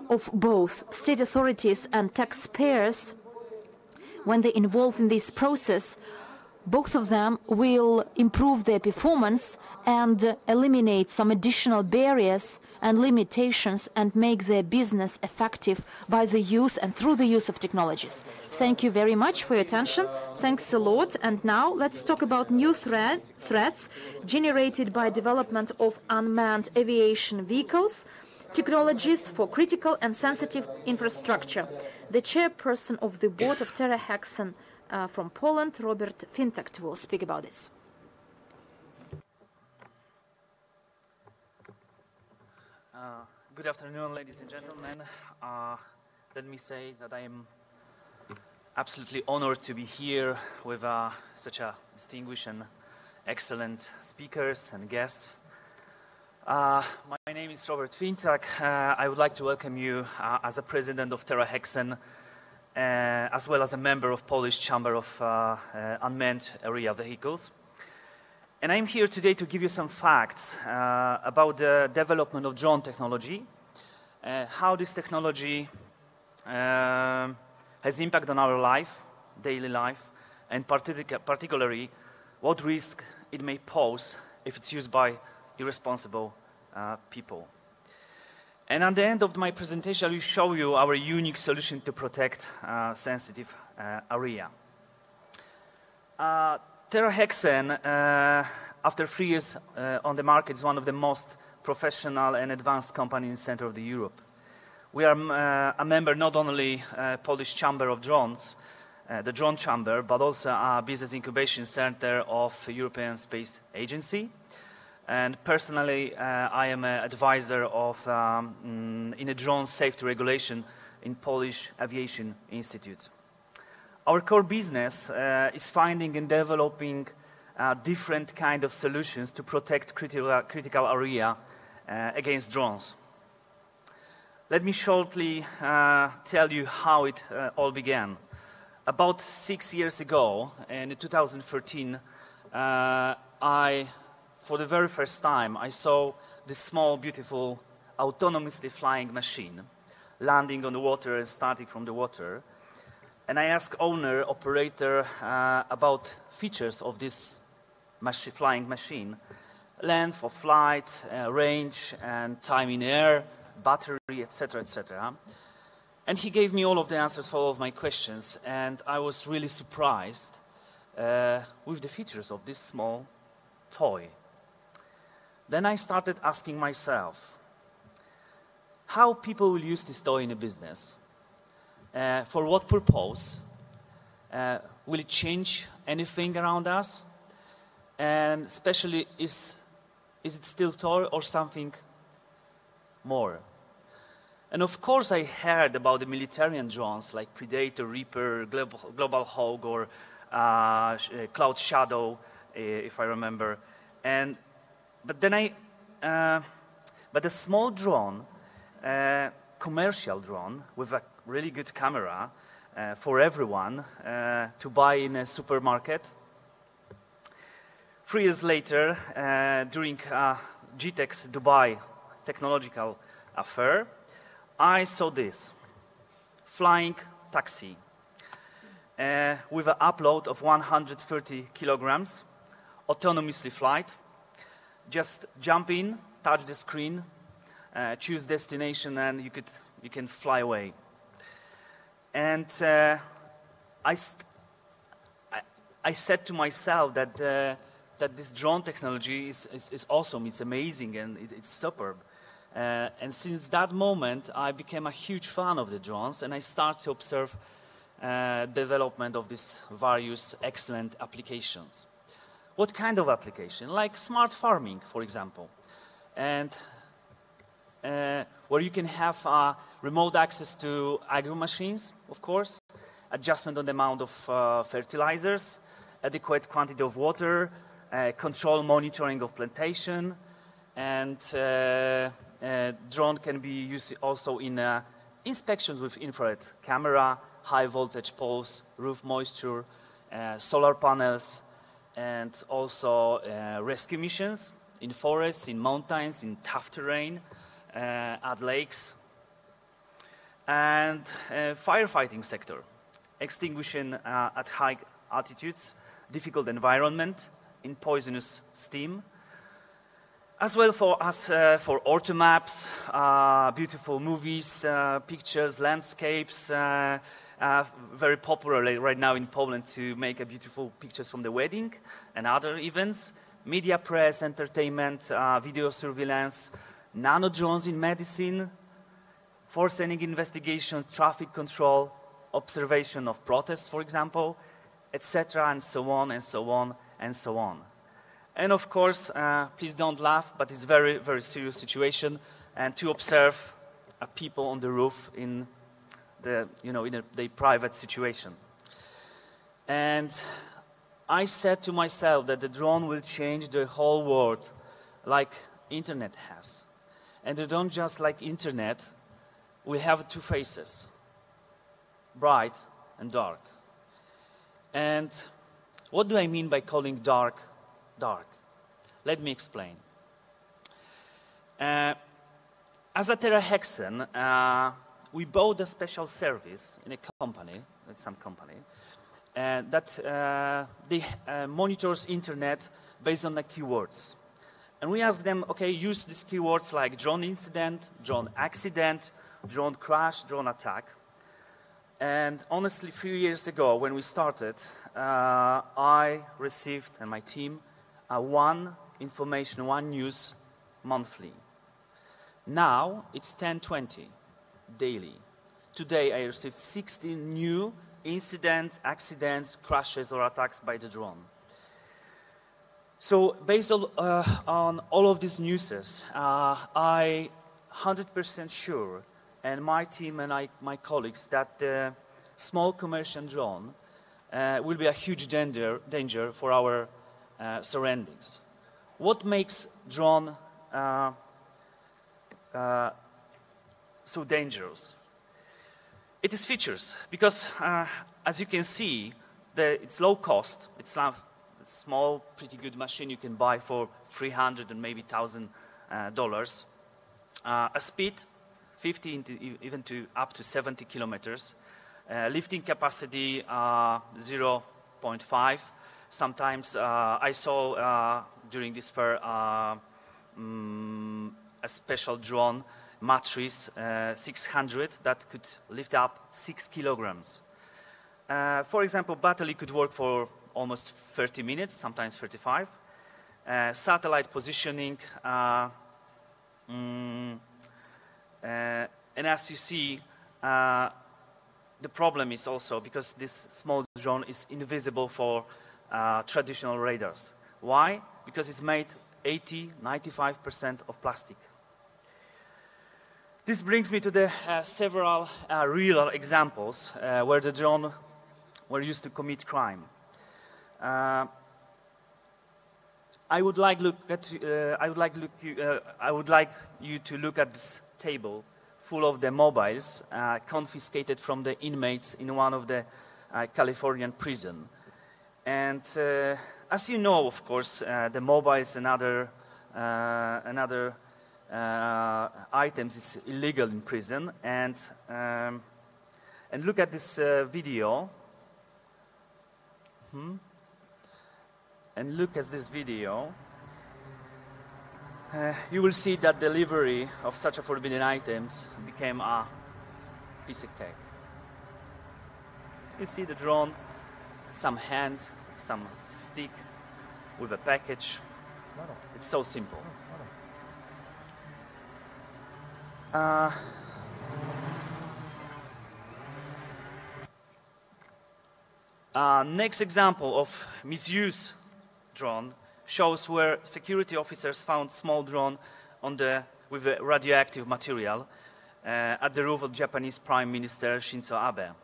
of both state authorities and taxpayers, when they involve in this process, both of them will improve their performance and eliminate some additional barriers and limitations and make their business effective by the use and through the use of technologies. Thank you very much for your attention. Thanks a lot. And now let's talk about new threats generated by development of unmanned aviation vehicles, technologies for critical and sensitive infrastructure. The chairperson of the board of Terra Hexen from Poland, Robert Fintact, will speak about this. Good afternoon, ladies and gentlemen. Let me say that I am absolutely honored to be here with such a distinguished and excellent speakers and guests. My name is Robert Fintact. I would like to welcome you as a president of Terra Hexen, as well as a member of Polish Chamber of Unmanned Area Vehicles. And I'm here today to give you some facts about the development of drone technology, how this technology has impact on our life, daily life, and particularly what risk it may pose if it's used by irresponsible people. And at the end of my presentation, I will show you our unique solution to protect sensitive area. Terra Hexen, after 3 years on the market, is one of the most professional and advanced companies in the center of Europe. We are a member not only Polish Chamber of Drones, the Drone Chamber, but also a business incubation center of European Space Agency. And personally, I am an advisor of in a drone safety regulation in Polish Aviation Institute. Our core business is finding and developing different kind of solutions to protect critical area against drones. Let me shortly tell you how it all began. About 6 years ago, in 2013, for the very first time, I saw this small, beautiful, autonomously flying machine landing on the water and starting from the water. And I asked owner, operator about features of this flying machine: length of flight, range, and time in air, battery, etc., etc. And he gave me all of the answers for all of my questions, and I was really surprised with the features of this small toy. Then I started asking myself how people will use this toy in a business. For what purpose? Will it change anything around us? And especially, is it still toy or something more? And of course, I heard about the military drones like Predator, Reaper, Global Hawk, or Cloud Shadow, if I remember. But a small drone, commercial drone with a really good camera for everyone to buy in a supermarket. 3 years later, during GTEC's Dubai technological affair, I saw this flying taxi. with an upload of 130 kilograms, autonomously flight. Just jump in, touch the screen, choose destination, and you can fly away. And I said to myself that this drone technology is awesome, it's amazing, and it's superb. And since that moment, I became a huge fan of the drones, and I started to observe development of these various excellent applications. What kind of application? Like smart farming, for example, and where you can have remote access to agro machines, of course, adjustment on the amount of fertilizers, adequate quantity of water, control monitoring of plantation, and drone can be used also in inspections with infrared camera, high voltage poles, roof moisture, solar panels, and also rescue missions in forests, in mountains, in tough terrain, at lakes, and firefighting sector, extinguishing at high altitudes, difficult environment, in poisonous steam, as well for us for auto maps, beautiful movies, pictures, landscapes, very popular right now in Poland to make beautiful pictures from the wedding and other events, media, press, entertainment, video surveillance, nano drones in medicine, forcing investigations, traffic control, observation of protests, for example, etc., and so on, and so on, and so on. And of course, please don't laugh, but it's a very, very serious situation, and to observe people on the roof in the, in the private situation. And I said to myself that the drone will change the whole world like internet has. And the drone, just like internet, will have two faces, bright and dark. And what do I mean by calling dark, dark? Let me explain. As a Terahexen, we bought a special service in a company, at some company, that they monitors internet based on the keywords. And we asked them, okay, use these keywords like drone incident, drone accident, drone crash, drone attack. And honestly, a few years ago when we started, I received, and my team, one information, one news monthly. Now it's 10-20 daily. Today I received 16 new incidents, accidents, crashes, or attacks by the drone. So based on all of these newses, I 100% sure, and my team and my colleagues, that the small commercial drone will be a huge danger for our surroundings. What makes drone so dangerous? It is features, because as you can see, it's low cost. It's a small, pretty good machine you can buy for $300 and maybe $1,000. A speed, 50 even to up to 70 kilometers. Lifting capacity, 0.5. Sometimes I saw during this fair a special drone, Matrix 600, that could lift up 6 kilograms. For example, battery could work for almost 30 minutes, sometimes 35. Satellite positioning, and as you see, the problem is also because this small drone is invisible for traditional radars. Why? Because it's made 80–95% of plastic. This brings me to the several real examples where the drone were used to commit crime. I would like you to look at this table full of the mobiles confiscated from the inmates in one of the Californian prison. And as you know, of course, the mobiles and other items is illegal in prison. And look at this video. and look at this video, you will see that delivery of such a forbidden items became a piece of cake. You see the drone, some hand, some stick with a package. It's so simple. Next example of misuse drone shows where security officers found small drone with a radioactive material at the roof of Japanese Prime Minister Shinzo Abe.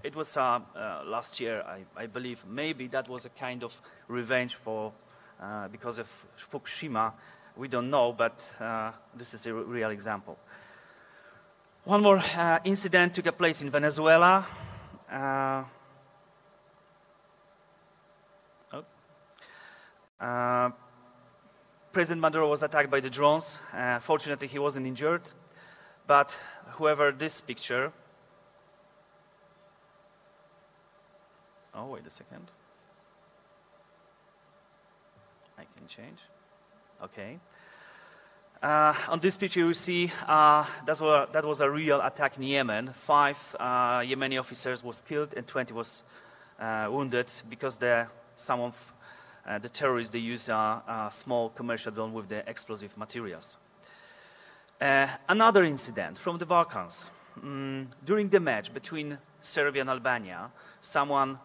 It was last year, I believe. Maybe that was a kind of revenge for because of Fukushima. We don't know, but this is a real example. One more incident took place in Venezuela. President Maduro was attacked by the drones. Fortunately, he wasn't injured. But whoever this picture... Oh, wait a second. I can change. Okay. On this picture, you see that was a real attack in Yemen. 5 Yemeni officers was killed and 20 was wounded because some of the terrorists, they use a small commercial drone with the explosive materials. Another incident from the Balkans. During the match between Serbia and Albania, someone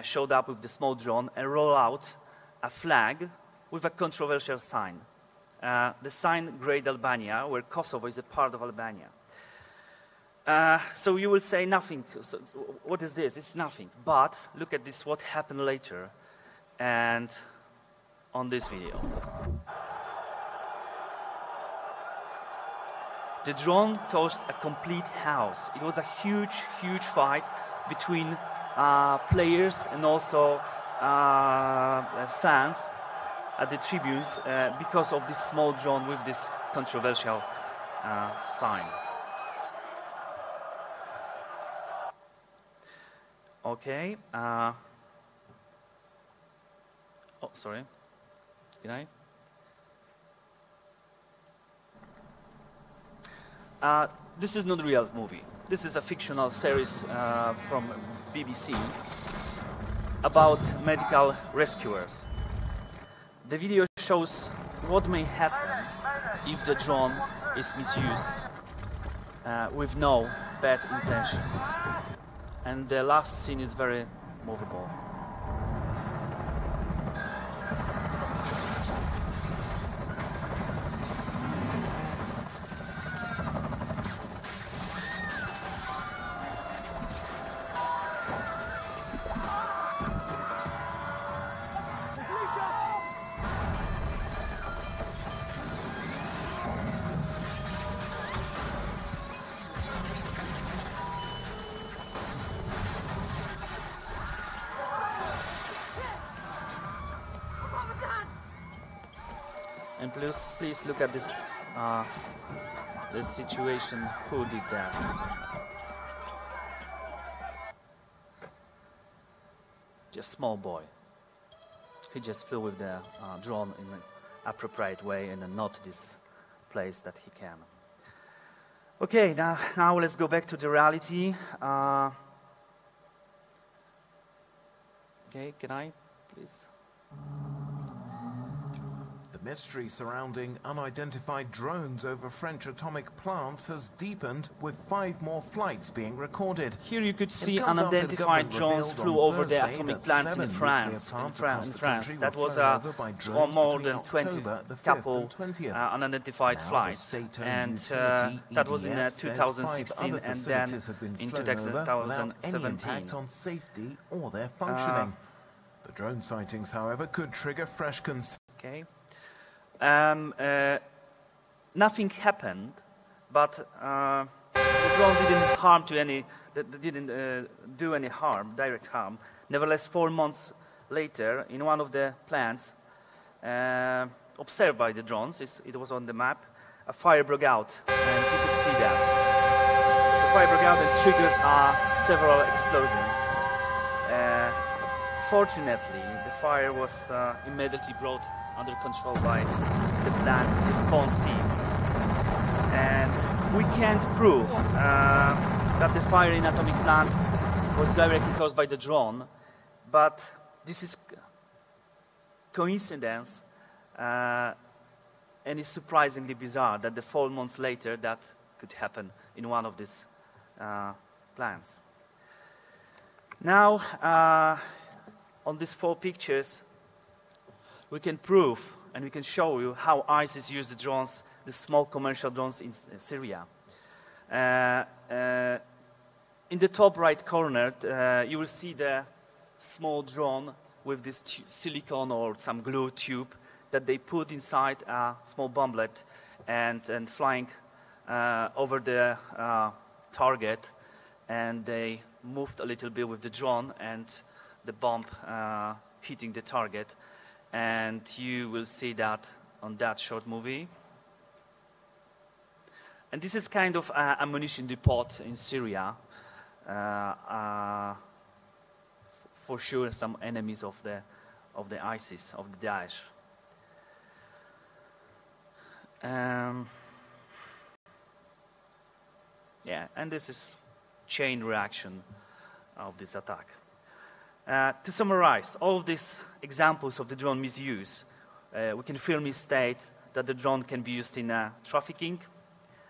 showed up with the small drone and rolled out a flag with a controversial sign. The sign Great Albania, where Kosovo is a part of Albania. So you will say nothing. So, what is this? It's nothing. But look at this, what happened later and on this video. The drone caused a complete chaos. It was a huge, huge fight between players and also fans at the tribunes because of this small drone with this controversial sign. Okay. Oh, sorry. Can I? This is not a real movie. This is a fictional series from BBC about medical rescuers. The video shows what may happen if the drone is misused with no bad intentions. And the last scene is very movable. And please look at this situation. Who did that? Just small boy. He just flew with the drone in an appropriate way and not this place that he can. Okay, now let's go back to the reality. Okay, can I, please? The mystery surrounding unidentified drones over French atomic plants has deepened, with 5 more flights being recorded. Here you could see unidentified drones flew over the atomic plants in France. That was more than 20 couple unidentified flights, and that was in 2016 and then in 2017. On safety or their functioning. The drone sightings, however, could trigger fresh concerns. Okay. Nothing happened, but the drone didn't do any harm, direct harm. Nevertheless, 4 months later, in one of the plants observed by the drones, it was on the map, a fire broke out, and you could see that. The fire broke out and triggered several explosions. Fortunately, the fire was immediately brought under control by the plant's response team. And we can't prove that the fire in atomic plant was directly caused by the drone, but this is coincidence, and it's surprisingly bizarre that 4 months later that could happen in one of these plants. Now, on these 4 pictures, we can prove and we can show you how ISIS used the drones, the small commercial drones in Syria. In the top right corner, you will see the small drone with this silicone or some glue tube that they put inside a small bomblet and flying over the target, and they moved a little bit with the drone and the bomb hitting the target. And you will see that on that short movie. And this is kind of a ammunition depot in Syria. For sure, some enemies of the ISIS, of the Daesh. Yeah, and this is chain reaction of this attack. To summarize, all of these examples of the drone misuse, we can firmly state that the drone can be used in trafficking,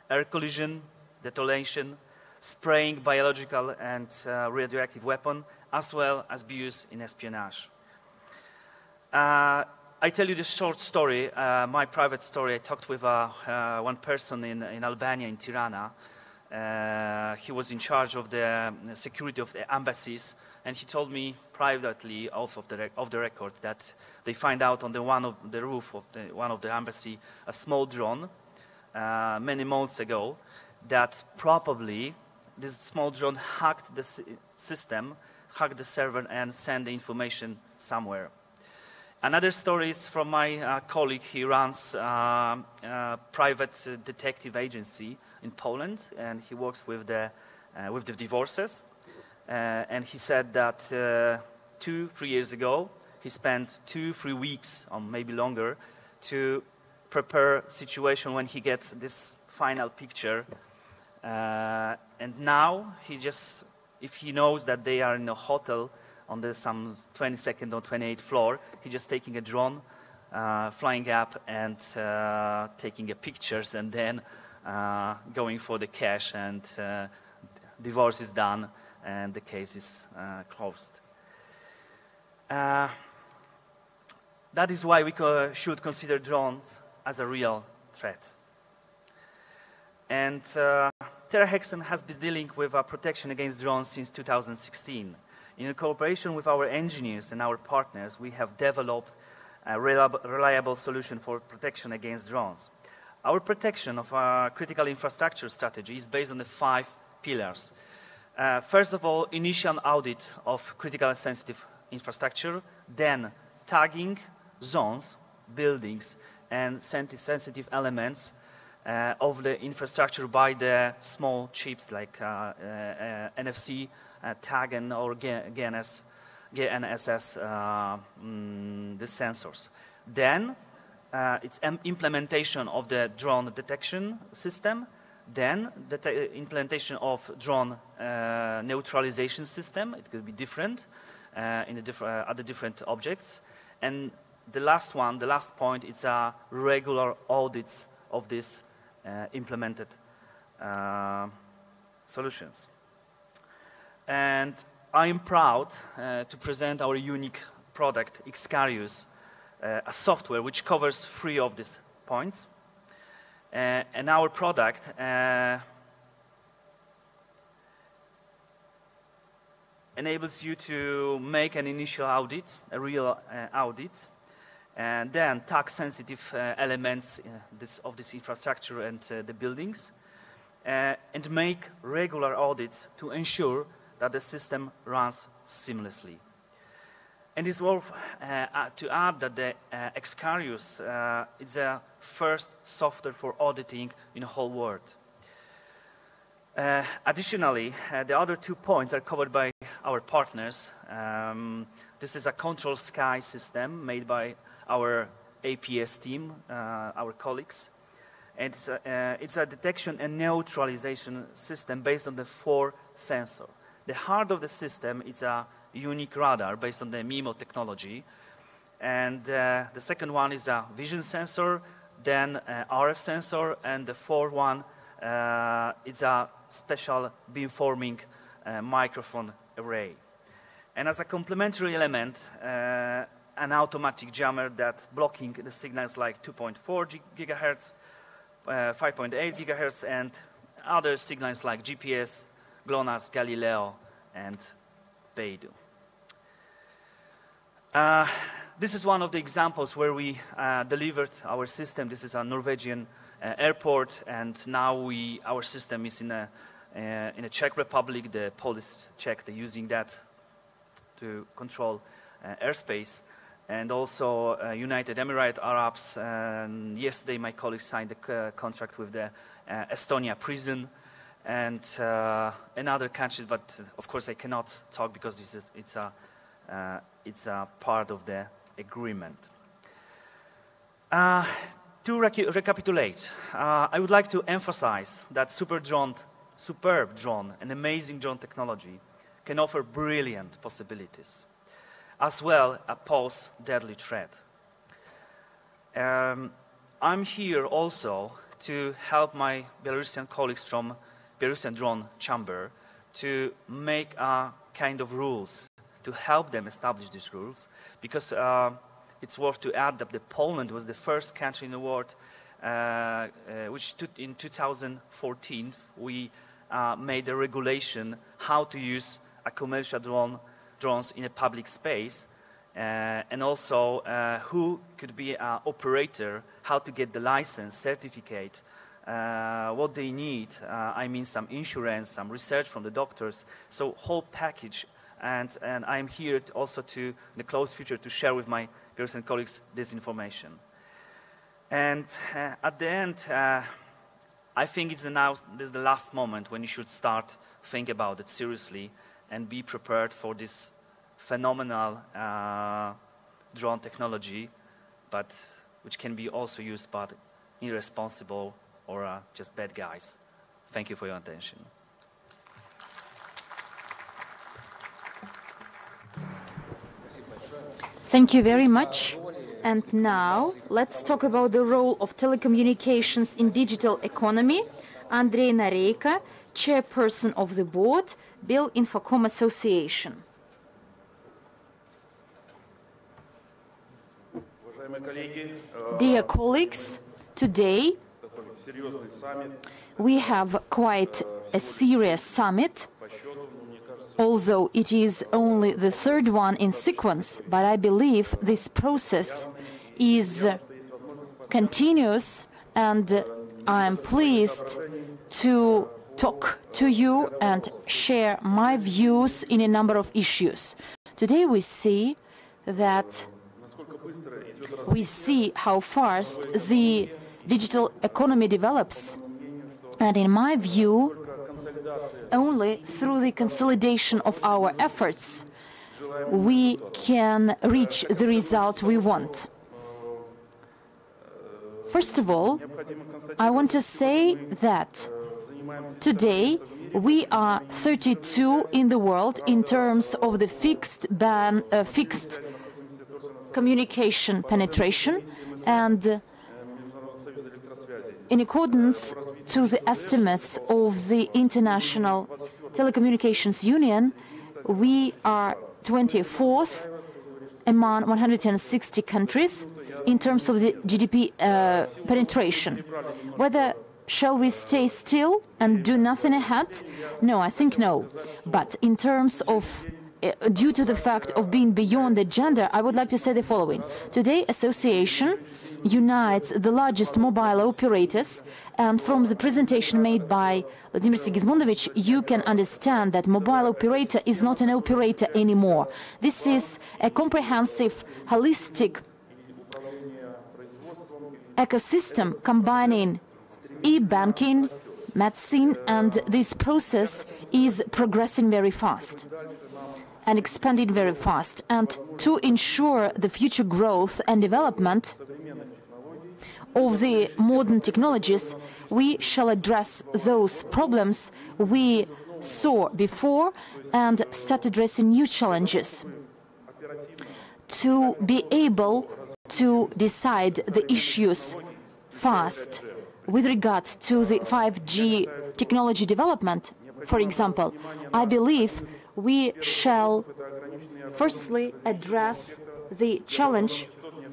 air collision, detonation, spraying biological and radioactive weapon, as well as be used in espionage. I tell you this short story, my private story. I talked with one person in Albania, in Tirana. He was in charge of the security of the embassies, and he told me privately, also off the record, that they find out on the roof of one of the embassy a small drone many months ago, that probably this small drone hacked the system, hacked the server, and sent the information somewhere. Another story is from my colleague. He runs a private detective agency in Poland, and he works with the divorces. And he said that 2-3 years ago, he spent 2-3 weeks, or maybe longer, to prepare a situation when he gets this final picture. And now, if he knows that they are in a hotel on some 22nd or 28th floor, he's just taking a drone, flying up and taking pictures, and then going for the cash, and divorce is done, and the case is closed. That is why we should consider drones as a real threat. And TerraHexen has been dealing with protection against drones since 2016. In cooperation with our engineers and our partners, we have developed a reliable solution for protection against drones. Our protection of our critical infrastructure strategy is based on the 5 pillars. First of all, initial audit of critical and sensitive infrastructure, then tagging zones, buildings, and sensitive elements of the infrastructure by the small chips like NFC, TAG, or GNSS, the sensors. Then it's implementation of the drone detection system, then the implementation of drone neutralization system. It could be different in the other different objects. And the last point, it's regular audits of these implemented solutions. And I am proud to present our unique product, Xcarius, a software which covers 3 of these points. And our product enables you to make an initial audit, a real audit, and then tag sensitive elements of this infrastructure and the buildings, and make regular audits to ensure that the system runs seamlessly. And it's worth to add that the Xcarius is the first software for auditing in the whole world. Additionally, the other 2 points are covered by our partners. This is a control sky system made by our APS team, our colleagues. And it's a detection and neutralization system based on the 4 sensors. The heart of the system is a unique radar based on the MIMO technology. And the second one is a vision sensor, then RF sensor, and the fourth one is a special beamforming microphone array. And as a complementary element, an automatic jammer that's blocking the signals like 2.4 gigahertz, 5.8 gigahertz, and other signals like GPS, GLONASS, Galileo, and Beidou. This is one of the examples where we delivered our system. This is a Norwegian airport, and now our system is in the Czech Republic. The Polish Czech, they're using that to control airspace, and also United Emirates Arabs. Yesterday, my colleagues signed a contract with the Estonia prison and another country, but of course I cannot talk because it's a part of the agreement. To recapitulate, I would like to emphasize that superb drone and amazing drone technology can offer brilliant possibilities, as well as pose deadly threat. I'm here also to help my Belarusian colleagues from Belarusian Drone Chamber to make a kind of rules, to help them establish these rules, because it's worth to add that Poland was the first country in the world which in 2014 we made a regulation how to use a commercial drones in a public space, and also who could be an operator, how to get the license, certificate, what they need. I mean some insurance, some research from the doctors, so whole package. And I'm here also in the close future to share with my Belarusian colleagues this information. And at the end, I think this is the last moment when you should start think about it seriously and be prepared for this phenomenal drone technology, but which can be also used by irresponsible or just bad guys. Thank you for your attention. Thank you very much. And now let's talk about the role of telecommunications in digital economy. Andrei Nareika, chairperson of the board, Belinfocom Association. Dear colleagues, today we have quite a serious summit. Although it is only the third one in sequence, but I believe this process is continuous, and I'm pleased to talk to you and share my views in a number of issues. Today we see how fast the digital economy develops, and in my view, only through the consolidation of our efforts we can reach the result we want. First of all, I want to say that today we are 32 in the world in terms of the fixed communication penetration, and in accordance to the estimates of the International Telecommunications Union, we are 24th among 160 countries in terms of the GDP penetration. Whether shall we stay still and do nothing ahead? No, I think no. But in terms of due to the fact of being beyond the gender, I would like to say the following. Today, association unites the largest mobile operators, and from the presentation made by Vladimir Sigismundovich, you can understand that mobile operator is not an operator anymore. This is a comprehensive, holistic ecosystem combining e-banking, medicine, and this process is progressing very fast. and expanding very fast. And to ensure the future growth and development of the modern technologies, we shall address those problems we saw before and start addressing new challenges to be able to decide the issues fast with regard to the 5G technology development. For example, I believe we shall firstly address the challenge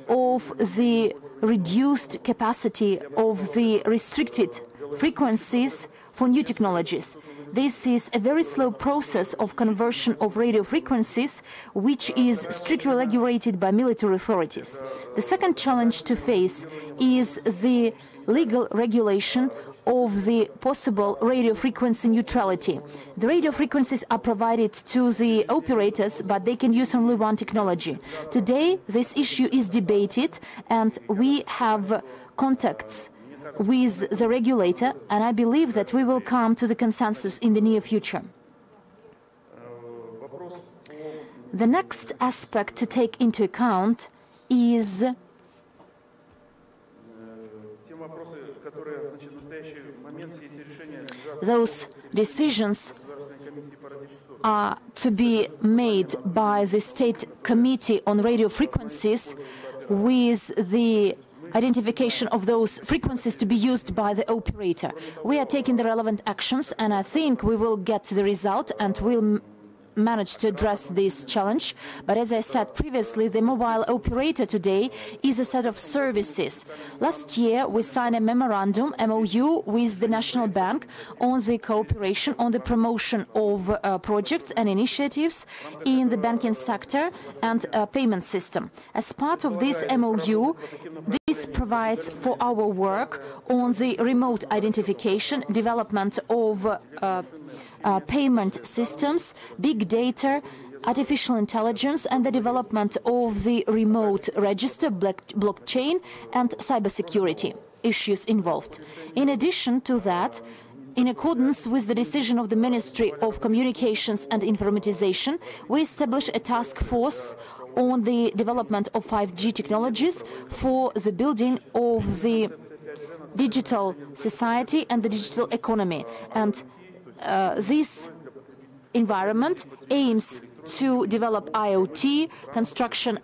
of the reduced capacity of the restricted frequencies for new technologies. This is a very slow process of conversion of radio frequencies, which is strictly regulated by military authorities. The second challenge to face is the legal regulation of the possible radio frequency neutrality. The radio frequencies are provided to the operators, but they can use only one technology. Today, this issue is debated, and we have contacts with the regulator, and I believe that we will come to the consensus in the near future. The next aspect to take into account is those decisions are to be made by the State Committee on Radio Frequencies with the identification of those frequencies to be used by the operator. We are taking the relevant actions, and I think we will get the result and will managed to address this challenge. But as I said previously, the mobile operator today is a set of services. Last year, we signed a memorandum, MOU, with the National Bank on the cooperation on the promotion of projects and initiatives in the banking sector and payment system. As part of this MOU, this provides for our work on the remote identification, development of payment systems, big data, artificial intelligence, and the development of the remote register, blockchain, and cybersecurity issues involved. In addition to that, in accordance with the decision of the Ministry of Communications and Informatization, we established a task force on the development of 5G technologies for the building of the digital society and the digital economy. And this environment aims to develop IoT, construction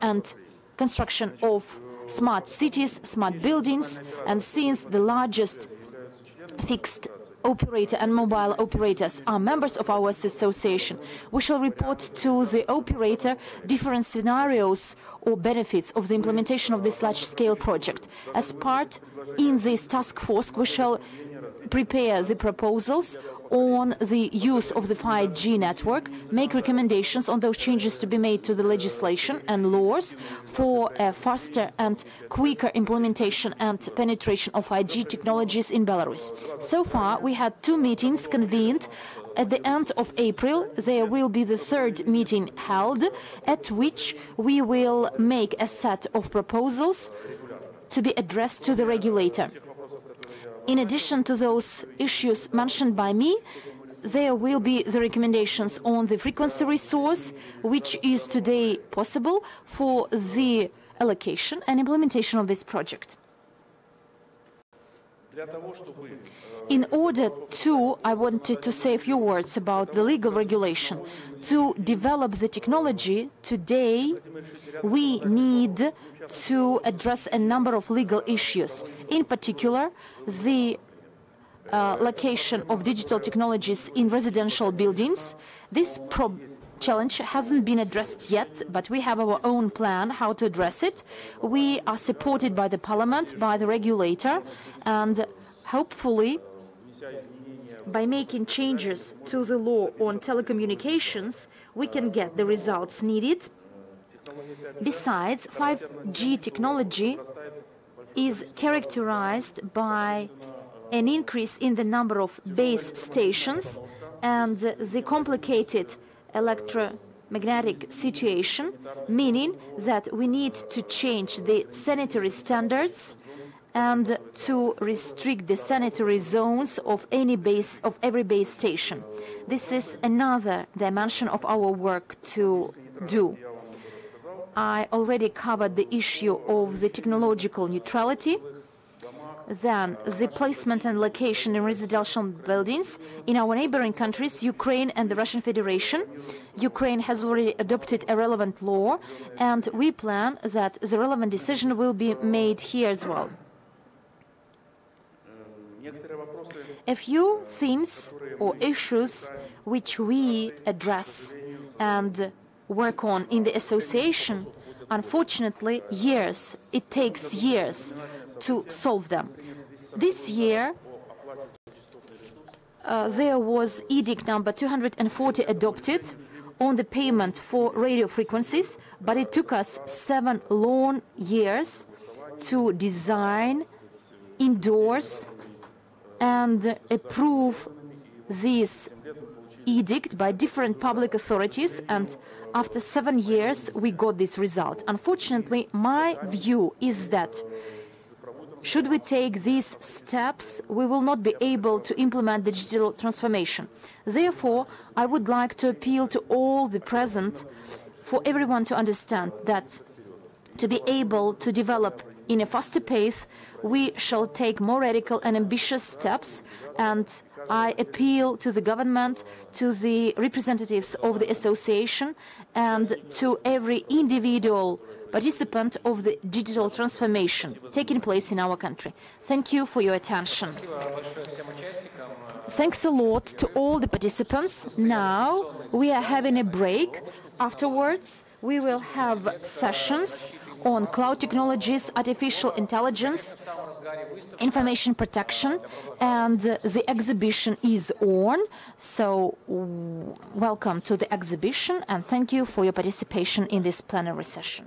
of smart cities, smart buildings, and since the largest fixed operator and mobile operators are members of our association, we shall report to the operator different scenarios or benefits of the implementation of this large-scale project. As part in this task force, we shall prepare the proposals on the use of the 5G network, make recommendations on those changes to be made to the legislation and laws for a faster and quicker implementation and penetration of 5G technologies in Belarus. So far, we had 2 meetings convened. At the end of April, there will be the 3rd meeting held, at which we will make a set of proposals to be addressed to the regulator. In addition to those issues mentioned by me, there will be the recommendations on the frequency resource, which is today possible for the allocation and implementation of this project. In order to, I wanted to say a few words about the legal regulation. To develop the technology today, we need to address a number of legal issues. In particular, the location of digital technologies in residential buildings. This challenge hasn't been addressed yet, but we have our own plan how to address it. We are supported by the parliament, by the regulator, and hopefully by making changes to the law on telecommunications, we can get the results needed. Besides, 5G technology is characterized by an increase in the number of base stations and the complicated electromagnetic situation, meaning that we need to change the sanitary standards and to restrict the sanitary zones of every base station. This is another dimension of our work to do. I already covered the issue of the technological neutrality. Then the placement and location in residential buildings in our neighboring countries, Ukraine and the Russian Federation. Ukraine has already adopted a relevant law, and we plan that the relevant decision will be made here as well. A few themes or issues which we address and work on in the association, unfortunately, it takes years to solve them. This year, there was edict number 240 adopted on the payment for radio frequencies, but it took us 7 long years to design, endorse, and approve this edict by different public authorities, and after 7 years we got this result. Unfortunately, my view is that should we take these steps, we will not be able to implement the digital transformation. Therefore, I would like to appeal to all the present, for everyone to understand that to be able to develop in a faster pace, we shall take more radical and ambitious steps, and I appeal to the government, to the representatives of the association, and to every individual participant of the digital transformation taking place in our country. Thank you for your attention. Thanks a lot to all the participants. Now we are having a break. Afterwards, we will have sessions on cloud technologies, artificial intelligence, information protection, and the exhibition is on. So welcome to the exhibition, and thank you for your participation in this plenary session.